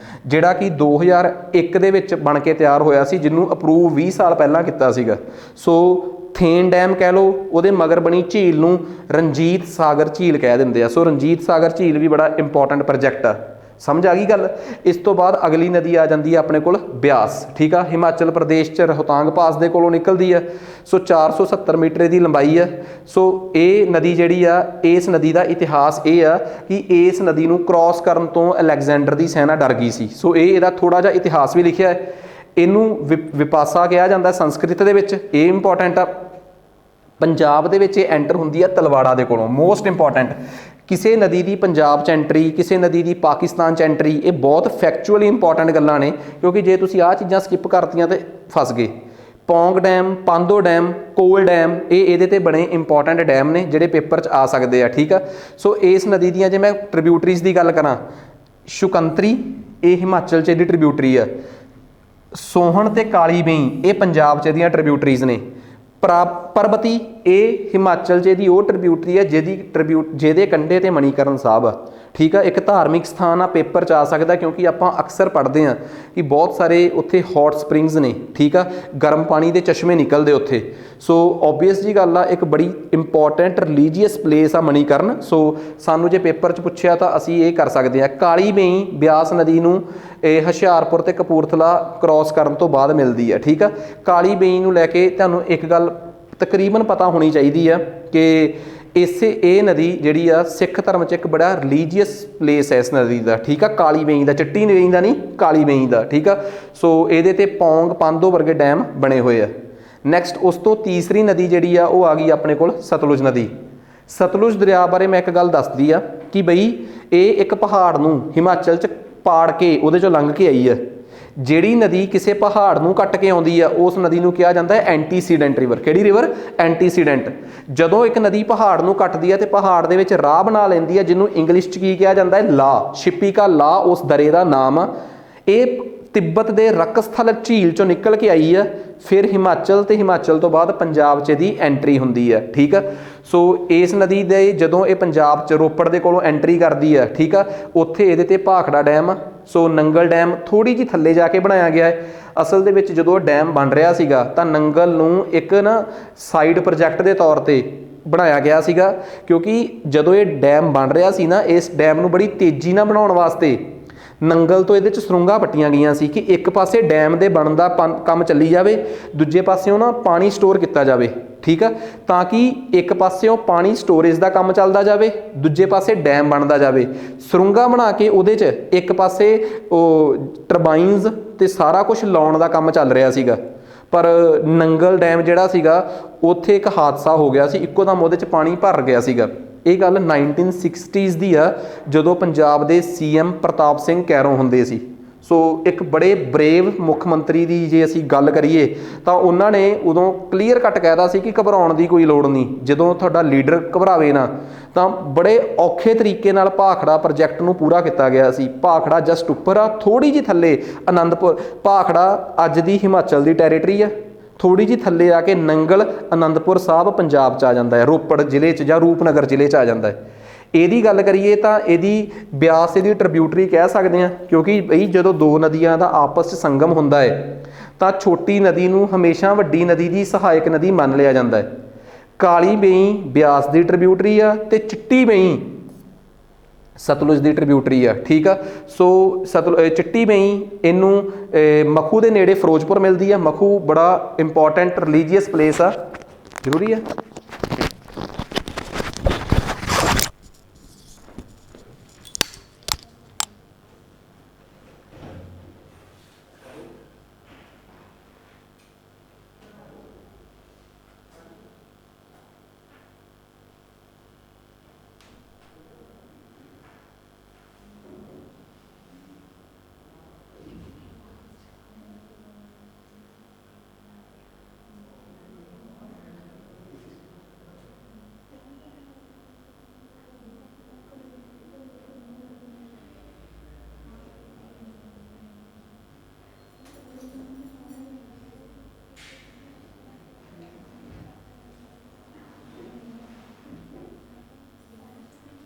ਜਿਹੜਾ ਕਿ 2001 ਦੇ ਵਿੱਚ ਬਣ ਕੇ ਤਿਆਰ ਹੋਇਆ ਸੀ, ਜਿਹਨੂੰ ਅਪਰੂਵ 20 ਸਾਲ ਪਹਿਲਾਂ ਕੀਤਾ ਸੀਗਾ। ਸੋ ਥੇਨ ਡੈਮ ਕਹਿ ਲਓ, ਉਹਦੇ ਮਗਰ ਬਣੀ ਝੀਲ ਨੂੰ ਰਣਜੀਤ ਸਾਗਰ ਝੀਲ ਕਹਿ ਦਿੰਦੇ ਆ। ਸੋ ਰਣਜੀਤ ਸਾਗਰ ਝੀਲ ਵੀ ਬੜਾ ਇੰਪੋਰਟੈਂਟ ਪ੍ਰੋਜੈਕਟ ਆ। ਸਮਝ ਆ ਗਈ ਗੱਲ। ਇਸ ਤੋਂ ਬਾਅਦ ਅਗਲੀ ਨਦੀ ਆ ਜਾਂਦੀ ਹੈ ਆਪਣੇ ਕੋਲ ਬਿਆਸ, ਠੀਕ ਆ, ਹਿਮਾਚਲ ਪ੍ਰਦੇਸ਼ 'ਚ ਰੋਹਤਾਂਗ ਪਾਸ ਦੇ ਕੋਲੋਂ ਨਿਕਲਦੀ ਆ। ਸੋ 470 ਮੀਟਰ ਦੀ ਲੰਬਾਈ ਆ। ਸੋ ਇਹ ਨਦੀ ਜਿਹੜੀ ਆ, ਇਸ ਨਦੀ ਦਾ ਇਤਿਹਾਸ ਇਹ ਆ ਕਿ ਇਸ ਨਦੀ ਨੂੰ ਕ੍ਰਾਸ ਕਰਨ ਤੋਂ ਅਲੈਗਜ਼ੈਂਡਰ ਦੀ ਸੈਨਾ ਡਰ ਗਈ ਸੀ। ਸੋ ਇਹਦਾ ਥੋੜ੍ਹਾ ਜਿਹਾ ਇਤਿਹਾਸ ਵੀ ਲਿਖਿਆ ਹੈ। ਇਹਨੂੰ ਵਿਪਾਸਾ ਕਿਹਾ ਜਾਂਦਾ ਸੰਸਕ੍ਰਿਤ ਦੇ ਵਿੱਚ, ਇਹ ਇੰਪੋਰਟੈਂਟ ਆ। ਪੰਜਾਬ ਦੇ ਵਿੱਚ ਇਹ ਐਂਟਰ ਹੁੰਦੀ ਆ ਤਲਵਾੜਾ ਦੇ ਕੋਲੋਂ, ਮੋਸਟ ਇੰਪੋਰਟੈਂਟ। ਕਿਸੇ ਨਦੀ ਦੀ ਪੰਜਾਬ 'ਚ ਐਂਟਰੀ, ਕਿਸੇ ਨਦੀ ਦੀ ਪਾਕਿਸਤਾਨ 'ਚ ਐਂਟਰੀ, ਇਹ ਬਹੁਤ ਫੈਕਚੁਅਲੀ ਇੰਪੋਰਟੈਂਟ ਗੱਲਾਂ ਨੇ, ਕਿਉਂਕਿ ਜੇ ਤੁਸੀਂ ਆਹ ਚੀਜ਼ਾਂ ਸਕਿਪ ਕਰਤੀਆਂ ਤਾਂ ਫਸ ਗਏ। ਪੌਂਗ ਡੈਮ, ਪਾਂਦੋ ਡੈਮ, ਕੋਲ ਡੈਮ, ਇਹ ਇਹਦੇ 'ਤੇ ਬਣੇ ਇੰਪੋਰਟੈਂਟ ਡੈਮ ਨੇ ਜਿਹੜੇ ਪੇਪਰ 'ਚ ਆ ਸਕਦੇ ਆ, ਠੀਕ ਆ। ਸੋ ਇਸ ਨਦੀ ਦੀਆਂ ਜੇ ਮੈਂ ਟ੍ਰਿਬਿਊਟਰੀਜ਼ ਦੀ ਗੱਲ ਕਰਾਂ, ਸ਼ੁਕੰਤਰੀ ਇਹ ਹਿਮਾਚਲ 'ਚ ਇਹਦੀ ਟ੍ਰਿਬਿਊਟਰੀ ਆ। ਸੋਹਣ ਤੇ ਕਾਲੀ ਬਈ ਇਹ ਪੰਜਾਬ 'ਚ ਇਹਦੀਆਂ ਟ੍ਰਿਬਿਊਟਰੀਜ਼ ਨੇ। ਪਰਬਤੀ ਇਹ ਹਿਮਾਚਲ 'ਚ ਇਹਦੀ ਉਹ ਟ੍ਰਿਬਿਊਟਰੀ ਹੈ ਜਿਹਦੇ ਕੰਢੇ 'ਤੇ ਮਣੀਕਰਨ ਸਾਹਿਬ ਆ, ਠੀਕ ਆ। ਇੱਕ ਧਾਰਮਿਕ ਸਥਾਨ ਆ, ਪੇਪਰ 'ਚ ਆ ਸਕਦਾ, ਕਿਉਂਕਿ ਆਪਾਂ ਅਕਸਰ ਪੜ੍ਹਦੇ ਹਾਂ ਕਿ ਬਹੁਤ ਸਾਰੇ ਉੱਥੇ ਹੌਟ ਸਪ੍ਰਿੰਗਸ ਨੇ, ਠੀਕ ਆ, ਗਰਮ ਪਾਣੀ ਦੇ ਚਸ਼ਮੇ ਨਿਕਲਦੇ ਉੱਥੇ। ਸੋ ਓਬਵੀਅਸ ਜੀ ਗੱਲ ਆ, ਇੱਕ ਬੜੀ ਇੰਪੋਰਟੈਂਟ ਰਿਲੀਜੀਅਸ ਪਲੇਸ ਆ ਮਣੀਕਰਨ। ਸੋ ਸਾਨੂੰ ਜੇ ਪੇਪਰ 'ਚ ਪੁੱਛਿਆ ਤਾਂ ਅਸੀਂ ਇਹ ਕਰ ਸਕਦੇ ਹਾਂ। ਕਾਲੀ ਬਈ ਬਿਆਸ ਨਦੀ ਨੂੰ ਇਹ ਹੁਸ਼ਿਆਰਪੁਰ ਤੇ ਕਪੂਰਥਲਾ ਕ੍ਰਾਸ ਕਰਨ ਤੋਂ ਬਾਅਦ ਮਿਲਦੀ ਹੈ, ਠੀਕ ਆ। ਕਾਲੀ ਬਈ ਨੂੰ ਲੈ ਕੇ ਤੁਹਾਨੂੰ ਇੱਕ ਗੱਲ ਤਕਰੀਬਨ ਪਤਾ ਹੋਣੀ ਚਾਹੀਦੀ ਆ ਕਿ ਇਹ ਨਦੀ ਜਿਹੜੀ ਆ ਸਿੱਖ ਧਰਮ 'ਚ ਇੱਕ ਬੜਾ ਰਿਲੀਜੀਅਸ ਪਲੇਸ ਹੈ ਇਸ ਨਦੀ ਦਾ, ਠੀਕ ਆ। ਕਾਲੀ ਬਈ ਦਾ, ਚਿੱਟੀ ਬਈ ਦਾ ਨਹੀਂ, ਕਾਲੀ ਬਈ ਦਾ, ਠੀਕ ਆ। ਸੋ ਇਹਦੇ 'ਤੇ ਪੌਂਗ, ਪਾਂਦੋ ਵਰਗੇ ਡੈਮ ਬਣੇ ਹੋਏ ਆ। ਨੈਕਸਟ ਉਸ ਤੋਂ ਤੀਸਰੀ ਨਦੀ ਜਿਹੜੀ ਆ ਉਹ ਆ ਗਈ ਆਪਣੇ ਕੋਲ ਸਤਲੁਜ ਨਦੀ। ਸਤਲੁਜ ਦਰਿਆ ਬਾਰੇ ਮੈਂ ਇੱਕ ਗੱਲ ਦੱਸਦੀ ਆ ਕਿ ਬਈ ਇਹ ਇੱਕ ਪਹਾੜ ਨੂੰ ਹਿਮਾਚਲ 'ਚ ਪਾੜ ਕੇ ਉਹਦੇ 'ਚੋਂ ਲੰਘ ਕੇ ਆਈ ਆ। ਜਿਹੜੀ ਨਦੀ ਕਿਸੇ ਪਹਾੜ ਨੂੰ ਕੱਟ ਕੇ ਆਉਂਦੀ ਆ ਉਸ ਨਦੀ ਨੂੰ ਕਿਹਾ ਜਾਂਦਾ ਹੈ ਐਂਟੀਸੀਡੈਂਟ ਰਿਵਰ। ਕਿਹੜੀ ਰਿਵਰ? ਐਂਟੀਸੀਡੈਂਟ। ਜਦੋਂ ਇੱਕ ਨਦੀ ਪਹਾੜ ਨੂੰ ਕੱਟਦੀ ਹੈ ਤੇ ਪਹਾੜ ਦੇ ਵਿੱਚ ਰਾਹ ਬਣਾ ਲੈਂਦੀ ਹੈ, ਜਿਹਨੂੰ ਇੰਗਲਿਸ਼ 'ਚ ਕੀ ਕਿਹਾ ਜਾਂਦਾ ਹੈ? ਲਾ। ਸ਼ਿੱਪੀ ਕਾ ਲਾ ਉਸ ਦਰੇ ਦਾ ਨਾਮ ਆ। ਇਹ ਤਿੱਬਤ ਦੇ ਰਕਸਥਲ ਝੀਲ 'ਚੋਂ ਨਿਕਲ ਕੇ ਆਈ ਆ, ਫਿਰ ਹਿਮਾਚਲ ਤੇ ਹਿਮਾਚਲ ਤੋਂ ਬਾਅਦ ਪੰਜਾਬ 'ਚ ਇਹਦੀ ਐਂਟਰੀ ਹੁੰਦੀ ਆ। ਠੀਕ ਆ। ਸੋ ਇਸ ਨਦੀ ਦੇ ਜਦੋਂ ਇਹ ਪੰਜਾਬ 'ਚ ਰੋਪੜ ਦੇ ਕੋਲੋਂ ਐਂਟਰੀ ਕਰਦੀ ਆ, ਠੀਕ ਆ, ਉੱਥੇ ਇਹਦੇ ਤੇ ਭਾਖੜਾ ਡੈਮ ਆ। ਸੋ ਨੰਗਲ ਡੈਮ ਥੋੜੀ ਜਿਹੀ ਥੱਲੇ ਜਾ ਕੇ ਬਣਾਇਆ ਗਿਆ ਹੈ। ਅਸਲ ਦੇ ਵਿੱਚ ਜਦੋਂ ਡੈਮ ਬਣ ਰਿਹਾ ਸੀਗਾ ਤਾਂ ਨੰਗਲ ਨੂੰ ਇੱਕ ਨਾ ਸਾਈਡ ਪ੍ਰੋਜੈਕਟ ਦੇ ਤੌਰ ਤੇ ਬਣਾਇਆ ਗਿਆ ਸੀਗਾ, ਕਿਉਂਕਿ ਜਦੋਂ ਇਹ ਡੈਮ ਬਣ ਰਿਹਾ ਸੀ ਨਾ, ਇਸ ਡੈਮ ਨੂੰ ਬੜੀ ਤੇਜ਼ੀ ਨਾਲ ਬਣਾਉਣ ਵਾਸਤੇ ਨੰਗਲ ਤੋਂ ਇਹਦੇ 'ਚ ਸੁਰੰਗਾਂ ਪੱਟੀਆਂ ਗਈਆਂ ਸੀ ਕਿ ਇੱਕ ਪਾਸੇ ਡੈਮ ਦੇ ਬਣਨ ਦਾ ਕੰਮ ਚੱਲੀ ਜਾਵੇ, ਦੂਜੇ ਪਾਸਿਓਂ ਨਾ ਪਾਣੀ ਸਟੋਰ ਕੀਤਾ ਜਾਵੇ। ਠੀਕ ਆ, ਤਾਂ ਕਿ ਇੱਕ ਪਾਸਿਓਂ ਪਾਣੀ ਸਟੋਰੇਜ ਦਾ ਕੰਮ ਚੱਲਦਾ ਜਾਵੇ, ਦੂਜੇ ਪਾਸੇ ਡੈਮ ਬਣਦਾ ਜਾਵੇ। ਸੁਰੰਗਾਂ ਬਣਾ ਕੇ ਉਹਦੇ 'ਚ ਇੱਕ ਪਾਸੇ ਉਹ ਟਰਬਾਈਨਸ ਤੇ ਸਾਰਾ ਕੁਝ ਲਾਉਣ ਦਾ ਕੰਮ ਚੱਲ ਰਿਹਾ ਸੀਗਾ। ਪਰ ਨੰਗਲ ਡੈਮ ਜਿਹੜਾ ਸੀਗਾ ਉੱਥੇ ਇੱਕ ਹਾਦਸਾ ਹੋ ਗਿਆ ਸੀ, ਇੱਕੋ ਦਮ ਉਹਦੇ 'ਚ ਪਾਣੀ ਭਰ ਗਿਆ ਸੀਗਾ। ਇਹ ਗੱਲ 1960s ਦੀ ਆ, ਜਦੋਂ ਪੰਜਾਬ ਦੇ CM ਪ੍ਰਤਾਪ ਸਿੰਘ ਕੈਰੋਂ ਹੁੰਦੇ ਸੀ। ਸੋ ਇੱਕ ਬੜੇ ਬਰੇਵ ਮੁੱਖ ਮੰਤਰੀ ਦੀ ਜੇ ਅਸੀਂ ਗੱਲ ਕਰੀਏ ਤਾਂ ਉਹਨਾਂ ਨੇ ਉਦੋਂ ਕਲੀਅਰ ਕੱਟ ਕਹਿਦਾ ਸੀ ਕਿ ਘਬਰਾਉਣ ਦੀ ਕੋਈ ਲੋੜ ਨਹੀਂ। ਜਦੋਂ ਤੁਹਾਡਾ ਲੀਡਰ ਘਬਰਾਵੇ ਨਾ ਤਾਂ ਬੜੇ ਔਖੇ ਤਰੀਕੇ ਨਾਲ ਭਾਖੜਾ ਪ੍ਰੋਜੈਕਟ ਨੂੰ ਪੂਰਾ ਕੀਤਾ ਗਿਆ ਸੀ। ਭਾਖੜਾ ਜਸਟ ਉੱਪਰ ਆ, ਥੋੜੀ ਜਿਹੀ ਥੱਲੇ ਆਨੰਦਪੁਰ। ਭਾਖੜਾ ਅੱਜ ਦੀ ਹਿਮਾਚਲ ਦੀ ਟੈਰੀਟਰੀ ਆ। ਥੋੜੀ ਜਿਹੀ ਥੱਲੇ ਆ ਕੇ ਨੰਗਲ ਆਨੰਦਪੁਰ ਸਾਹਿਬ ਪੰਜਾਬ 'ਚ ਆ ਜਾਂਦਾ ਹੈ, ਰੋਪੜ ਜ਼ਿਲ੍ਹੇ 'ਚ ਜਾਂ ਰੂਪਨਗਰ ਜ਼ਿਲ੍ਹੇ 'ਚ ਆ ਜਾਂਦਾ ਹੈ। ਇਹਦੀ ਗੱਲ ਕਰੀਏ ਤਾਂ ਇਹਦੀ ਬਿਆਸ ਇਹਦੀ ਟ੍ਰਿਬਿਊਟਰੀ ਕਹਿ ਸਕਦੇ ਹਾਂ, ਕਿਉਂਕਿ ਬਈ ਜਦੋਂ ਦੋ ਨਦੀਆਂ ਦਾ ਆਪਸ 'ਚ ਸੰਗਮ ਹੁੰਦਾ ਹੈ ਤਾਂ ਛੋਟੀ ਨਦੀ ਨੂੰ ਹਮੇਸ਼ਾ ਵੱਡੀ ਨਦੀ ਦੀ ਸਹਾਇਕ ਨਦੀ ਮੰਨ ਲਿਆ ਜਾਂਦਾ ਹੈ। ਕਾਲੀ ਬੇਈ ਬਿਆਸ ਦੀ ਟ੍ਰਿਬਿਊਟਰੀ ਆ ਤੇ ਚਿੱਟੀ ਬੇਈ ਸਤਲੁਜ ਦੀ ਟ੍ਰਿਬਿਊਟਰੀ ਆ। ਠੀਕ ਆ। ਸੋ ਚਿੱਟੀ ਬੇਈ ਇਹਨੂੰ ਮਖੂ ਦੇ ਨੇੜੇ ਫਿਰੋਜ਼ਪੁਰ ਮਿਲਦੀ ਆ। ਮਖੂ ਬੜਾ ਇੰਪੋਰਟੈਂਟ ਰਿਲੀਜੀਅਸ ਪਲੇਸ ਆ, ਜ਼ਰੂਰੀ ਆ।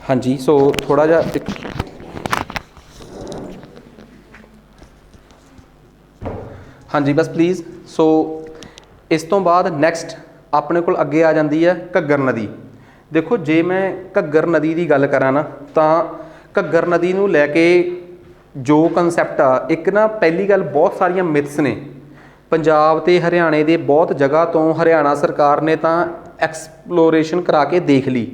ਹਾਂਜੀ। ਸੋ ਥੋੜ੍ਹਾ ਜਿਹਾ ਹਾਂਜੀ ਬਸ ਪਲੀਜ਼। ਸੋ ਇਸ ਤੋਂ ਬਾਅਦ ਨੈਕਸਟ ਆਪਣੇ ਕੋਲ ਅੱਗੇ ਆ ਜਾਂਦੀ ਹੈ ਘੱਗਰ ਨਦੀ। ਦੇਖੋ, ਜੇ ਮੈਂ ਘੱਗਰ ਨਦੀ ਦੀ ਗੱਲ ਕਰਾਂ ਨਾ ਤਾਂ ਘੱਗਰ ਨਦੀ ਨੂੰ ਲੈ ਕੇ ਜੋ ਕਨਸੈਪਟ ਆ, ਇੱਕ ਨਾ ਪਹਿਲੀ ਗੱਲ ਬਹੁਤ ਸਾਰੀਆਂ ਮਿਥਸ ਨੇ। ਪੰਜਾਬ ਤੇ ਹਰਿਆਣੇ ਦੇ ਬਹੁਤ ਜਗ੍ਹਾ ਤੋਂ ਹਰਿਆਣਾ ਸਰਕਾਰ ਨੇ ਤਾਂ ਐਕਸਪਲੋਰੇਸ਼ਨ ਕਰਾ ਕੇ ਦੇਖ ਲਈ।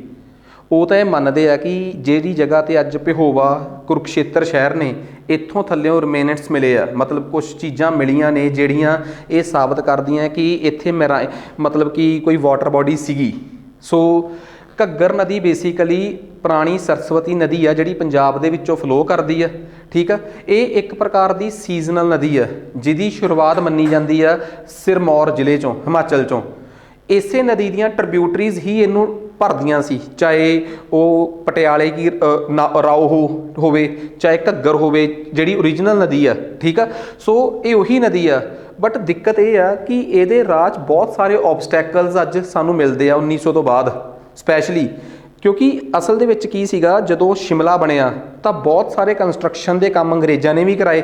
ਉਹ ਤਾਂ ਇਹ ਮੰਨਦੇ ਆ ਕਿ ਜਿਹੜੀ ਜਗ੍ਹਾ 'ਤੇ ਅੱਜ ਪਿਹੋਵਾ ਕੁਰੂਕਸ਼ੇਤਰ ਸ਼ਹਿਰ ਨੇ, ਇੱਥੋਂ ਥੱਲਿਓਂ ਰਿਮੇਨੈਂਟਸ ਮਿਲੇ ਆ, ਮਤਲਬ ਕੁਛ ਚੀਜ਼ਾਂ ਮਿਲੀਆਂ ਨੇ ਜਿਹੜੀਆਂ ਇਹ ਸਾਬਤ ਕਰਦੀਆਂ ਕਿ ਇੱਥੇ ਮਤਲਬ ਕਿ ਕੋਈ ਵਾਟਰ ਬੋਡੀ ਸੀਗੀ। ਸੋ ਘੱਗਰ ਨਦੀ ਬੇਸਿਕਲੀ ਪੁਰਾਣੀ ਸਰਸਵਤੀ ਨਦੀ ਆ ਜਿਹੜੀ ਪੰਜਾਬ ਦੇ ਵਿੱਚੋਂ ਫਲੋ ਕਰਦੀ ਆ। ਠੀਕ ਆ। ਇਹ ਇੱਕ ਪ੍ਰਕਾਰ ਦੀ ਸੀਜ਼ਨਲ ਨਦੀ ਆ ਜਿਹਦੀ ਸ਼ੁਰੂਆਤ ਮੰਨੀ ਜਾਂਦੀ ਆ ਸਿਰਮੌਰ ਜ਼ਿਲ੍ਹੇ 'ਚੋਂ, ਹਿਮਾਚਲ 'ਚੋਂ। ਇਸੇ ਨਦੀ ਦੀਆਂ ਟ੍ਰਿਬਿਊਟਰੀਜ਼ ਹੀ ਇਹਨੂੰ ਭਰਦੀਆਂ ਸੀ, ਚਾਹੇ ਉਹ ਪਟਿਆਲੇ ਕੀ ਰਾਓ ਹੋਵੇ, ਚਾਹੇ ਘੱਗਰ ਹੋਵੇ, ਜਿਹੜੀ ਓਰੀਜਨਲ ਨਦੀ ਆ। ਠੀਕ ਆ। ਸੋ ਇਹ ਉਹੀ ਨਦੀ ਆ। ਬਟ ਦਿੱਕਤ ਇਹ ਆ ਕਿ ਇਹਦੇ ਰਾਹ 'ਚ ਬਹੁਤ ਸਾਰੇ ਓਬਸਟੈਕਲਸ ਅੱਜ ਸਾਨੂੰ ਮਿਲਦੇ ਆ 1900 ਤੋਂ ਬਾਅਦ, ਸਪੈਸ਼ਲੀ ਕਿਉਂਕਿ ਅਸਲ ਦੇ ਵਿੱਚ ਕੀ ਸੀਗਾ, ਜਦੋਂ ਸ਼ਿਮਲਾ ਬਣਿਆ ਤਾਂ ਬਹੁਤ ਸਾਰੇ ਕੰਸਟਰਕਸ਼ਨ ਦੇ ਕੰਮ ਅੰਗਰੇਜ਼ਾਂ ਨੇ ਵੀ ਕਰਾਏ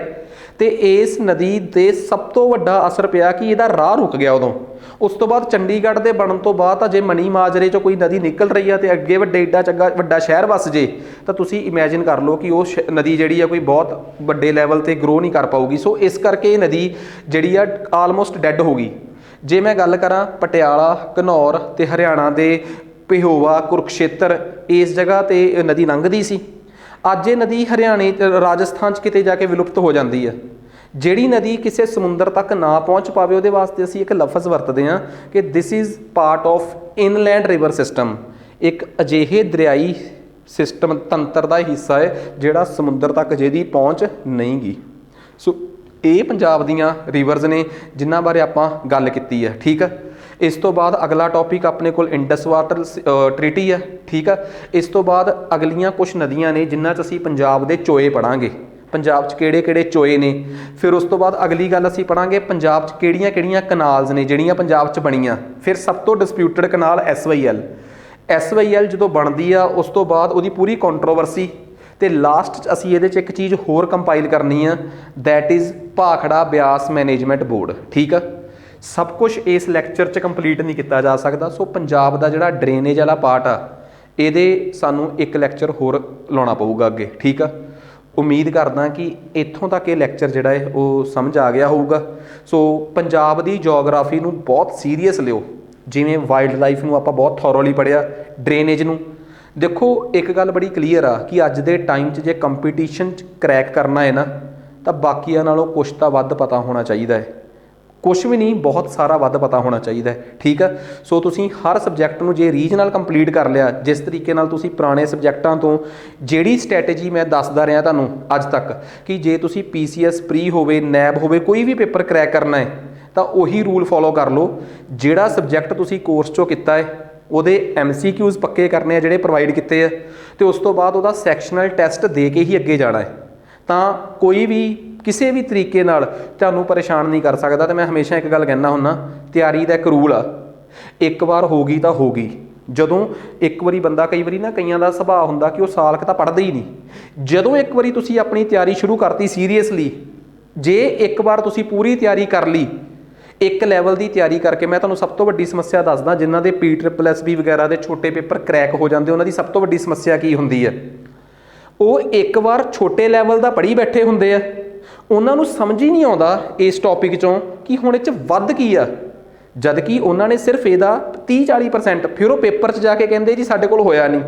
ਤੇ ਇਸ ਨਦੀ 'ਤੇ ਸਭ ਤੋਂ ਵੱਡਾ ਅਸਰ ਪਿਆ ਕਿ ਇਹਦਾ ਰਾਹ ਰੁਕ ਗਿਆ ਉਦੋਂ। ਉਸ ਤੋਂ ਬਾਅਦ ਚੰਡੀਗੜ੍ਹ ਦੇ ਬਣਨ ਤੋਂ ਬਾਅਦ ਤਾਂ ਜੇ ਮਨੀ ਮਾਜਰੇ 'ਚੋਂ ਕੋਈ ਨਦੀ ਨਿਕਲ ਰਹੀ ਆ ਤੇ ਅੱਗੇ ਏਡਾ ਚੰਗਾ ਵੱਡਾ ਸ਼ਹਿਰ ਵਸ ਜੇ ਤਾਂ ਤੁਸੀਂ ਇਮੈਜਿਨ ਕਰ ਲਓ ਕਿ ਉਹ ਨਦੀ ਜਿਹੜੀ ਆ ਕੋਈ ਬਹੁਤ ਵੱਡੇ ਲੈਵਲ 'ਤੇ ਗਰੋ ਨਹੀਂ ਕਰ ਪਾਊਗੀ। ਸੋ ਇਸ ਕਰਕੇ ਇਹ ਨਦੀ ਜਿਹੜੀ ਆ ਆਲਮੋਸਟ ਡੈੱਡ ਹੋ ਗਈ। ਜੇ ਮੈਂ ਗੱਲ ਕਰਾਂ ਪਟਿਆਲਾ, ਘਨੌਰ ਤੇ ਹਰਿਆਣਾ ਦੇ ਪਿਹੋਵਾ, ਕੁਰੂਕਸ਼ੇਤਰ, ਇਸ ਜਗ੍ਹਾ ਤੇ ਇਹ ਨਦੀ ਲੰਘਦੀ ਸੀ। ਅੱਜ ਇਹ ਨਦੀ ਹਰਿਆਣੇ ਰਾਜਸਥਾਨ 'ਚ ਕਿਤੇ ਜਾ ਕੇ ਵਿਲੁਪਤ ਹੋ ਜਾਂਦੀ ਹੈ। ਜਿਹੜੀ ਨਦੀ ਕਿਸੇ ਸਮੁੰਦਰ ਤੱਕ ਨਾ ਪਹੁੰਚ ਪਾਵੇ ਉਹਦੇ ਵਾਸਤੇ ਅਸੀਂ ਇੱਕ ਲਫ਼ਜ਼ ਵਰਤਦੇ ਹਾਂ ਕਿ this is part of inland river system, ਇੱਕ ਅਜਿਹੇ ਦਰਿਆਈ ਸਿਸਟਮ ਤੰਤਰ ਦਾ ਹਿੱਸਾ ਹੈ ਜਿਹੜਾ ਸਮੁੰਦਰ ਤੱਕ ਜਿਹਦੀ ਪਹੁੰਚ ਨਹੀਂ ਗੀ। ਸੋ ਇਹ ਪੰਜਾਬ ਦੀਆਂ ਰਿਵਰਸ ਨੇ ਜਿਨ੍ਹਾਂ ਬਾਰੇ ਆਪਾਂ ਗੱਲ ਕੀਤੀ ਹੈ। ਠੀਕ ਆ, ਇਸ ਤੋਂ ਬਾਅਦ ਅਗਲਾ ਟੌਪਿਕ ਆਪਣੇ ਕੋਲ ਇੰਡਸ ਵਾਟਰ ਟ੍ਰੀਟੀ ਹੈ। ਠੀਕ ਆ, ਇਸ ਤੋਂ ਬਾਅਦ ਅਗਲੀਆਂ ਕੁਛ ਨਦੀਆਂ ਨੇ ਜਿਨ੍ਹਾਂ 'ਚ ਅਸੀਂ ਪੰਜਾਬ ਦੇ ਚੋਏ ਪੜ੍ਹਾਂਗੇ, ਪੰਜਾਬ 'ਚ ਕਿਹੜੇ ਕਿਹੜੇ ਚੋਏ ਨੇ। ਫਿਰ ਉਸ ਤੋਂ ਬਾਅਦ ਅਗਲੀ ਗੱਲ ਅਸੀਂ ਪੜ੍ਹਾਂਗੇ ਪੰਜਾਬ 'ਚ ਕਿਹੜੀਆਂ ਕਿਹੜੀਆਂ ਕਨਾਲਸ ਨੇ ਜਿਹੜੀਆਂ ਪੰਜਾਬ 'ਚ ਬਣੀਆਂ। ਫਿਰ ਸਭ ਤੋਂ ਡਿਸਪਿਊਟਡ ਕਨਾਲ SYL ਜਦੋਂ ਬਣਦੀ ਆ ਉਸ ਤੋਂ ਬਾਅਦ ਉਹਦੀ ਪੂਰੀ ਕੰਟਰੋਵਰਸੀ, ਤੇ ਲਾਸਟ 'ਚ ਅਸੀਂ ਇਹਦੇ 'ਚ ਇੱਕ ਚੀਜ਼ ਹੋਰ ਕੰਪਾਈਲ ਕਰਨੀ ਆ, that is Bhakra Beas management board. ਠੀਕ ਆ, ਸਭ ਕੁਝ ਇਸ ਲੈਕਚਰ 'ਚ ਕੰਪਲੀਟ ਨਹੀਂ ਕੀਤਾ ਜਾ ਸਕਦਾ। ਸੋ ਪੰਜਾਬ ਦਾ ਜਿਹੜਾ ਡਰੇਨੇਜ ਵਾਲਾ ਪਾਰਟ ਆ ਇਹਦੇ ਸਾਨੂੰ ਇੱਕ ਲੈਕਚਰ ਹੋਰ ਲਾਉਣਾ ਪਊਗਾ ਅੱਗੇ। ਠੀਕ ਆ, ਉਮੀਦ ਕਰਦਾ ਕਿ ਇੱਥੋਂ ਤੱਕ ਇਹ ਲੈਕਚਰ ਜਿਹੜਾ ਹੈ ਉਹ ਸਮਝ ਆ ਗਿਆ ਹੋਊਗਾ। ਸੋ ਪੰਜਾਬ ਦੀ ਜੀਓਗ੍ਰਾਫੀ ਨੂੰ ਬਹੁਤ ਸੀਰੀਅਸ ਲਿਓ, ਜਿਵੇਂ ਵਾਈਲਡ ਲਾਈਫ ਨੂੰ ਆਪਾਂ ਬਹੁਤ ਥੋਰੋਲੀ ਪੜ੍ਹਿਆ, ਡਰੇਨੇਜ ਨੂੰ। ਦੇਖੋ ਇੱਕ ਗੱਲ ਬੜੀ ਕਲੀਅਰ ਆ ਕਿ ਅੱਜ ਦੇ ਟਾਈਮ 'ਚ ਜੇ ਕੰਪੀਟੀਸ਼ਨ 'ਚ ਕਰੈਕ ਕਰਨਾ ਹੈ ਨਾ ਤਾਂ ਬਾਕੀਆਂ ਨਾਲੋਂ ਕੁਛ ਤਾਂ ਵੱਧ ਪਤਾ ਹੋਣਾ ਚਾਹੀਦਾ ਹੈ, ਕੁਛ ਵੀ ਨਹੀਂ ਬਹੁਤ ਸਾਰਾ ਵੱਧ ਪਤਾ ਹੋਣਾ ਚਾਹੀਦਾ ਹੈ। ਠੀਕ ਆ, ਸੋ ਤੁਸੀਂ ਹਰ ਸਬਜੈਕਟ ਨੂੰ ਜੇ ਰੀਜਨਲ ਕੰਪਲੀਟ ਕਰ ਲਿਆ, ਜਿਸ ਤਰੀਕੇ ਨਾਲ ਤੁਸੀਂ ਪੁਰਾਣੇ ਸਬਜੈਕਟਾਂ ਤੋਂ ਜਿਹੜੀ ਸਟ੍ਰੈਟੇਜੀ ਮੈਂ ਦੱਸਦਾ ਰਿਹਾ ਤੁਹਾਨੂੰ ਅੱਜ ਤੱਕ ਕਿ ਜੇ ਤੁਸੀਂ PCS ਪ੍ਰੀ ਹੋਵੇ, ਨੈਬ ਹੋਵੇ, ਕੋਈ ਵੀ ਪੇਪਰ ਕਰੈਕ ਕਰਨਾ ਹੈ ਤਾਂ ਉਹੀ ਰੂਲ ਫੋਲੋ ਕਰ ਲਓ। ਜਿਹੜਾ ਸਬਜੈਕਟ ਤੁਸੀਂ ਕੋਰਸ 'ਚੋਂ ਕੀਤਾ ਹੈ ਉਹਦੇ MCQs ਪੱਕੇ ਕਰਨੇ ਆ ਜਿਹੜੇ ਪ੍ਰੋਵਾਈਡ ਕੀਤੇ ਆ, ਅਤੇ ਉਸ ਤੋਂ ਬਾਅਦ ਉਹਦਾ ਸੈਕਸ਼ਨਲ ਟੈਸਟ ਦੇ ਕੇ ਹੀ ਅੱਗੇ ਜਾਣਾ ਹੈ। ਤਾਂ ਕੋਈ ਵੀ ਕਿਸੇ ਵੀ ਤਰੀਕੇ ਨਾਲ ਤੁਹਾਨੂੰ ਪਰੇਸ਼ਾਨ ਨਹੀਂ ਕਰ ਸਕਦਾ। ਅਤੇ ਮੈਂ ਹਮੇਸ਼ਾ ਇੱਕ ਗੱਲ ਕਹਿੰਦਾ ਹੁੰਦਾ, ਤਿਆਰੀ ਦਾ ਇੱਕ ਰੂਲ ਆ, ਇੱਕ ਵਾਰ ਹੋ ਗਈ ਤਾਂ ਹੋ ਗਈ। ਜਦੋਂ ਇੱਕ ਵਾਰੀ ਬੰਦਾ, ਕਈ ਵਾਰੀ ਨਾ ਕਈਆਂ ਦਾ ਸੁਭਾਅ ਹੁੰਦਾ ਕਿ ਉਹ ਸਾਲ ਕੁ ਤਾਂ ਪੜ੍ਹਦੇ ਹੀ ਨਹੀਂ। ਜਦੋਂ ਇੱਕ ਵਾਰੀ ਤੁਸੀਂ ਆਪਣੀ ਤਿਆਰੀ ਸ਼ੁਰੂ ਕਰਤੀ ਸੀਰੀਅਸਲੀ, ਜੇ ਇੱਕ ਵਾਰ ਤੁਸੀਂ ਪੂਰੀ ਤਿਆਰੀ ਕਰ ਲਈ, ਇੱਕ ਲੈਵਲ ਦੀ ਤਿਆਰੀ ਕਰਕੇ, ਮੈਂ ਤੁਹਾਨੂੰ ਸਭ ਤੋਂ ਵੱਡੀ ਸਮੱਸਿਆ ਦੱਸਦਾ ਜਿਨ੍ਹਾਂ ਦੇ PSSB ਵਗੈਰਾ ਦੇ ਛੋਟੇ ਪੇਪਰ ਕਰੈਕ ਹੋ ਜਾਂਦੇ, ਉਹਨਾਂ ਦੀ ਸਭ ਤੋਂ ਵੱਡੀ ਸਮੱਸਿਆ ਕੀ ਹੁੰਦੀ ਹੈ, ਉਹ ਇੱਕ ਵਾਰ ਛੋਟੇ ਲੈਵਲ ਦਾ ਪੜ੍ਹੀ ਬੈਠੇ ਹੁੰਦੇ ਆ, ਉਹਨਾਂ ਨੂੰ ਸਮਝ ਹੀ ਨਹੀਂ ਆਉਂਦਾ ਇਸ ਟੌਪਿਕ 'ਚੋਂ ਕਿ ਹੁਣ ਇਹ 'ਚ ਵੱਧ ਕੀ ਆ, ਜਦ ਕਿ ਉਹਨਾਂ ਨੇ ਸਿਰਫ ਇਹਦਾ 30-40%, ਫਿਰ ਉਹ ਪੇਪਰ 'ਚ ਜਾ ਕੇ ਕਹਿੰਦੇ ਜੀ ਸਾਡੇ ਕੋਲ ਹੋਇਆ ਨਹੀਂ।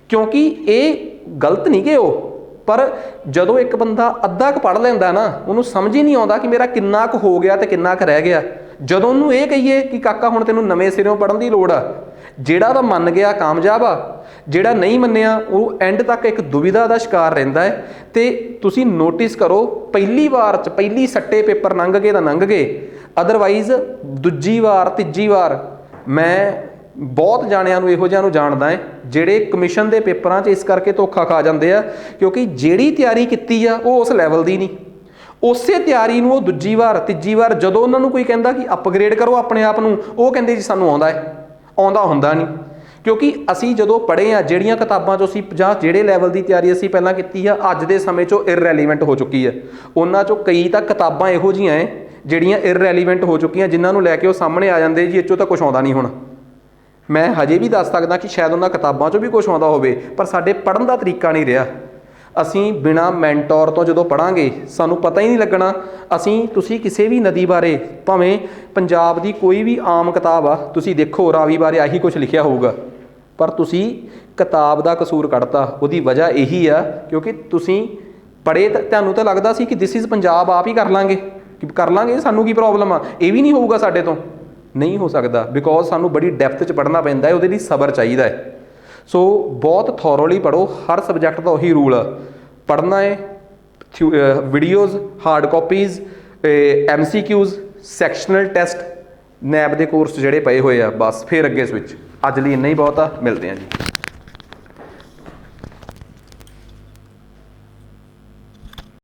ਕਿਉਂਕਿ ਇਹ ਗਲਤ ਨਹੀਂ ਗੇ ਉਹ, ਪਰ ਜਦੋਂ ਇੱਕ ਬੰਦਾ ਅੱਧਾ ਕੁ ਪੜ੍ਹ ਲੈਂਦਾ ਨਾ, ਉਹਨੂੰ ਸਮਝ ਹੀ ਨਹੀਂ ਆਉਂਦਾ ਕਿ ਮੇਰਾ ਕਿੰਨਾ ਕੁ ਹੋ ਗਿਆ ਅਤੇ ਕਿੰਨਾ ਕੁ ਰਹਿ ਗਿਆ। ਜਦੋਂ ਉਹਨੂੰ ਇਹ ਕਹੀਏ ਕਿ ਕਾਕਾ ਹੁਣ ਤੈਨੂੰ ਨਵੇਂ ਸਿਰਿਓਂ ਪੜ੍ਹਨ ਦੀ ਲੋੜ ਆ, ਜਿਹੜਾ ਤਾਂ ਮੰਨ ਗਿਆ ਕਾਮਯਾਬ ਆ, ਜਿਹੜਾ ਨਹੀਂ ਮੰਨਿਆ ਉਹ ਐਂਡ ਤੱਕ ਇੱਕ ਦੁਵਿਧਾ ਦਾ ਸ਼ਿਕਾਰ ਰਹਿੰਦਾ ਹੈ। ਅਤੇ ਤੁਸੀਂ ਨੋਟਿਸ ਕਰੋ, ਪਹਿਲੀ ਵਾਰ 'ਚ ਪਹਿਲੀ ਸੱਟੇ ਪੇਪਰ ਲੰਘ ਗਏ ਤਾਂ ਲੰਘ ਗਏ, ਅਦਰਵਾਈਜ਼ ਦੂਜੀ ਵਾਰ ਤੀਜੀ ਵਾਰ ਮੈਂ ਬਹੁਤ ਜਾਣਿਆਂ ਨੂੰ ਇਹੋ ਜਿਹਿਆਂ ਨੂੰ ਜਾਣਦਾ ਹੈ ਜਿਹੜੇ ਕਮਿਸ਼ਨ ਦੇ ਪੇਪਰਾਂ 'ਚ ਇਸ ਕਰਕੇ ਧੋਖਾ ਖਾ ਜਾਂਦੇ ਆ ਕਿਉਂਕਿ ਜਿਹੜੀ ਤਿਆਰੀ ਕੀਤੀ ਆ ਉਹ ਉਸ ਲੈਵਲ ਦੀ ਨਹੀਂ। ਉਸੇ ਤਿਆਰੀ ਨੂੰ ਉਹ ਦੂਜੀ ਵਾਰ ਤੀਜੀ ਵਾਰ ਜਦੋਂ ਉਹਨਾਂ ਨੂੰ ਕੋਈ ਕਹਿੰਦਾ ਕਿ ਅਪਗ੍ਰੇਡ ਕਰੋ ਆਪਣੇ ਆਪ ਨੂੰ, ਉਹ ਕਹਿੰਦੇ ਜੀ ਸਾਨੂੰ ਆਉਂਦਾ ਹੈ, ਆਉਂਦਾ ਹੁੰਦਾ ਨਹੀਂ। ਕਿਉਂਕਿ ਅਸੀਂ ਜਦੋਂ ਪੜ੍ਹੇ ਆ, ਜਿਹੜੀਆਂ ਕਿਤਾਬਾਂ 'ਚੋਂ ਅਸੀਂ ਜਾਂ ਜਿਹੜੇ ਲੈਵਲ ਦੀ ਤਿਆਰੀ ਅਸੀਂ ਪਹਿਲਾਂ ਕੀਤੀ ਆ, ਅੱਜ ਦੇ ਸਮੇਂ 'ਚੋਂ ਇਰਰੈਲੀਵੈਂਟ ਹੋ ਚੁੱਕੀ ਹੈ। ਉਹਨਾਂ 'ਚੋਂ ਕਈ ਤਾਂ ਕਿਤਾਬਾਂ ਇਹੋ ਜਿਹੀਆਂ ਹੈ ਜਿਹੜੀਆਂ ਇਰਰੈਲੀਵੈਂਟ ਹੋ ਚੁੱਕੀਆਂ, ਜਿਨ੍ਹਾਂ ਨੂੰ ਲੈ ਕੇ ਉਹ ਸਾਹਮਣੇ ਆ ਜਾਂਦੇ ਜੀ ਇਹ 'ਚੋਂ ਤਾਂ ਕੁਛ ਆਉਂਦਾ ਨਹੀਂ। ਹੁਣ ਮੈਂ ਹਜੇ ਵੀ ਦੱਸ ਸਕਦਾ ਕਿ ਸ਼ਾਇਦ ਉਹਨਾਂ ਕਿਤਾਬਾਂ 'ਚੋਂ ਵੀ ਕੁਛ ਆਉਂਦਾ ਹੋਵੇ, ਪਰ ਸਾਡੇ ਪੜ੍ਹਨ ਦਾ ਤਰੀਕਾ ਨਹੀਂ ਰਿਹਾ। ਅਸੀਂ ਬਿਨਾਂ ਮੈਂਟੋਰ ਤੋਂ ਜਦੋਂ ਪੜ੍ਹਾਂਗੇ ਸਾਨੂੰ ਪਤਾ ਹੀ ਨਹੀਂ ਲੱਗਣਾ। ਤੁਸੀਂ ਕਿਸੇ ਵੀ ਨਦੀ ਬਾਰੇ, ਭਾਵੇਂ ਪੰਜਾਬ ਦੀ ਕੋਈ ਵੀ ਆਮ ਕਿਤਾਬ ਆ, ਤੁਸੀਂ ਦੇਖੋ ਰਾਵੀ ਬਾਰੇ ਆਹੀ ਕੁਛ ਲਿਖਿਆ ਹੋਊਗਾ, ਪਰ ਤੁਸੀਂ ਕਿਤਾਬ ਦਾ ਕਸੂਰ ਕੱਢਤਾ। ਉਹਦੀ ਵਜ੍ਹਾ ਇਹੀ ਆ ਕਿਉਂਕਿ ਤੁਸੀਂ ਪੜ੍ਹੇ, ਤੁਹਾਨੂੰ ਤਾਂ ਲੱਗਦਾ ਸੀ ਕਿ ਦਿਸ ਇਜ਼ ਪੰਜਾਬ, ਆਪ ਹੀ ਕਰ ਲਾਂਗੇ, ਸਾਨੂੰ ਕੀ ਪ੍ਰੋਬਲਮ ਆ, ਇਹ ਵੀ ਨਹੀਂ ਹੋਊਗਾ ਸਾਡੇ ਤੋਂ। ਨਹੀਂ ਹੋ ਸਕਦਾ, ਬਿਕੋਜ਼ ਸਾਨੂੰ ਬੜੀ ਡੈਪਥ 'ਚ ਪੜ੍ਹਨਾ ਪੈਂਦਾ ਹੈ, ਉਹਦੇ ਲਈ ਸਬਰ ਚਾਹੀਦਾ ਹੈ। ਸੋ ਬਹੁਤ ਥੋਰੋਲੀ ਪੜ੍ਹੋ, ਹਰ ਸਬਜੈਕਟ ਦਾ ਉਹੀ ਰੂਲ ਆ, ਪੜ੍ਹਨਾ ਹੈ। Videos, hard copies, MCQs, sectional test, ਨੈਬ ਦੇ ਕੋਰਸ ਜਿਹੜੇ ਪਏ ਹੋਏ ਆ, ਬਸ ਫਿਰ ਅੱਗੇ ਸਵਿਚ। ਅੱਜ ਲਈ ਇੰਨਾ ਹੀ ਬਹੁਤ ਆ, ਮਿਲਦੇ ਹਾਂ ਜੀ।